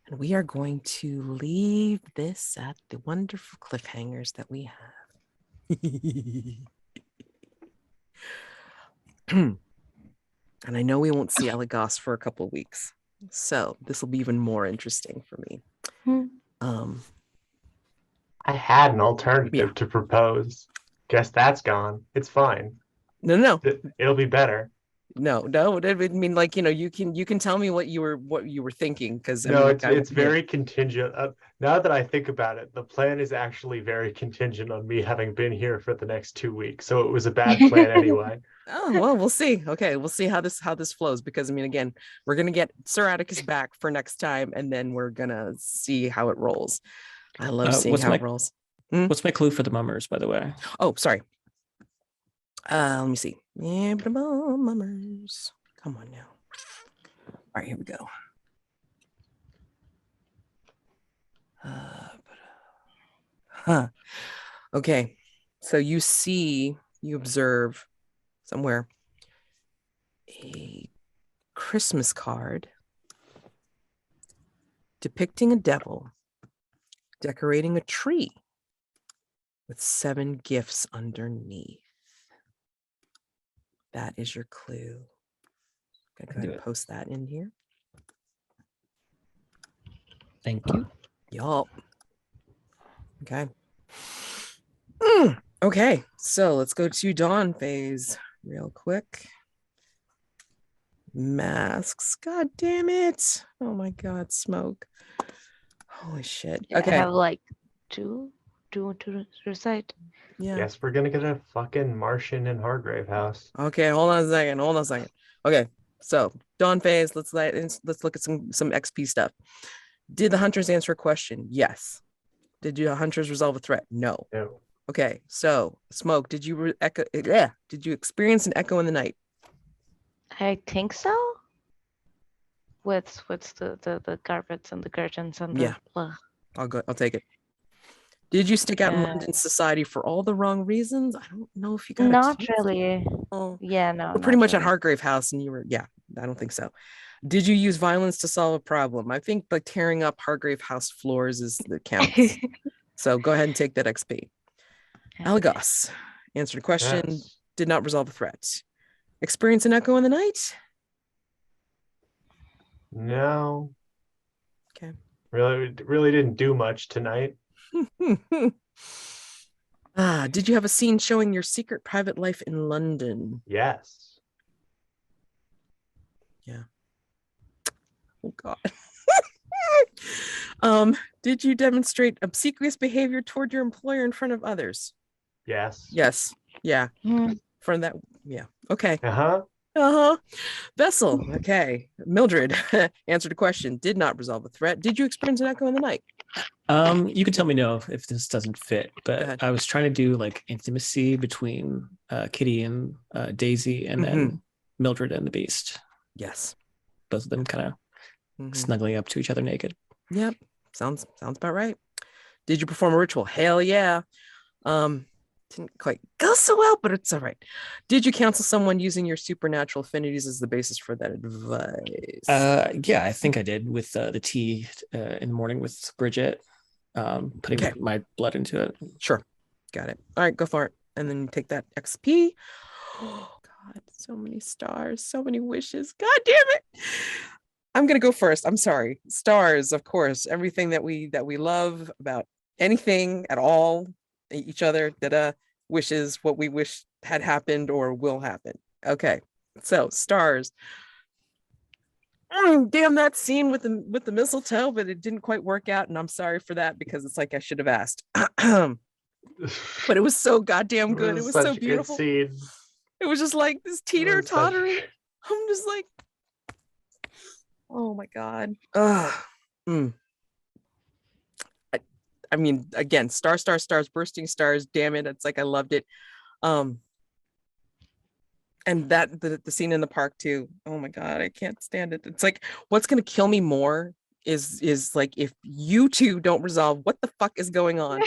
And we are going to leave this at the wonderful cliffhangers that we have. And I know we won't see Eligos for a couple of weeks, so this will be even more interesting for me. I had an alternative to propose. Guess that's gone. It's fine. No. It'll be better. No. I mean, like, you can tell me what you were thinking, because it's very contingent. Now that I think about it, the plan is actually very contingent on me having been here for the next 2 weeks. So it was a bad plan anyway. Oh, well, we'll see. Okay, we'll see how this flows, because I mean, again, we're gonna get Sir Atticus back for next time, and then we're gonna see how it rolls. I love seeing how it rolls. What's my clue for the mummers, by the way? Oh, sorry. Let me see. Mummers. Come on now. All right, here we go. Okay, so you observe somewhere a Christmas card depicting a devil decorating a tree with 7 gifts underneath. That is your clue. I'm gonna go ahead and post that in here. Thank you. Yup. Okay. Okay, so let's go to Dawn phase real quick. Masks. God damn it. Oh my God, Smoke. Holy shit. Okay. I have like two to recite. Yeah. Yes, we're gonna get a fucking Martian in Hargrave House. Okay, hold on a second. Okay, so Dawn phase. Let's look at some XP stuff. Did the hunters answer a question? Yes. Did the hunters resolve a threat? No. Okay, so Smoke, did you experience an echo in the night? I think so. With the carpets and the curtains and the I'll take it. Did you stick out in London society for all the wrong reasons? I don't know if you got not really. Oh. Yeah, no. Pretty much at Hargrave House, and you were I don't think so. Did you use violence to solve a problem? I think like tearing up Hargrave House floors is the counts. So go ahead and take that XP. Eligos answered a question, did not resolve a threat. Experience an echo in the night? No. Okay. Really didn't do much tonight. Did you have a scene showing your secret private life in London? Yes. Yeah. Oh God. Did you demonstrate obsequious behavior toward your employer in front of others? Yes. Yes. Yeah. Hmm. From that. Yeah. Okay. Uh-huh. Vessel. Okay. Mildred answered a question. Did not resolve a threat. Did you experience an echo in the night? You can tell me no if this doesn't fit, Go but ahead. I was trying to do like intimacy between Kitty and Daisy, and then Mildred and the Beast. Yes. Both of them kind of snuggling up to each other naked. Yep. Sounds about right. Did you perform a ritual? Hell yeah. Didn't quite go so well, but it's all right. Did you counsel someone using your supernatural affinities as the basis for that advice? Yeah, I think I did with the tea in the morning with Bridget, putting my blood into it. Sure. Got it. All right, go for it. And then you take that XP. Oh God, so many stars, so many wishes. God damn it. I'm gonna go first. I'm sorry. Stars, of course. Everything that we love about anything at all, each other, wishes, what we wish had happened or will happen. Okay. So stars. Damn that scene with the mistletoe, but it didn't quite work out, and I'm sorry for that because it's like I should have asked. But it was so goddamn good. It was so beautiful. Good scene. It was just like this teeter tottering. I'm just like, oh my God. I mean, again, stars, bursting stars. Damn it. It's like, I loved it. And that the scene in the park too. Oh my God, I can't stand it. It's like, what's going to kill me more is like, if you two don't resolve what the fuck is going on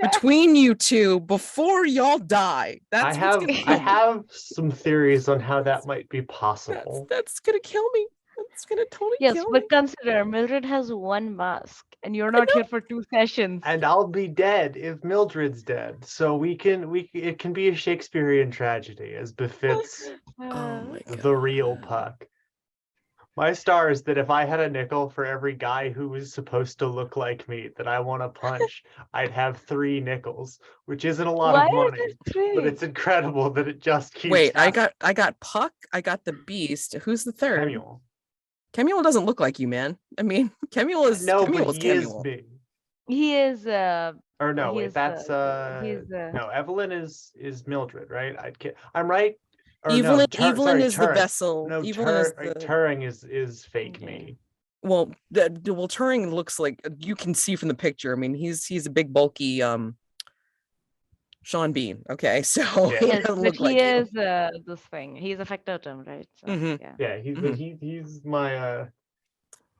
between you two before y'all die. I have some theories on how that might be possible. That's gonna kill me. That's gonna totally kill me. Yes, but consider Mildred has one mask and you're not here for 2 sessions. And I'll be dead if Mildred's dead. So it can be a Shakespearean tragedy as befits the real Puck. My star is that if I had a nickel for every guy who was supposed to look like me that I want to punch, I'd have 3 nickels, which isn't a lot of money, but it's incredible that it just keeps. Wait, happening. I got Puck, I got the Beast. Who's the third? Kemuel. Kemuel doesn't look like you, man. I mean, Kemuel is no, Kemuel but is he Kemuel. is me. He is or no, wait, that's no, Evelyn is Mildred, right? I'm right. Or Evelyn, no, Evelyn is Turing. the vessel. No, Turing is fake me. Well, Turing looks like, you can see from the picture. I mean, he's a big bulky Sean Bean. Okay, so yes, but he is this thing. He's a factotum, right? So, yeah, he's my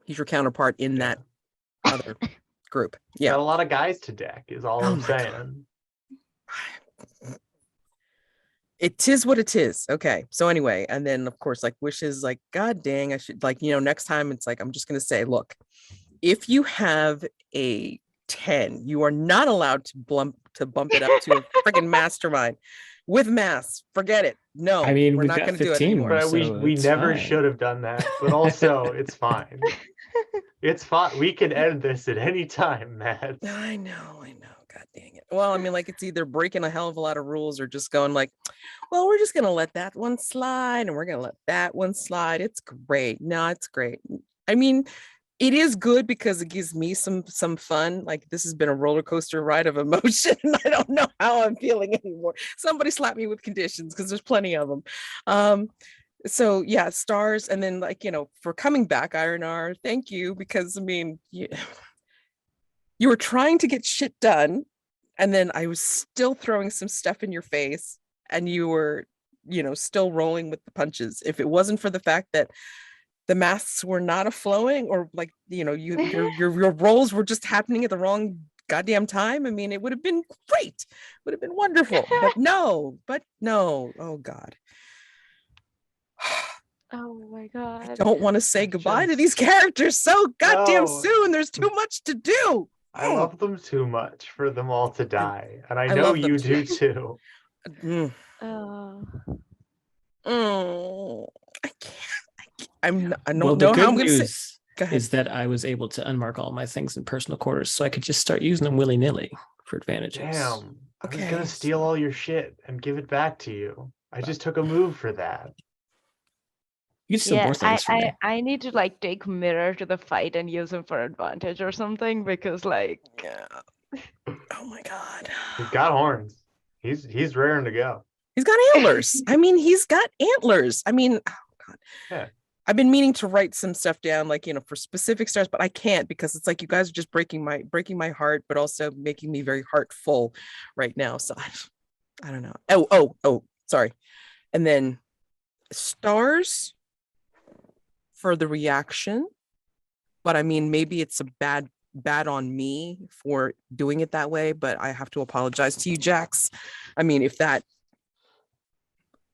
he's your counterpart in that other group. Yeah, got a lot of guys to deck. Is all I'm saying. God. It is what it is. Okay. So anyway, and then of course, like wishes, like, God dang, I should, like, next time it's like, I'm just going to say, look, if you have a 10, you are not allowed to bump it up to a freaking mastermind with mass. Forget it. No, I mean, we're not going to do it anymore. But we never should have done that. But also, it's fine. It's fine. We can end this at any time, Matt. I know. God dang it. Well, I mean, like, it's either breaking a hell of a lot of rules or just going like, well, we're just going to let that one slide and we're going to let that one slide. It's great. No, it's great. I mean, it is good because it gives me some fun. Like, this has been a roller coaster ride of emotion. I don't know how I'm feeling anymore. Somebody slap me with conditions because there's plenty of them. So yeah, stars. And then, like, for coming back, Eirinar, thank you, because I mean, you were trying to get shit done, and then I was still throwing some stuff in your face, and you were, still rolling with the punches. If it wasn't for the fact that the masks were not a flowing, or like, your rolls were just happening at the wrong goddamn time, I mean, it would have been great. Would have been wonderful. But no. Oh God. Oh my God. I don't want to say goodbye to these characters so goddamn soon. There's too much to do. I love them too much for them all to die. And I know you do too. I can't. I don't well, know how I'm going to say. Go ahead. is that I was able to unmark all my things in personal quarters, so I could just start using them willy-nilly for advantages. Damn. I was Okay, gonna steal all your shit and give it back to you. I just took a move for that. You can steal Yeah, more things from me. I need to like take Mirror to the fight and use him for advantage or something because like yeah. Oh my god. He's got horns. He's raring to go. He's got antlers. I mean, he's got antlers. I mean, oh god. Yeah. I've been meaning to write some stuff down, like, you know, for specific stars, but I can't because it's like you guys are just breaking my heart, but also making me very heartful right now. So I don't know. Oh, sorry. And then stars for the reaction, but I mean, maybe it's a bad on me for doing it that way, but I have to apologize to you, Jax. I mean, if that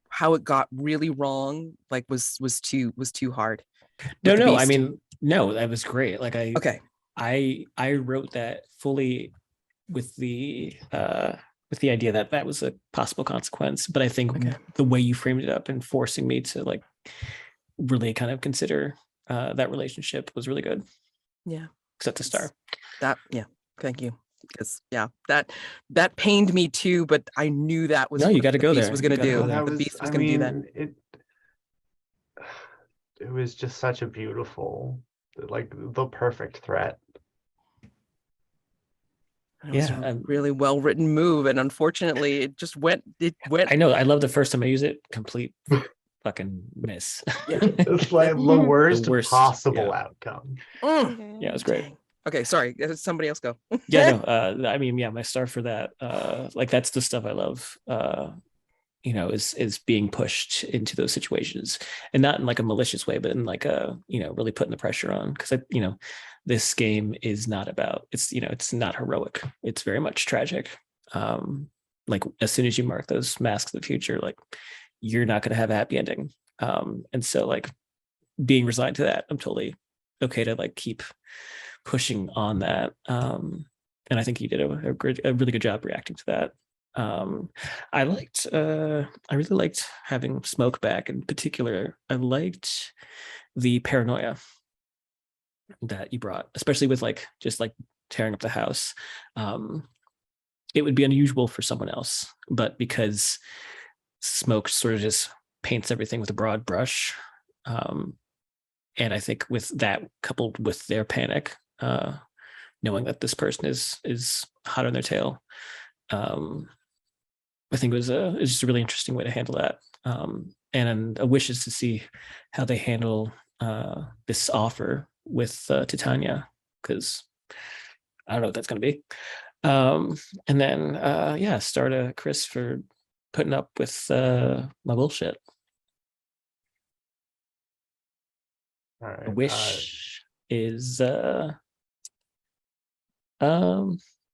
how it got really wrong, like was too hard. No, I mean, no, that was great. Like Okay. I wrote that fully with the idea that that was a possible consequence, but I think Okay. the way you framed it up and forcing me to like really kind of consider that relationship was really good. Yeah. Except the star. That, yeah. Thank you. Because yeah, that pained me too, but I knew that was No, you what got to the go beast there. was gonna You gotta do. go there. The beast was gonna do that. It was just such a beautiful, like the perfect threat. It was Yeah, a really well written move, and unfortunately, it went. I know. I love the first time I use it. Complete fucking miss. Yeah. It's like the worst, worst, possible yeah. outcome. Yeah, it was great. Dang. Okay, sorry. Somebody else go. Yeah, no. I mean, yeah, my star for that. Like that's the stuff I love. You know, is being pushed into those situations, and not in like a malicious way, but in like a, you know, really putting the pressure on. Because you know, this game is not about, it's, you know, it's not heroic. It's very much tragic. Like as soon as you mark those masks of the future, like you're not going to have a happy ending. And so like being resigned to that, I'm totally okay to like keep pushing on that. And I think you did a really good job reacting to that. I really liked having Smoke back. In particular, I liked the paranoia that you brought, especially with like just like tearing up the house. It would be unusual for someone else, but because Smoke sort of just paints everything with a broad brush, and I think with that coupled with their panic, knowing that this person is hot on their tail, I think it was just a really interesting way to handle that. And a wish is to see how they handle this offer with Titania, because I don't know what that's going to be. And then yeah, start a Chris for putting up with my bullshit. All right. A wish is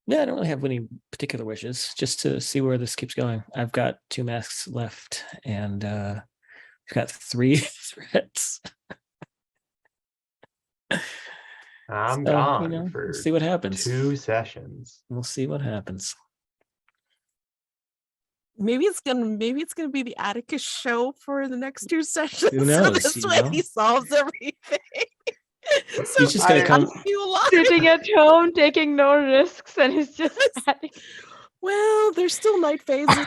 yeah, I don't really have any particular wishes, just to see where this keeps going. I've got 2 masks left, and I've got 3 threats. I'm So, gone you know, for we'll see what happens. 2 sessions. We'll see what happens. Maybe it's gonna be the Atticus show for the next 2 sessions. Who knows, So this you way know? he solves everything. So He's just gonna come. you alive. sitting at home taking no risks and he's just adding. Well, there's still night phases.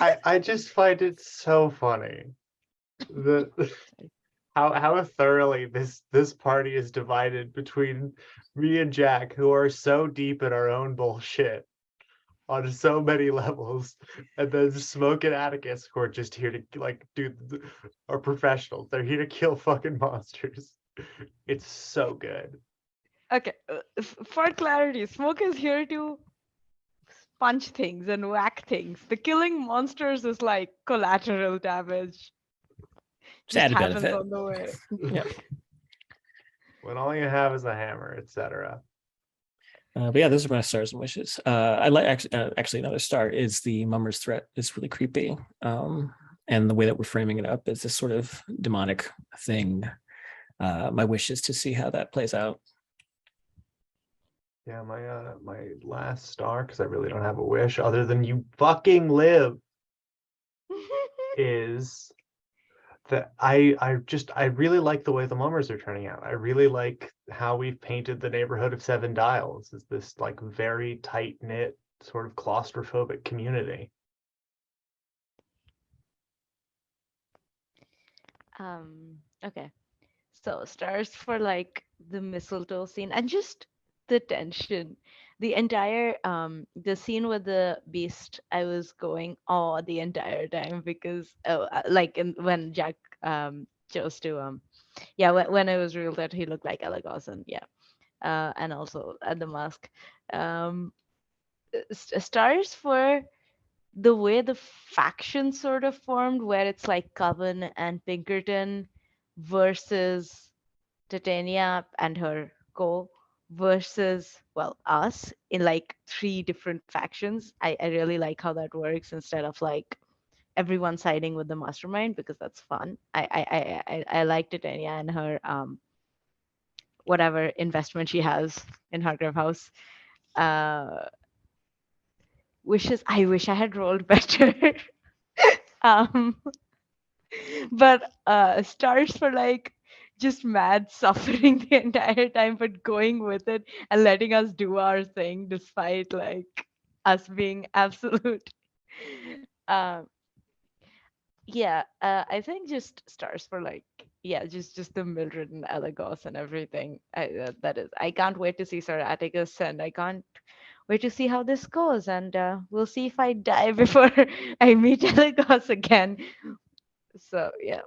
I just find it so funny how thoroughly this party is divided between me and Jack, who are so deep in our own bullshit on so many levels, and then Smoke and Atticus, who are just here to like are professionals. They're here to kill fucking monsters. It's so good. Okay, for clarity, Smoke is here to punch things and whack things. The killing monsters is like collateral damage. Just added happens benefit. on the way. Yeah. When all you have is a hammer, etc. But yeah, those are my stars and wishes. I like actually another star is the Mummer's threat. It's really creepy. And the way that we're framing it up is this sort of demonic thing. My wish is to see how that plays out. Yeah, my last star, because I really don't have a wish other than you fucking live, is I really like the way the mummers are turning out. I really like how we've painted the neighborhood of Seven Dials as this like very tight knit sort of claustrophobic community. Okay. So stars for like the mistletoe scene and just the tension. The entire the scene with the beast, I was going oh the entire time because when Jack chose to yeah when it was revealed that he looked like Eligos and yeah and also at the mask stars for the way the faction sort of formed where it's like Coven and Pinkerton versus Titania and her co versus well us in like three different factions. I really like how that works instead of like everyone siding with the mastermind because that's fun. I like Titania and her whatever investment she has in Hargrave House. I wish I had rolled better. um but stars for like just mad suffering the entire time but going with it and letting us do our thing despite like us being absolute um I think just stars for like yeah just the Mildred and Eligos and everything that is I can't wait to see Sir Atticus and I can't wait to see how this goes and we'll see if I die before I meet Eligos again so yeah.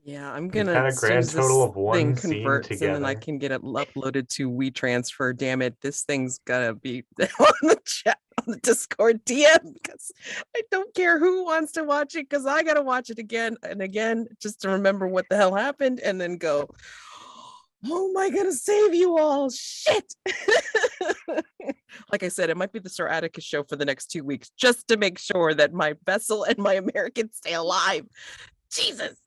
Yeah, I'm We've gonna had a as soon grand as this total of thing one scene converts and then I together. can get it uploaded to WeTransfer. Damn it, this thing's gotta be on the chat on the Discord DM because I don't care who wants to watch it because I gotta watch it again and again just to remember what the hell happened and then go, oh my gonna save you all shit. Like I said, it might be the Sir Atticus show for the next 2 weeks just to make sure that my vessel and my Americans stay alive. Jesus.